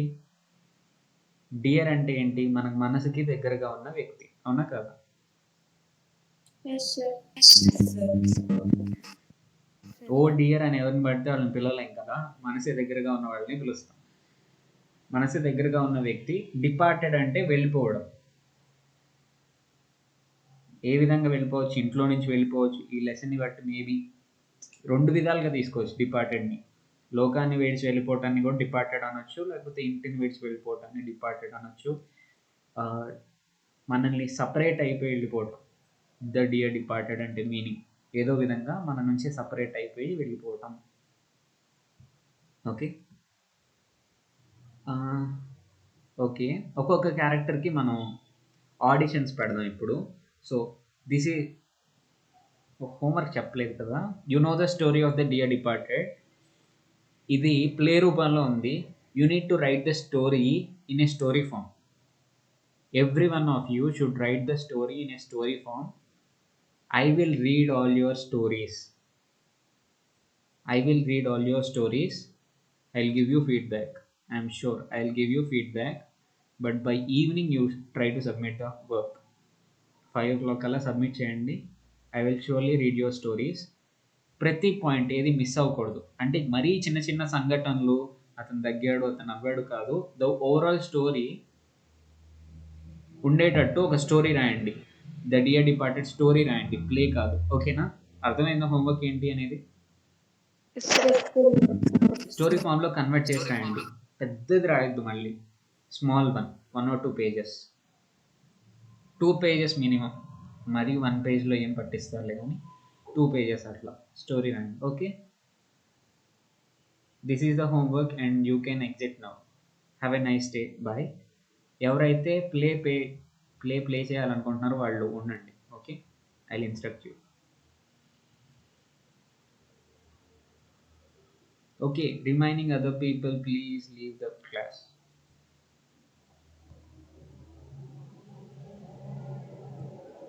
డియర్ అంటే ఏంటి? మనకు మనసుకి దగ్గరగా ఉన్న వ్యక్తి. అవునా కాదా?
Yes, sir.
ఓ డియర్ అని ఎవరిని పడితే వాళ్ళని పిలవలేం కదా! మనసు దగ్గరగా ఉన్న వాళ్ళని పిలుస్తాం. మనసు దగ్గరగా ఉన్న వ్యక్తి డిపార్టెడ్ అంటే వెళ్ళిపోవడం. ఏ విధంగా వెళ్ళిపోవచ్చు? ఇంట్లో నుంచి వెళ్ళిపోవచ్చు. ఈ లెసన్‌ని బట్టి మేబీ 2 విధాలుగా తీసుకోవచ్చు డిపార్టెడ్‌ని. లోకాన్ని విడిచి వెళ్ళిపోవటాన్ని కూడా డిపార్టెడ్ అనొచ్చు. లేకపోతే ఇంటిని విడిచి వెళ్ళిపోవటాన్ని డిపార్టెడ్ అనొచ్చు. మనల్ని సెపరేట్ అయిపోయి వెళ్ళిపోవటం. ద డియర్ డిపార్టెడ్ అంటే మీనింగ్. ఏదో విధంగా మన నుంచి సెపరేట్ అయిపోయి వెళ్ళిపోవటం. ఓకే. ఓకే. ఒక్కొక్క క్యారెక్టర్‌కి మనం ఆడిషన్స్ పెడదాం ఇప్పుడు. సో, దిస్ ఈజ్ హోంవర్క్ చెప్పలేదు కదా! You know the story of the Dear Departed. ఇది ప్లే రూపంలో ఉంది. You need to write the story in a story form. Every one of you should write the story in a story form. I will read all your stories. I will read all your stories. I'll give you feedback. I'm sure I'll give you feedback. But by evening you try to submit the work. 5 o'clock కల్లా submit చేయండి. I will surely read your stories. ప్రతి point ఏది miss అవ్వకూడదు. అంటే మరీ చిన్న చిన్న సంఘటనలు, అతను తగ్గాడు, అతను నవ్వాడు కాదు. ద ఓవరాల్ స్టోరీ ఉండేటట్టు ఒక స్టోరీ రాయండి. ద డియర్ డిపార్టెడ్ స్టోరీ రాయండి, ప్లే కాదు. ఓకేనా? అర్థమైందా హోంవర్క్ ఏంటి అనేది? స్టోరీ ఫామ్లో కన్వర్ట్ చేసి రాయండి. పెద్దది రాయొద్దు మళ్ళీ. Small one or 2 pages. 2 pages minimum. మరి 1 పేజ్లో ఏం పట్టిస్తారులే కానీ 2 పేజెస్ అట్లా స్టోరీ రాయండి. Okay. This is the homework and you can exit now. Have a nice day. Bye. ఎవరైతే ప్లే చేయాలనుకుంటున్నారో వాళ్ళు ఉండండి. Okay. I will instruct you. Okay, reminding other people, please leave the class.